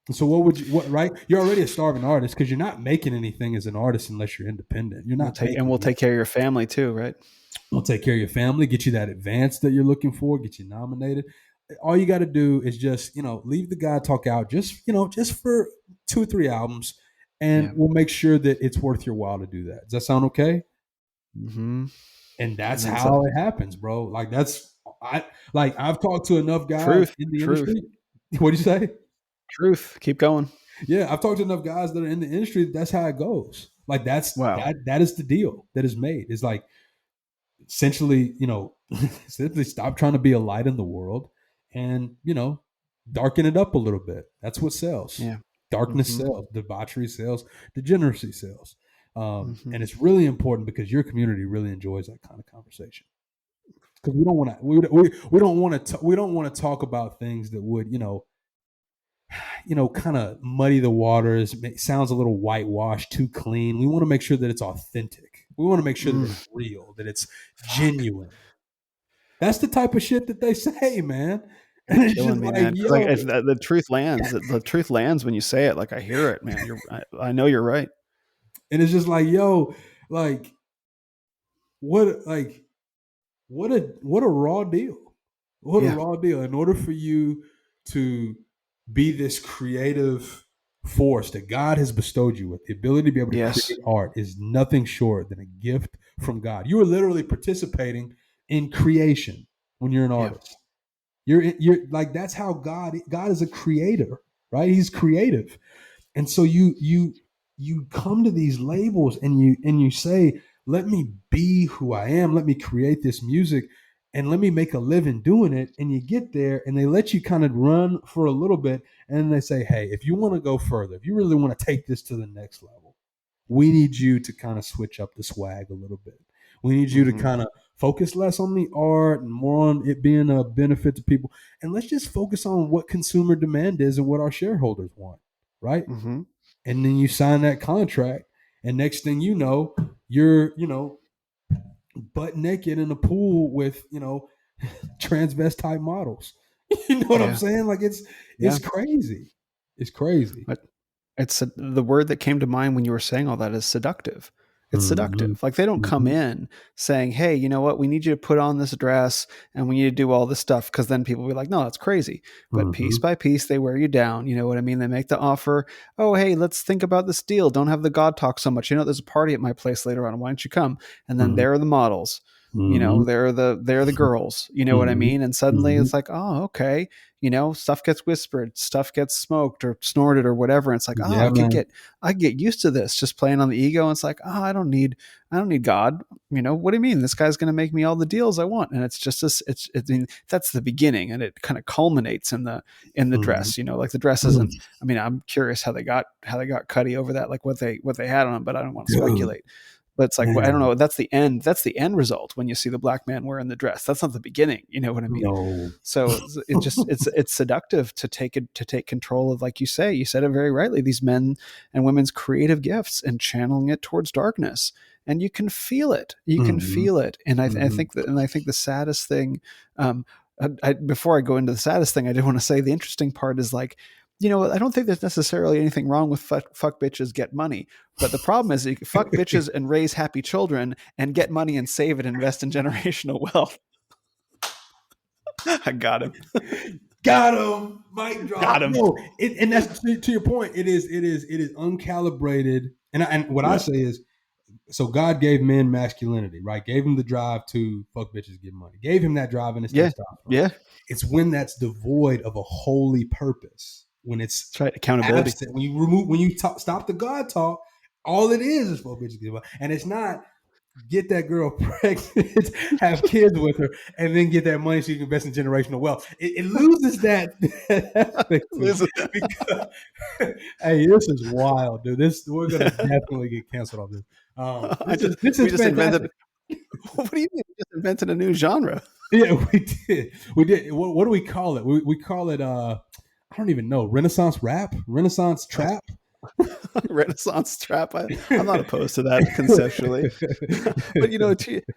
And so what right? You're already a starving artist, because you're not making anything as an artist unless you're independent. You're not We'll making. take care of your family too, right? We'll take care of your family, get you that advance that you're looking for, get you nominated. All you got to do is just, leave the God talk out, just for 2 or 3 albums, and Yeah. we'll make sure that it's worth your while to do that. Does that sound okay? Mm-hmm. And And that's then how so it happens, bro. I've talked to enough guys truth, in the truth, industry. What do you say? truth. Keep going. Yeah, I've talked to enough guys that are in the industry. That's how it goes. Like Wow. that is the deal that is made. It's like, essentially, simply stop trying to be a light in the world, and, darken it up a little bit. That's what sells. Yeah. Darkness Mm-hmm. sells, debauchery sells, degeneracy sells. Mm-hmm. And it's really important, because your community really enjoys that kind of conversation. Because we don't want to talk about things that would, kind of muddy the waters. Sounds a little whitewashed, too clean. We want to make sure that it's authentic. We want to make sure that Mm. it's real, that it's Fuck. genuine. That's the type of shit that they say, man. You're And it's killing just me, like, man. Because like yo, if the truth lands, the truth lands when you say it. Like I hear it, man. I know you're right. and it's just like, yo, like, what, like, what a raw deal. What a Yeah. raw deal. In order for you to be this creative force that God has bestowed you with, the ability to be able to Yes. create art is nothing short than a gift from God. You are literally participating in creation when you're an Yeah. artist. You're like, that's how God is a creator, right? He's creative. And so you come to these labels, and you say, let me be who I am, let me create this music, and let me make a living doing it. And you get there, and they let you kind of run for a little bit, and then they say, hey, if you want to go further, if you really want to take this to the next level, we need you to kind of switch up the swag a little bit. We need you to Mm-hmm. kind of focus less on the art and more on it being a benefit to people. And let's just focus on what consumer demand is and what our shareholders want, right? Mm-hmm. And then you sign that contract, and next thing you know, you're, butt naked in a pool with, transvestite models. You know what I'm Yeah. saying? Like, it's Yeah. crazy. It's crazy. But the word that came to mind when you were saying all that is seductive. It's Mm-hmm. seductive. Like they don't come Mm-hmm. in saying, "Hey, you know what? We need you to put on this dress and we need to do all this stuff." Because then people will be like, "No, that's crazy." But piece Mm-hmm. by piece, they wear you down. You know what I mean? They make the offer. Oh, hey, let's think about this deal. Don't have the God talk so much. You know, there's a party at my place later on. Why don't you come? And then Mm-hmm. there are the models. Mm-hmm. They're the girls, you know what I Mm-hmm. mean? And suddenly Mm-hmm. it's like, oh, okay, stuff gets whispered, stuff gets smoked or snorted or whatever. And it's like, oh, Yeah, man. I get used to this, just playing on the ego. And it's like, oh, I don't need God. What do you mean? This guy's going to make me all the deals I want. And it's just this, I mean, that's the beginning, and it kind of culminates in the Mm-hmm. dress. Like the dress isn't. I mean, I'm curious how they got Cuddy over that, like what they had on him, but I don't want to Dude, speculate. But it's like, well, I don't man, know. That's the end. That's the end result when you see the black man wearing the dress. That's not the beginning. You know what I mean? no. So it's seductive to take control of, like you said it very rightly, these men and women's creative gifts and channeling it towards darkness. And you can feel it. You can Mm-hmm. feel it. And Mm-hmm. I think the saddest thing, um, before I go into the saddest thing, I did want to say the interesting part is like, I don't think there's necessarily anything wrong with fuck bitches get money. But the problem is you fuck bitches and raise happy children and get money and save it and invest in generational wealth. I got him. Got him. Mic Got drop. him. No, and that's to your point. It is uncalibrated. And what I Yeah. say is, so God gave men masculinity, right? Gave him the drive to fuck bitches, get money. Gave him that drive and his Yeah. testosterone. Yeah. It's when that's devoid of a holy purpose, when it's That's right. Accountability. absent, when you stop the God talk, all it is fuck bitches, get money, and it's not get that girl pregnant, have kids with her, and then get that money so you can invest in generational wealth. It loses that aspect to it Listen, because, hey, this is wild, dude. We're gonna definitely get canceled on this. This we is just invented. fantastic. What do you mean? We just invented a new genre. Yeah, we did. We did. What do we call it? We call it. I don't even know. Renaissance rap, Renaissance trap. Renaissance trap. I'm not opposed to that conceptually. But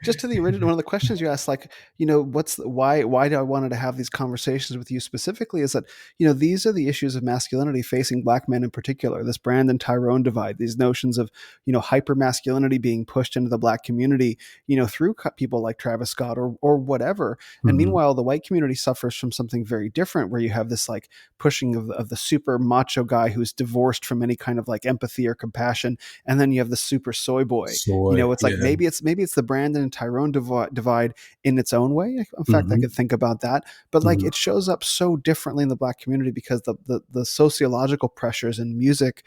just to the original, one of the questions you asked, like, why do I wanted to have these conversations with you specifically, is that these are the issues of masculinity facing black men in particular. This Brandon Tyrone divide, these notions of hyper masculinity being pushed into the black community, through people like Travis Scott or whatever. And Mm-hmm. meanwhile, the white community suffers from something very different, where you have this like pushing of the super macho guy who's divorced from any kind of like empathy or compassion, and then you have the super soy boy. Soy, It's like yeah. maybe it's the Brandon and Tyrone divide in its own way. In fact, I Mm-hmm. could think about that, but like Mm-hmm. it shows up so differently in the black community because the sociological pressures in music,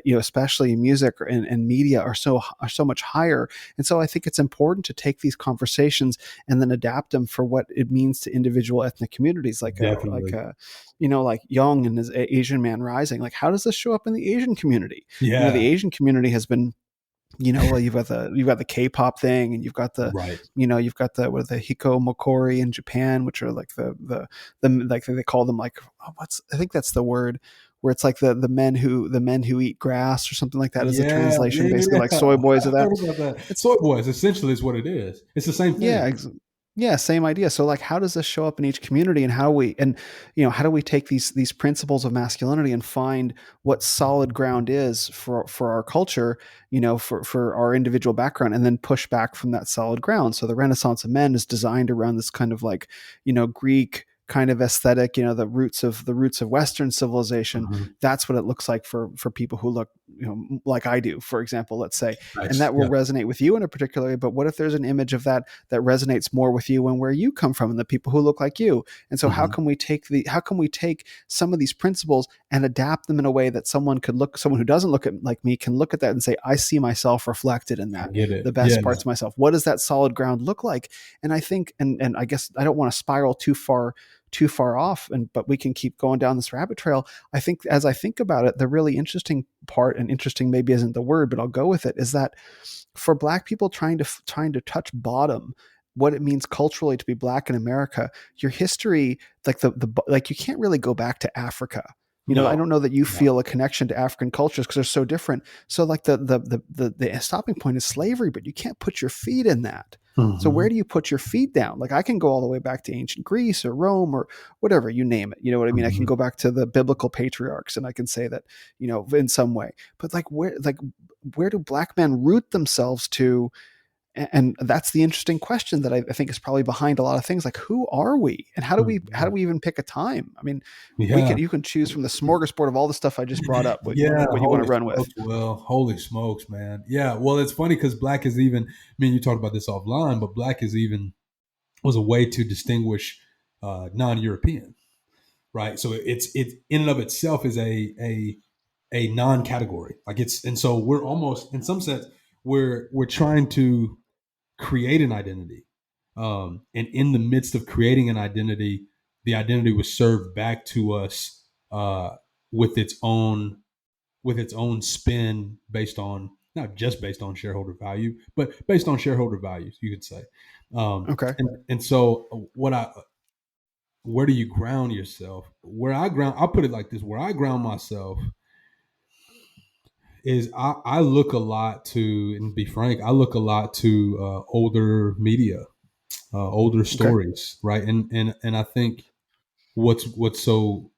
especially in music and media, are so much higher. And so I think it's important to take these conversations and then adapt them for what it means to individual ethnic communities, Definitely. like Young and his Asian Man Rising. Like, how does this show up in the Asian community? The Yeah. Asian community has been, well, you've got the K-pop thing, and Right. you've got the what are the hikomokori in Japan, which are like the like they call them like, I think that's the word, where it's like the men who eat grass or something like that is the Yeah. translation, Yeah. basically like Yeah. soy boys of I that. heard about that. It's Soy boys essentially is what it is. It's the same thing. yeah, yeah, same idea. So like, how does this show up in each community, and how do we take these principles of masculinity and find what solid ground is for our culture, for our individual background, and then push back from that solid ground. So the Renaissance of Men is designed around this kind of like, Greek kind of aesthetic, the roots of Western civilization. Mm-hmm. That's what it looks like for people who look, like I do, for example, let's say, and Nice. that will Yeah. resonate with you in a particular way. But what if there's an image of that resonates more with you and where you come from and the people who look like you? And so Mm-hmm. how can we take some of these principles and adapt them in a way that someone who doesn't look like me can look at that and say, I see myself reflected in I that, get it. the Yeah. best parts of myself. What does that solid ground look like? And I think, and I guess I don't want to spiral too far off, but we can keep going down this rabbit trail. I think, as I think about it, the really interesting part, and interesting maybe isn't the word, but I'll go with it, is that for black people trying to touch bottom, what it means culturally to be black in America, your history, like like you can't really go back to Africa. I No. don't know that you No. feel a connection to African cultures because they're so different. So like the stopping point is slavery, but you can't put your feet in that. So Mm-hmm. where do you put your feet down? Like I can go all the way back to ancient Greece or Rome or whatever, you name it. You know what I mean? I can Mm-hmm. go back to the biblical patriarchs and I can say that, in some way. But like where do black men root themselves to And that's the interesting question that I think is probably behind a lot of things. Like, who are we, and how do we even pick a time? I mean, Yeah. you can choose from the smorgasbord of all the stuff I just brought up. Yeah, What you want to holy run with? smokes, Will. Holy smokes, man. Yeah, well, it's funny because black is even, I mean, you talked about this offline, but black is even was a way to distinguish non-European, right? So it in and of itself is a non-category. Like it's, and so we're almost, in some sense, we're trying to create an identity. And in the midst of creating an identity, the identity was served back to us with its own spin based on, not just based on shareholder value, but based on shareholder values, you could say. Okay. And so where do you ground yourself? Where I ground, I'll put it like this: where I ground myself is I look a lot to, and be frank, I look a lot to older media, older Okay. stories, right? And I think what's so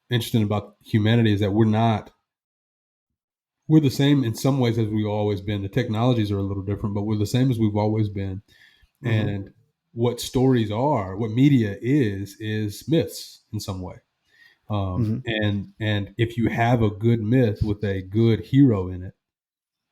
interesting about humanity is that we're the same in some ways as we've always been. The technologies are a little different, but we're the same as we've always been. Mm-hmm. And what stories are, what media is myths in some way. Mm-hmm. And if you have a good myth with a good hero in it,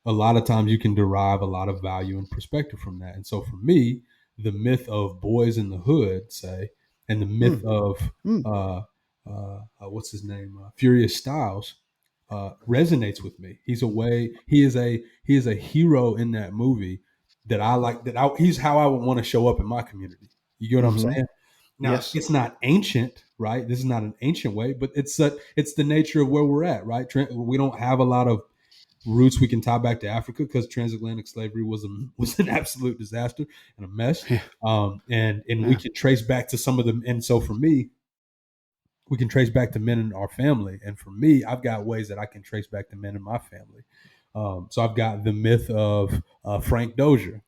a lot of times you can derive a lot of value and perspective from that. And so for me, the myth of Boyz N Tha Hood, say, and the myth Mm-hmm. of what's his name, Furious Styles, resonates with me. He is a hero in that movie that I like. He's how I would want to show up in my community. You get what I'm Mm-hmm. saying? Now Yes. it's not ancient, right? This is not an ancient way, but it's the nature of where we're at, right? We don't have a lot of roots we can tie back to Africa because transatlantic slavery was an absolute disaster and a mess. Yeah. And we Yeah. can trace back to some of them. And so for me, we can trace back to men in our family. And for me, I've got ways that I can trace back to men in my family. So I've got the myth of Frank Dozier,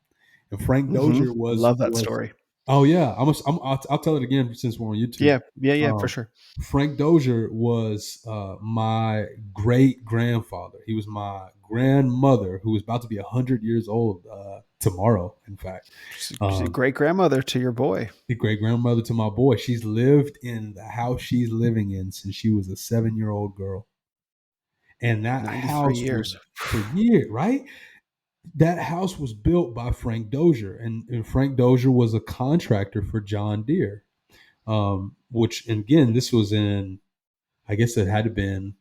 and Frank Mm-hmm. Dozier Love that was story. oh yeah, I'll tell it again since we're on YouTube. Yeah. Yeah. Yeah. For Um, sure. Frank Dozier was my great grandfather. He was my grandmother, who was about to be 100 years old tomorrow. In fact, She's a um, great grandmother to your boy. the great grandmother to my boy. She's lived in the house she's living in since she was a 7 year old girl, and that 93 house was years. for years, right? That house was built by Frank Dozier, and Frank Dozier was a contractor for John Deere. Which, and again, this was in, I guess it had to been,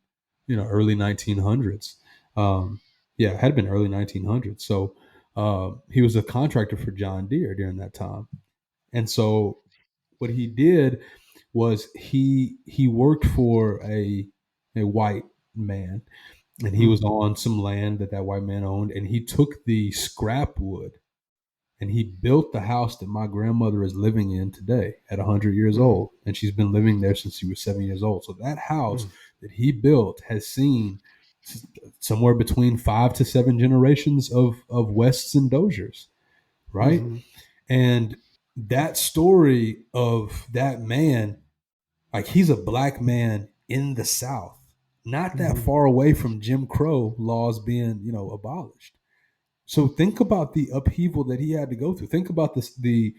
early 1900s. Um, yeah, it had been early 1900s. So he was a contractor for John Deere during that time. And so what he did was he worked for a white man, and he was Mm. on some land that white man owned, and he took the scrap wood and he built the house that my grandmother is living in today at 100 years Mm. old, and she's been living there since she was 7 years old. So that house Mm. that he built has seen somewhere between 5 to 7 generations of Wests and Doziers, right? Mm-hmm. And that story of that man, like, he's a black man in the South, not that Mm-hmm. far away from Jim Crow laws being, abolished. So think about the upheaval that he had to go through. Think about the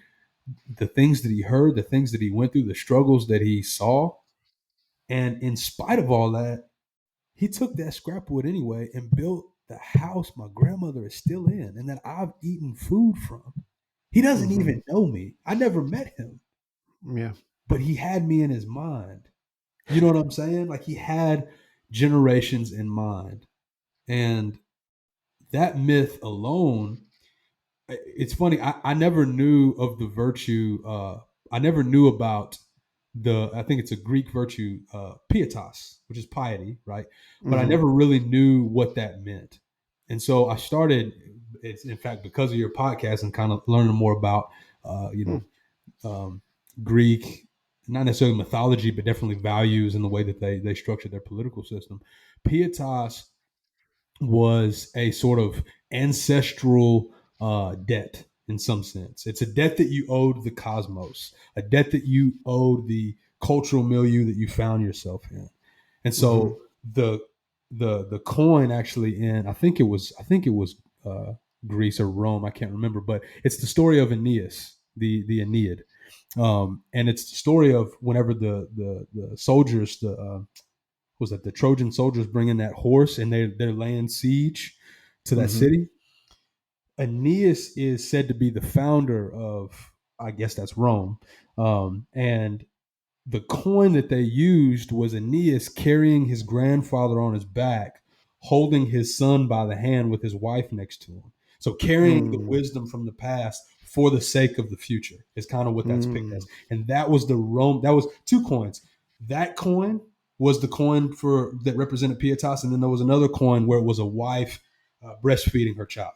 things that he heard, the things that he went through, the struggles that he saw. And in spite of all that, he took that scrap wood anyway and built the house my grandmother is still in and that I've eaten food from. He doesn't Mm-hmm. even know me. I never met him, Yeah. but he had me in his mind. You know what I'm saying? Like, he had generations in mind. And that myth alone, it's funny. I never knew of the virtue. I never knew about I think it's a Greek virtue, pietas, which is piety, right? But I Mm-hmm. never really knew what that meant. And so I started, it's in fact because of your podcast and kind of learning more about, uh, you Mm. know, um, Greek, not necessarily mythology, but definitely values and the way that they structure their political system. Pietas was a sort of ancestral debt in some sense. It's a debt that you owed the cosmos, a debt that you owed the cultural milieu that you found yourself in. And Mm-hmm. so the coin actually, in I think it was Greece or Rome. I can't remember, but it's the story of Aeneas, the Aeneid, and it's the story of whenever the soldiers, the was that the Trojan soldiers bring in that horse and they're laying siege to that Mm-hmm. city. Aeneas is said to be the founder of, I guess that's Rome, and the coin that they used was Aeneas carrying his grandfather on his back, holding his son by the hand with his wife next to him. So carrying the Mm. wisdom from the past for the sake of the future is kind of what that's picked Mm. as. And that was the Rome. That was two coins. That coin was the coin for that represented pietas, and then there was another coin where it was a wife breastfeeding her child.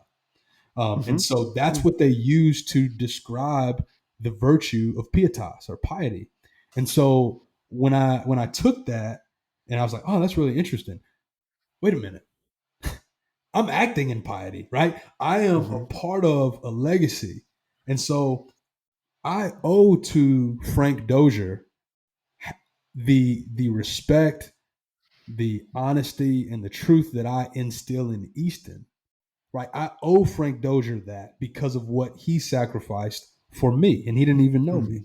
And Mm-hmm. so that's Mm. what they use to describe the virtue of pietas or piety. And so when I took that and I was like, oh, that's really interesting. Wait a minute. I'm acting in piety, right? I am a Mm-hmm. part of a legacy. And so I owe to Frank Dozier the respect, the honesty, and the truth that I instill in Easton, right? I owe Frank Dozier that because of what he sacrificed for me, and he didn't even know Mm-hmm. me.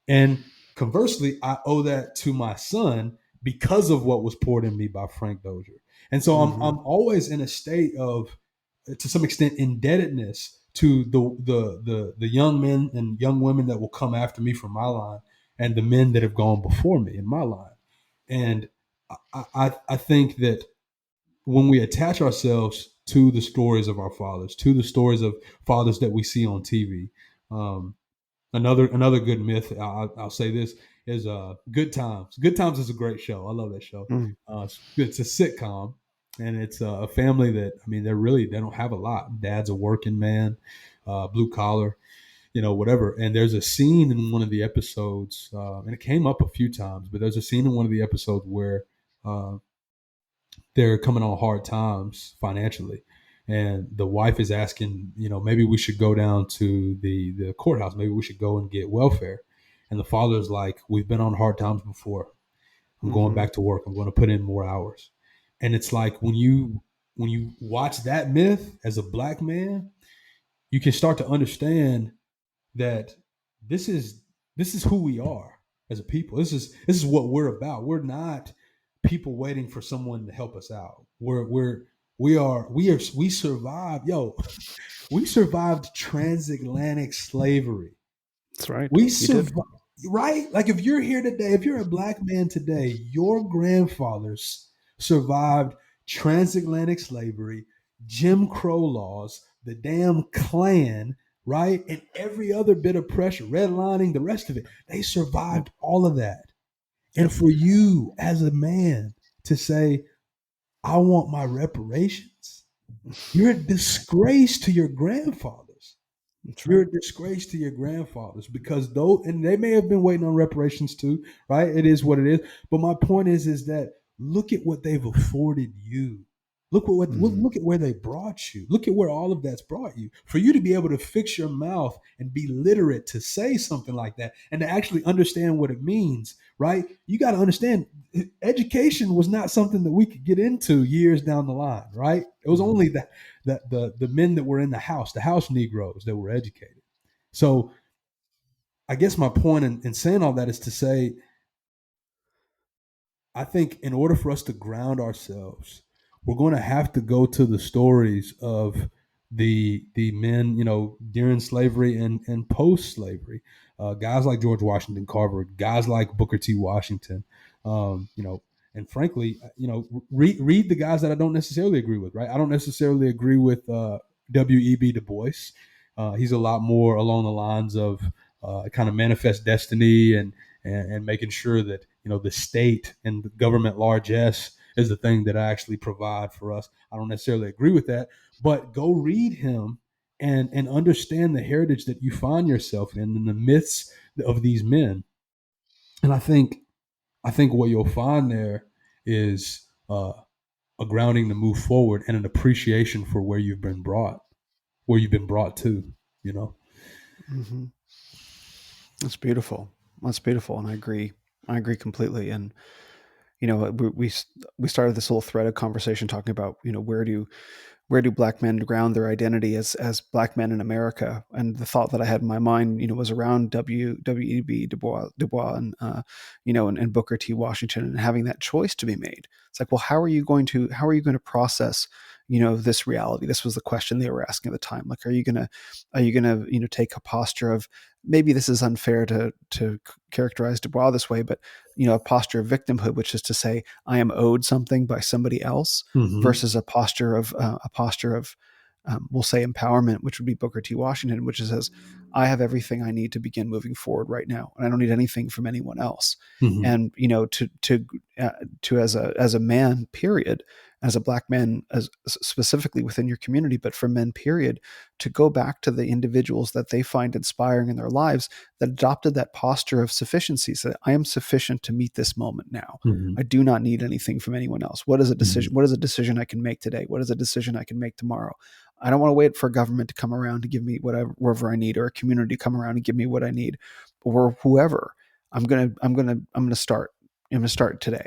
And conversely, I owe that to my son because of what was poured in me by Frank Dozier. And so Mm-hmm. I'm always in a state of, to some extent, indebtedness to the young men and young women that will come after me from my line, and the men that have gone before me in my line. And I think that when we attach ourselves to the stories of our fathers, to the stories of fathers that we see on TV, um, another good myth. I'll say this is Good Times. Good Times is a great show. I love that show. Mm. It's a sitcom, and it's a family that, I mean, they don't have a lot. Dad's a working man, blue collar, whatever. And there's a scene in one of the episodes, and it came up a few times, but there's a scene in one of the episodes where uh, they're coming on hard times financially, and the wife is asking, maybe we should go down to the courthouse, maybe we should go and get welfare. And the father's like, we've been on hard times before. I'm going Mm-hmm. back to work. I'm going to put in more hours. And it's like, when you watch that myth as a black man, you can start to understand that this is this is who we are as a people. This is what we're about. We're not people waiting for someone to help us out. We survived. Yo, we survived transatlantic slavery. That's right. We You did. survived, right? Like, if you're here today, if you're a black man today, your grandfathers survived transatlantic slavery, Jim Crow laws, the damn Klan, right? And every other bit of pressure, redlining, the rest of it. They Yep. survived all of that. And Yep. for you as a man to say, I want my reparations, you're a disgrace to your grandfathers. That's You're right. a disgrace to your grandfathers, because though, and they may have been waiting on reparations too, right? It is what it is. But my point is that look at what they've afforded you. Mm-hmm. Look at where they brought you. Look at where all of that's brought you. For you to be able to fix your mouth and be literate to say something like that and to actually understand what it means, right? You got to understand, education was not something that we could get into years down the line, right? It was Mm-hmm. only the men that were in the house Negroes that were educated. So I guess my point in saying all that is to say, I think in order for us to ground ourselves, we're going to have to go to the stories of the men, during slavery and post slavery, guys like George Washington Carver, guys like Booker T. Washington, and frankly, read the guys that I don't necessarily agree with. Right, I don't necessarily agree with W.E.B. Du Bois. He's a lot more along the lines of kind of manifest destiny and making sure that the state and the government largesse is the thing that actually provide for us. I don't necessarily agree with that, but go read him and understand the heritage that you find yourself in and the myths of these men. And I think what you'll find there is a grounding to move forward and an appreciation for where you've been brought to. You know. Mm-hmm. That's beautiful. That's beautiful, and I agree. I agree completely. And we started this little thread of conversation talking about where do where do black men ground their identity as black men in America? And the thought that I had in my mind, was around W.E.B. Du Bois, and and Booker T. Washington, and having that choice to be made. It's like, well, how are you going to process, this reality? This was the question they were asking at the time. Like, are you gonna take a posture of, maybe this is unfair to characterize Du Bois this way, but a posture of victimhood, which is to say, I am owed something by somebody else, Mm-hmm. versus a posture of we'll say empowerment, which would be Booker T. Washington, which says, I have everything I need to begin moving forward right now, and I don't need anything from anyone else. Mm-hmm. And as a man, period, as a black man, as specifically within your community, but for men, period, to go back to the individuals that they find inspiring in their lives, that adopted that posture of sufficiency, so that I am sufficient to meet this moment now. Mm-hmm. I do not need anything from anyone else. What is a decision? Mm-hmm. What is a decision I can make today? What is a decision I can make tomorrow? I don't want to wait for government to come around to give me whatever I need, or a community to come around and give me what I need, or whoever. I'm gonna start. I'm gonna start today.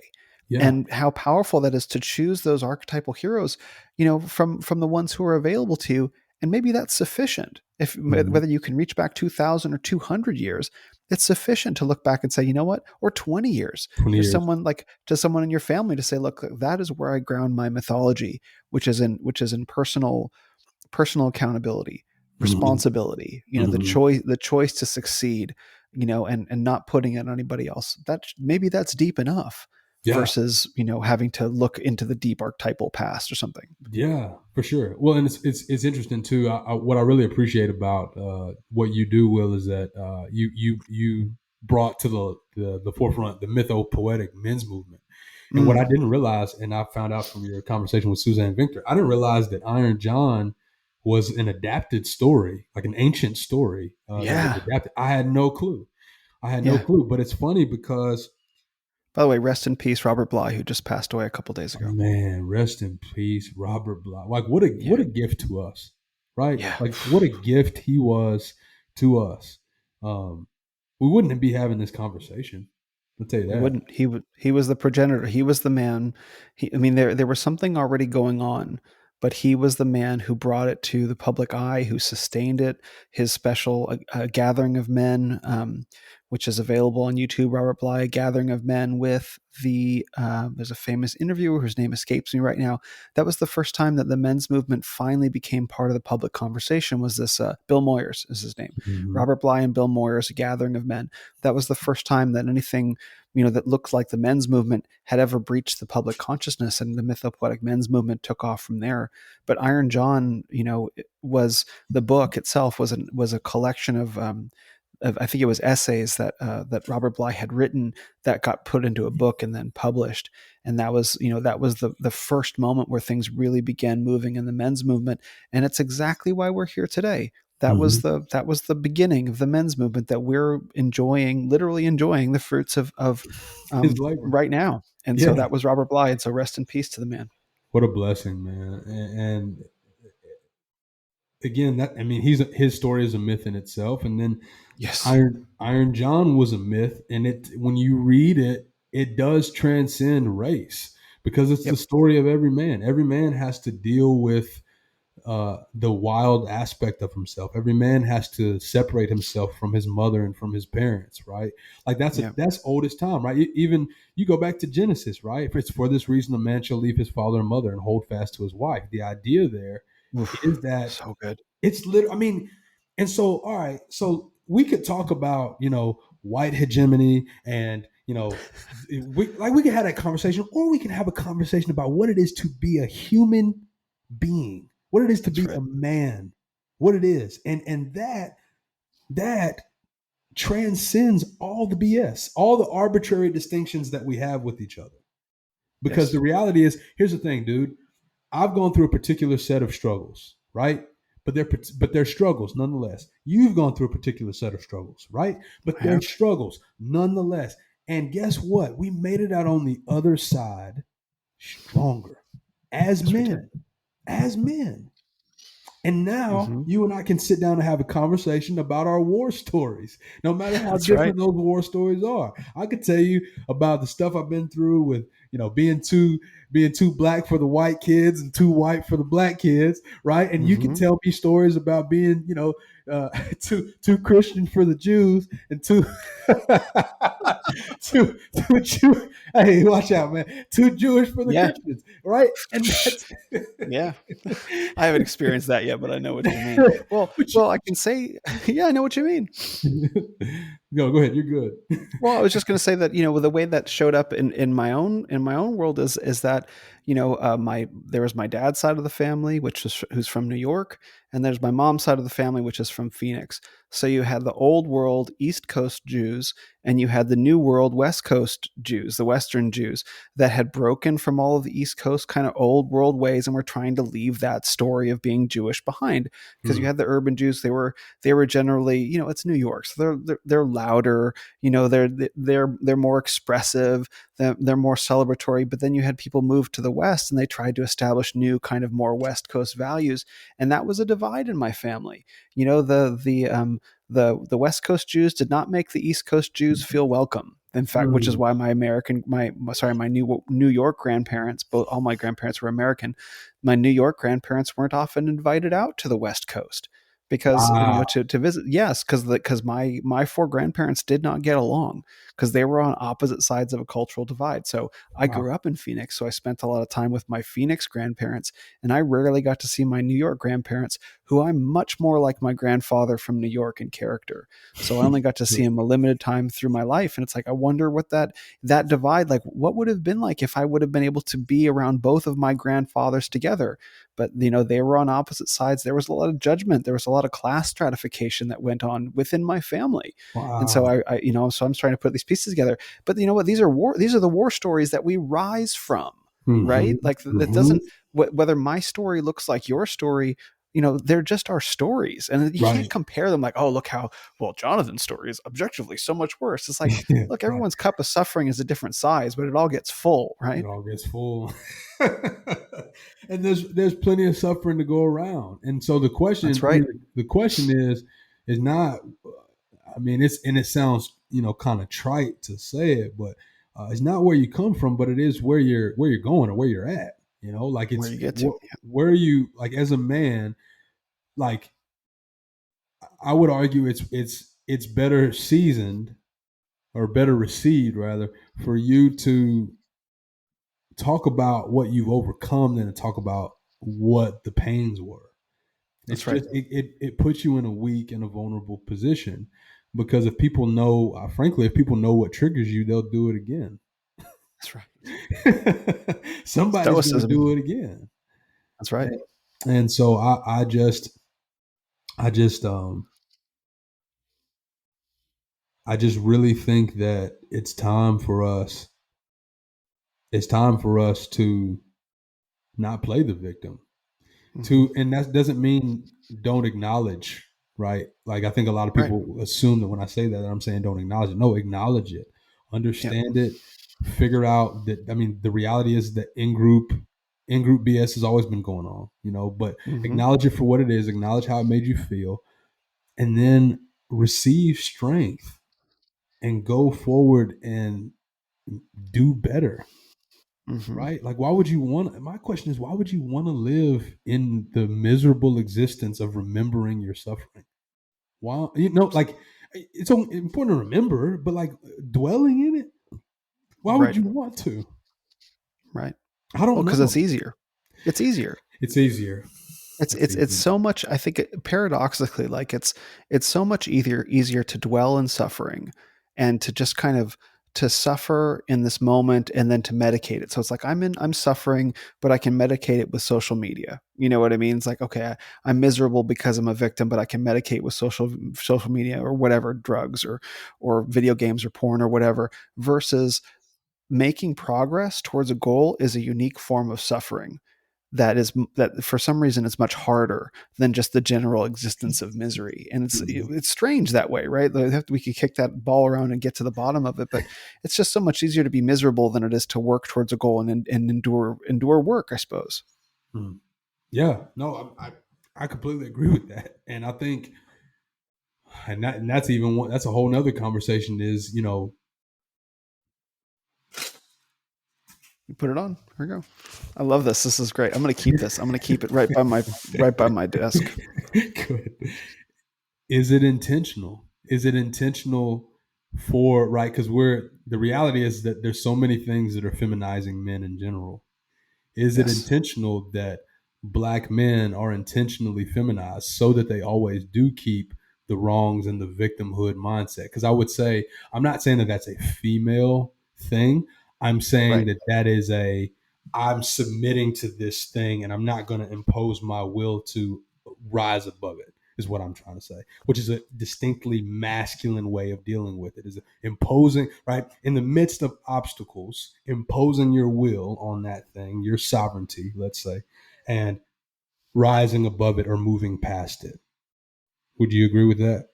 Yeah. And how powerful that is to choose those archetypal heroes, from the ones who are available to you. And maybe that's sufficient. If Mm-hmm. whether you can reach back 2,000 or 200 years, it's sufficient to look back and say, you know what, or 20 years, 20 to years. someone in your family, to say, look, that is where I ground my mythology, which is in personal accountability, Mm-hmm. responsibility, the Mm-hmm. choice to succeed, and not putting it on anybody else. Maybe that's deep enough, Yeah. versus, having to look into the deep archetypal past or something. Yeah, for sure. Well, and it's interesting too. What I really appreciate about what you do, Will, is that you brought to the forefront the mythopoetic men's movement. And what I Mm, didn't realize, and I found out from your conversation with Suzanne Victor, I didn't realize that Iron John was an adapted story, like an ancient story that was yeah, adapted. I had no clue. I had no yeah. clue. But it's funny because, By the way, rest in peace, Robert Bly, who just passed away a couple days ago. man, rest in peace, Robert Bly. Like what Yeah, a gift to us, right? yeah. Like what a gift he was to us. Um, we wouldn't be having this conversation. I'll tell you We that. wouldn't. He was the progenitor. He was the man. I mean, there was something already going on, but he was the man who brought it to the public eye, who sustained it. His special gathering of men, which is available on YouTube. Robert Bly, Gathering of Men, with the there's a famous interviewer whose name escapes me right now. That was the first time that the men's movement finally became part of the public conversation. Was this Bill Moyers is his name? Mm-hmm. Robert Bly and Bill Moyers, A Gathering of Men. That was the first time that anything, that looked like the men's movement had ever breached the public consciousness, and the mythopoetic men's movement took off from there. But Iron John, was, the book itself was a collection of, I think it was essays that Robert Bly had written, that got put into a book and then published. And that was the first moment where things really began moving in the men's movement. And it's exactly why we're here today. That was the beginning of the men's movement that we're enjoying, literally enjoying the fruits of His labor. right now. And so Yeah. that was Robert Bly. And so rest in peace to the man. What a blessing, man. And again, that I mean, his story is a myth in itself. And then Yes. Iron John was a myth, and it when you read it, it does transcend race because it's the Yep. story of every man. Every man has to deal with the wild aspect of himself. Every man has to separate himself from his mother and from his parents, right? Like Yeah. that's oldest time, right? Even you go back to Genesis, right? If it's for this reason, a man shall leave his father and mother and hold fast to his wife. The idea there is Oof, that so good. it's literally, I mean, and so, all right, so we could talk about, white hegemony and, we could have that conversation, or we can have a conversation about what it is to be a human being, what it is to That's be a right. man, what it is. And that transcends all the BS, all the arbitrary distinctions that we have with each other. Because the Yes. reality is, here's the thing, dude. I've gone through a particular set of struggles, right? But they're struggles nonetheless. You've gone through a particular set of struggles, right? But I they're have. struggles nonetheless. And guess what? We made it out on the other side stronger as Yes, we did. men, as men. And now Hmm. you and I can sit down and have a conversation about our war stories, no matter how That's right. different those war stories are. I could tell you about the stuff I've been through with, being too black for the white kids and too white for the black kids, right? And you can Hmm. tell me stories about being, too Christian for the Jews and too too Jew. Hey, watch out, man! Too Jewish for the Yeah, Christians, right? And that's yeah. I haven't experienced that yet, but I know what you mean. Well, but well, I can say, yeah, I know what you mean. go ahead. You're good. Well, I was just going to say that the way that showed up in my own world is that my there was my dad's side of the family, which is who's from New York, and there's my mom's side of the family, which is from Phoenix. So you had the old world East Coast Jews, and you had the new world West Coast Jews, the Western Jews that had broken from all of the East Coast kind of old world ways and were trying to leave that story of being Jewish behind. Because you Hmm. had the urban Jews, they were generally, it's New York, so they're louder, they're more expressive, they're more celebratory. But then you had people move to the West and they tried to establish new kind of more West Coast values, and that was a divide in my family. The West Coast Jews did not make the East Coast Jews feel welcome. In fact, which is Hmm. why my New York grandparents, both all my grandparents were American. My New York grandparents weren't often invited out to the West Coast because Wow. to visit. Yes, because my four grandparents did not get along because they were on opposite sides of a cultural divide. So I Wow. grew up in Phoenix, so I spent a lot of time with my Phoenix grandparents, and I rarely got to see my New York grandparents, who I'm much more like my grandfather from New York in character. So I only got to see him a limited time through my life, and it's like I wonder what that divide, like what would have been like if I would have been able to be around both of my grandfathers together. But they were on opposite sides. There was a lot of judgment. There was a lot of class stratification that went on within my family. And so Wow. so I'm trying to put these pieces together. But you know what? These are the war stories that we rise from, Hmm. right? Like it Hmm. doesn't, whether my story looks like your story, they're just our stories, and you can't Right. compare them like, oh, look how well Jonathan's story is objectively so much worse. It's like, look, Right. everyone's cup of suffering is a different size, but it all gets full, It right? all gets full. And there's plenty of suffering to go around. And so the That's question, I right. mean, the question is not. I mean, it sounds kind of trite to say it, but it's not where you come from, but it is where you're going or where you're at. Like Where you get to. where you like as a man, like I would argue it's better seasoned or better received rather for you to talk about what you've overcome than to talk about what the pains were. It's That's right. just it puts you in a weak and a vulnerable position because if people know, frankly, if people know what triggers you, they'll do it again. That's right. Somebody's going to Stoicism. do it again, That's right. and so I just I just really think that it's time for us to not play the victim. Hmm. And that doesn't mean don't acknowledge, right? Like I think a lot of Right. people assume that when I say that I'm saying don't acknowledge it. No, acknowledge it, Yeah. understand it, figure out that. I mean, the reality is that in group BS has always been going on, but Hmm. acknowledge it for what it is, acknowledge how it made you feel, and then receive strength and go forward and do better. Hmm. Right? Like, why would you want? My question is, why would you want to live in the miserable existence of remembering your suffering? Why, like, it's so important to remember, but like dwelling in it, why would Right. you want to? Right. I Well, don't because it's know. easier. It's easier. It's easier. It's It's it's it's easier. so much. I think paradoxically, like it's so much easier to dwell in suffering and to just kind of to suffer in this moment and then to medicate it. So it's like I'm suffering, but I can medicate it with social media. You know what I mean? It's like, okay, I'm miserable because I'm a victim, but I can medicate with social media or whatever, drugs or video games or porn or whatever. Versus making progress towards a goal is a unique form of suffering that for some reason is much harder than just the general existence of misery. And Mhm. it's strange that way, right? We could kick that ball around and get to the bottom of it, but it's just so much easier to be miserable than it is to work towards a goal and endure work, I suppose. Hmm. Yeah, no, I completely agree with that, and I think, and that's even one. That's a whole nother conversation. Is You put it on. Here we go. I love this. This is great. I'm gonna keep this. I'm gonna keep it right by my desk. Good. Is it intentional? Is it intentional for right? Because we're the reality is that there's so many things that are feminizing men in general. Is it Yes. intentional that black men are intentionally feminized so that they always do keep the wrongs and the victimhood mindset? Because I would say, I'm not saying that that's a female thing. I'm saying Right. that that is a, I'm submitting to this thing and I'm not going to impose my will to rise above it, is what I'm trying to say, which is a distinctly masculine way of dealing with it. Is imposing, right? In the midst of obstacles, imposing your will on that thing, your sovereignty, let's say, and rising above it or moving past it. Would you agree with that?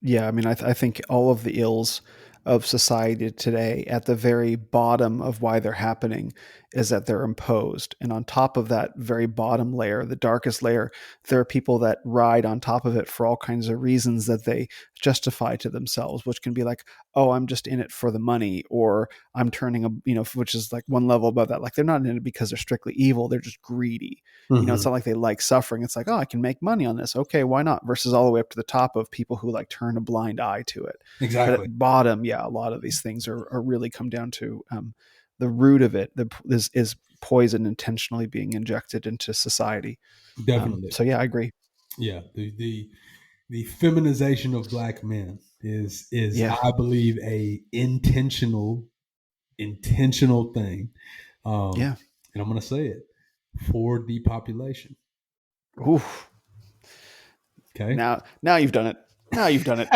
Yeah, I mean, I think all of the ills of society today, at the very bottom of why they're happening, is that they're imposed. And on top of that very bottom layer, the darkest layer, there are people that ride on top of it for all kinds of reasons that they justify to themselves, which can be like, oh, I'm just in it for the money, or I'm turning a, which is like one level above that. Like they're not in it because they're strictly evil, they're just greedy. It's Mm-hmm. not like they like suffering. It's like, oh, I can make money on this. Okay, why not? Versus all the way up to the top of people who like turn a blind eye to it. But Exactly. at bottom, yeah, a lot of these things are really come down to the root of it. Is poison intentionally being injected into society. Definitely. So yeah, I agree. Yeah. The feminization of black men is Yeah. I believe a intentional thing. Um, Yeah. and I'm gonna say it for depopulation. Oof. Okay. Now you've done it. Now you've done it.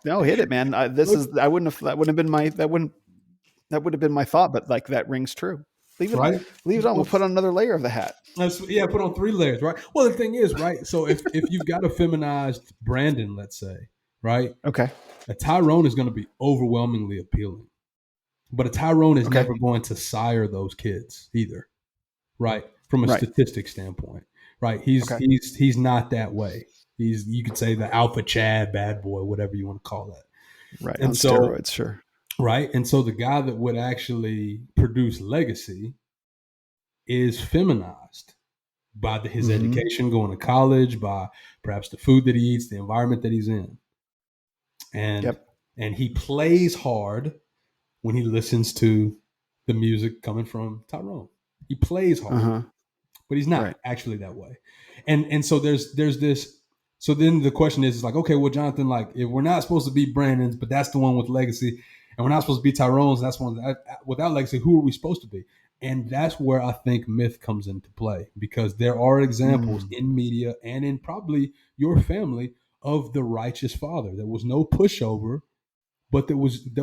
No, hit it, man. This Look, is I wouldn't have that wouldn't have been my that would have been my thought, but like that rings true. Leave it right? leave it on. We'll Well, put on another layer of the hat. yeah, put on three layers, right? Well, the thing is, right? So if you've got a feminized Brandon, let's say, right, Okay. a Tyrone is going to be overwhelmingly appealing, but a Tyrone is Okay. never going to sire those kids either, right? From a Right. statistic standpoint, right? He's Okay. he's he's not that way. He's, you could say, the alpha Chad, bad boy, whatever you want to call that. Right. On And so, steroids, sure. right, and so the guy that would actually produce legacy is feminized by his Mm-hmm. education, going to college, by perhaps the food that he eats, the environment that he's in, and Yep. and he plays hard when he listens to the music coming from Tyrone. He plays hard, Uh-huh. but he's not Right. actually that way. And so there's this. So then the question is like, okay, well, Jonathan, like if we're not supposed to be Brandons, but that's the one with legacy, and we're not supposed to be Tyrone's, and that's one without legacy. Who are we supposed to be? And that's where I think myth comes into play, because there are examples Mm. in media and in probably your family of the righteous father. There was no pushover, but that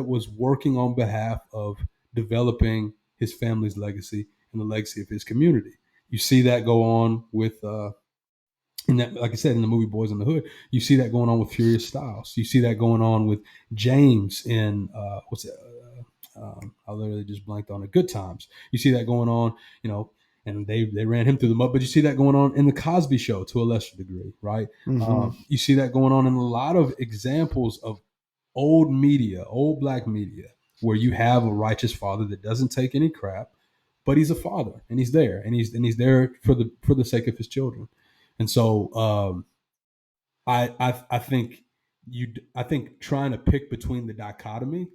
was working on behalf of developing his family's legacy and the legacy of his community. You see that go on with in that, like I said, in the movie Boyz N Tha Hood. You see that going on with Furious Styles. You see that going on with James in what's it? I literally just blanked on it. Good Times. You see that going on, and they ran him through the mud. But you see that going on in the Cosby Show to a lesser degree, right? Mm-hmm. You see that going on in a lot of examples of old media, old black media, where you have a righteous father that doesn't take any crap, but he's a father and he's there and he's there for the sake of his children. And so I think I think trying to pick between the dichotomy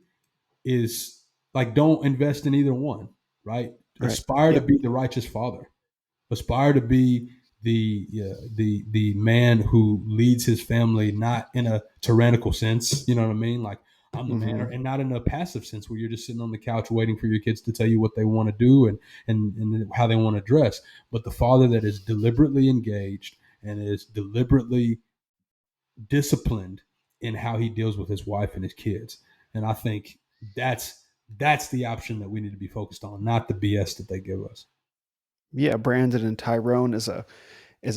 is like, don't invest in either one, right? Right. Aspire to Yep. be the righteous father. Aspire to be the man who leads his family, not in a tyrannical sense, you know what I mean? Like, I'm the man, Mm-hmm. and not in a passive sense where you're just sitting on the couch waiting for your kids to tell you what they want to do and how they want to dress, but the father that is deliberately engaged and is deliberately disciplined in how he deals with his wife and his kids. And I think that's the option that we need to be focused on, not the BS that they give us. Yeah, Brandon and Tyrone is a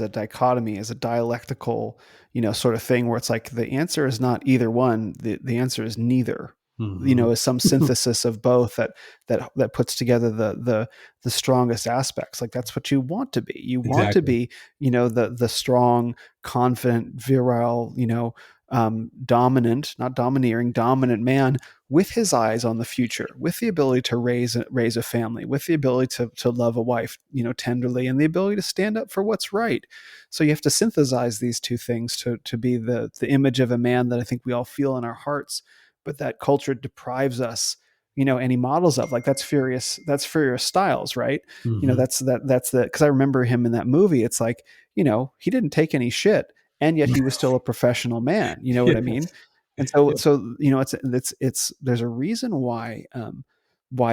dichotomy, is a dialectical, sort of thing where it's like the answer is not either one. The answer is neither. Mm-hmm. Is some synthesis of both that puts together the strongest aspects. Like that's what you want to be. You want to Exactly. be, the strong, confident, virile, dominant, not domineering, dominant man with his eyes on the future, with the ability to raise a family, with the ability to love a wife, tenderly, and the ability to stand up for what's right. So you have to synthesize these two things to be the image of a man that I think we all feel in our hearts, but that culture deprives us, any models of. Like that's Furious Styles, right? Mm-hmm. That's the because I remember him in that movie. It's like, he didn't take any shit, and yet he was still a professional man. You know what I mean? Yes. And so, Yeah. it's there's a reason why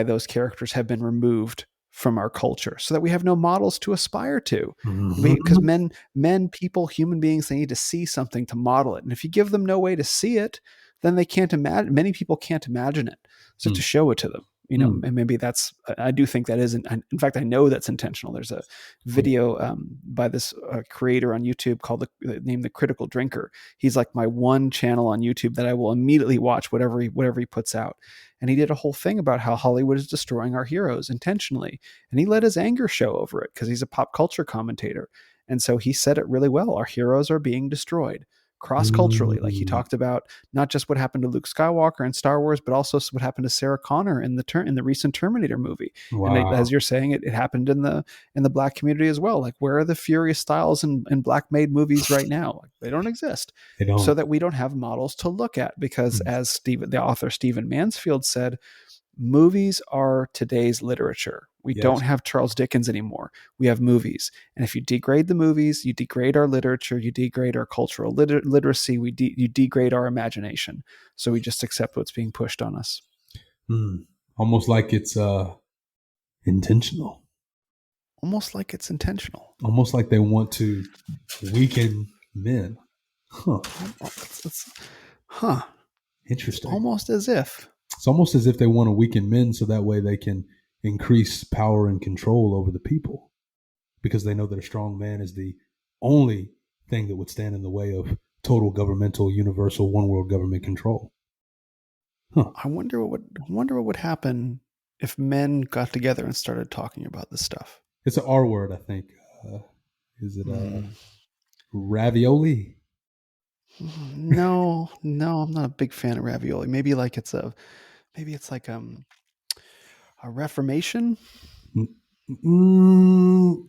those characters have been removed from our culture, so that we have no models to aspire to. Because Mm-hmm. men, people, human beings, they need to see something to model it, and if you give them no way to see it, then they can't imagine. Many people can't imagine it, so to show it to them. Mm-hmm. And maybe I do think that isn't. In fact, I know that's intentional. There's a Oh, yeah. video by this creator on YouTube called named The Critical Drinker. He's like my one channel on YouTube that I will immediately watch whatever he puts out. And he did a whole thing about how Hollywood is destroying our heroes intentionally, and he let his anger show over it because he's a pop culture commentator. And so he said it really well. Our heroes are being destroyed cross culturally. Like he Mm. talked about not just what happened to Luke Skywalker in Star Wars, but also what happened to Sarah Connor in the recent Terminator movie. And as Wow. you're saying, it happened in the black community as well. Like, where are the Furious Styles and black made movies right now? Like, they don't exist. They So don't. that we don't have models to look at, because Mm. as the author Stephen Mansfield said, movies are today's literature. We don't Yes. have Charles Dickens anymore. We have movies. And if you degrade the movies, you degrade our literature, you degrade our cultural literacy, you degrade our imagination. So we just accept what's being pushed on us. Mm. Almost like it's intentional. Almost like it's intentional. Almost like they want to weaken men. Huh. Huh. Interesting. Almost as if. It's almost as if they want to weaken men so that way they can increase power and control over the people, because they know that a strong man is the only thing that would stand in the way of total governmental, universal, one world government control. Huh. I wonder what would happen if men got together and started talking about this stuff. It's an R word, I think. Uh, is it Mm. ravioli? No, no, I'm not a big fan of ravioli. Maybe it's like a reformation, Mm,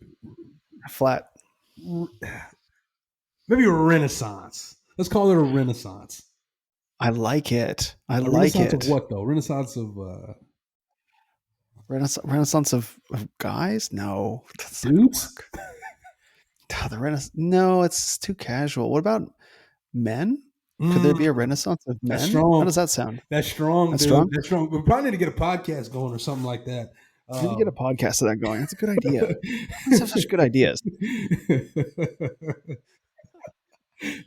a flat. maybe a renaissance. Let's call it a renaissance. I like it. I A like renaissance of it. what, though? Renaissance of Renaissance of guys? No, that's not gonna dudes? work. The Renaissance? No, it's too casual. What about men? Could there be a Mm, Renaissance of that's men? How strong. does that sound? That's strong, That's dude. strong. That's strong. We probably need to get a podcast going or something like that. We need to get a podcast of that going. That's a good idea. You guys have such good ideas.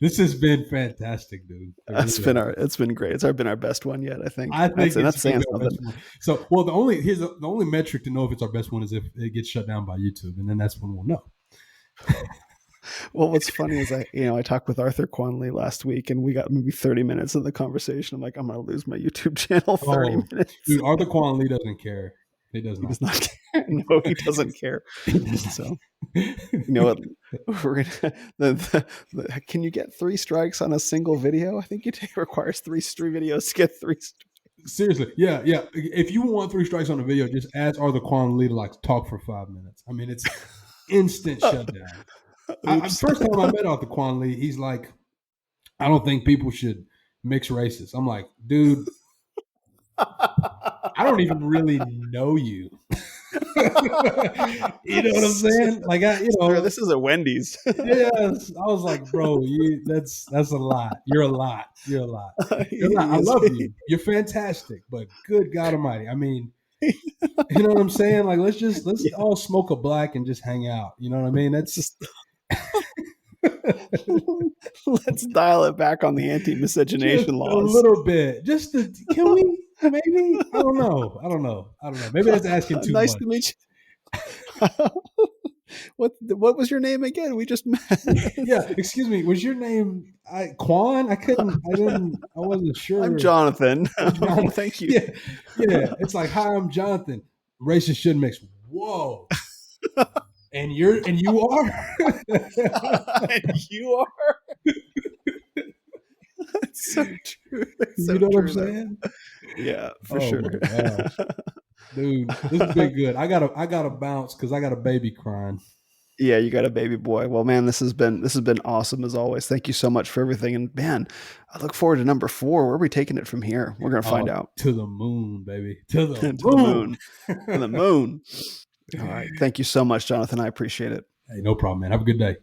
This has been fantastic, dude. It really has. It's been great. Been our best one yet, I think. I That's think and it's that's going to saying be our something. best one. So, well, the only metric to know if it's our best one is if it gets shut down by YouTube, and then that's when we'll know. Well, what's funny is I talked with Arthur Quanley last week, and we got maybe 30 minutes of the conversation. I'm like, I'm going to lose my YouTube channel 30 Oh, minutes. dude, Arthur Quan Lee doesn't care. He does He not does not care. No, he doesn't care. care. He does not. So, you know what? We're gonna, can you get 3 strikes on a single video? I think it requires three videos to get three. Seriously, yeah, yeah. If you want 3 strikes on a video, just ask Arthur Quan Lee to like talk for 5 minutes. I mean, it's instant shutdown. Oops. First time I met Arthur Quan Lee, he's like, I don't think people should mix races. I'm like, dude, I don't even really know you. You know what I'm saying? Like, Sir, this is a Wendy's. yes. I was like, bro, that's a lot. You're a lot. You're a lot. You're not. he I is. love you. You're fantastic, but good God Almighty. I mean, you know what I'm saying? Like, let's Yeah, all smoke a black and just hang out. You know what I mean? it's just let's dial it back on the just anti-miscegenation a laws. little bit. Can we? Maybe I don't know. Maybe that's asking too Nice to much. meet you. What was your name again? We just met. Yeah, excuse me. Was your name Quan? I couldn't. I didn't. I wasn't I'm sure. Jonathan. Jonathan. Thank you. Yeah, yeah. It's like, hi, I'm Jonathan. Races should mix. Whoa. And you are. And you are. so true. That's You so know what I'm true, though. saying? Yeah, for Oh sure. my gosh, dude, this has been good. I gotta bounce because I got a baby crying. Yeah, you got a baby boy. Well, man, this has been awesome as always. Thank you so much for everything. And man, I look forward to number 4. Where are we taking it from here? We're gonna find Oh, out. to the moon, baby, to the To the moon. moon. To the moon. All right. Thank you so much, Jonathan. I appreciate it. Hey, no problem, man. Have a good day.